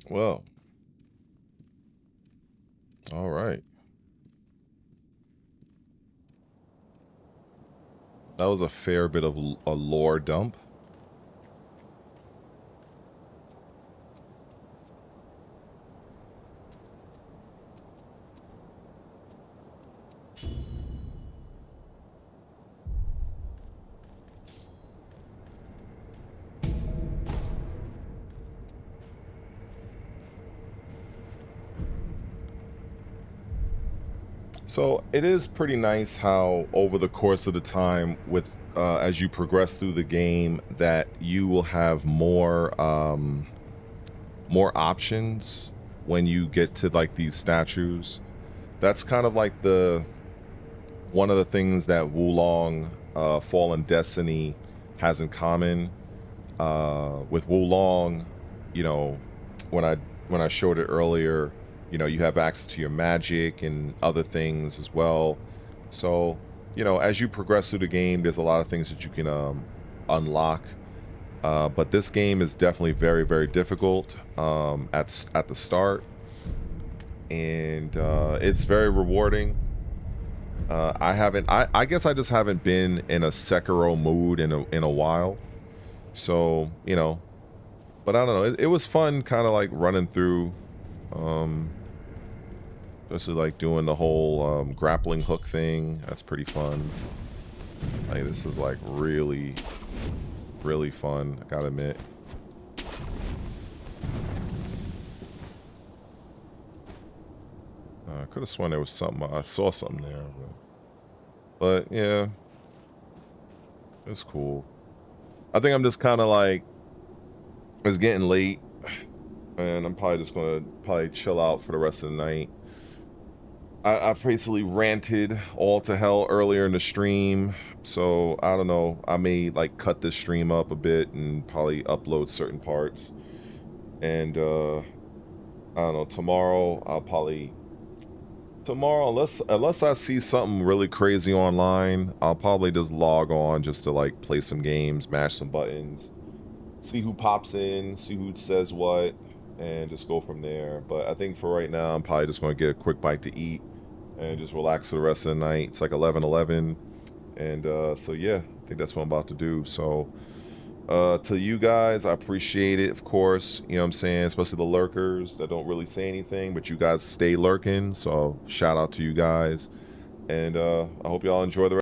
Well, all right. That was a fair bit of a lore dump. So it is pretty nice how over the course of the time with as you progress through the game that you will have more more options when you get to like these statues. That's kind of like one of the things that Wulong Fallen Destiny has in common. With Wulong, you know, when I showed it earlier, you know, you have access to your magic and other things as well. So, you know, as you progress through the game, there's a lot of things that you can unlock. But this game is definitely very, very difficult at the start, and it's very rewarding. I guess I just haven't been in a Sekiro mood in a while, so you know. But I don't know. It was fun, kind of like running through, especially like doing the whole grappling hook thing. That's pretty fun. Like this is like really, really fun. I gotta admit. I could have sworn there was something. I saw something there, but yeah, it's cool. I think I'm just kind of like, it's getting late, and I'm probably just gonna chill out for the rest of the night. I basically ranted all to hell earlier in the stream, so I don't know. I may like cut this stream up a bit and probably upload certain parts. And I don't know. Tomorrow I'll probably unless I see something really crazy online, I'll probably just log on just to like play some games, mash some buttons, see who pops in, see who says what, and just go from there. But I think for right now, I'm probably just going to get a quick bite to eat and just relax for the rest of the night. It's like 11:11, and so yeah, I think that's what I'm about to do. So to you guys, I appreciate it, of course, you know what I'm saying, especially the lurkers that don't really say anything, but you guys stay lurking, so shout out to you guys, and I hope y'all enjoy the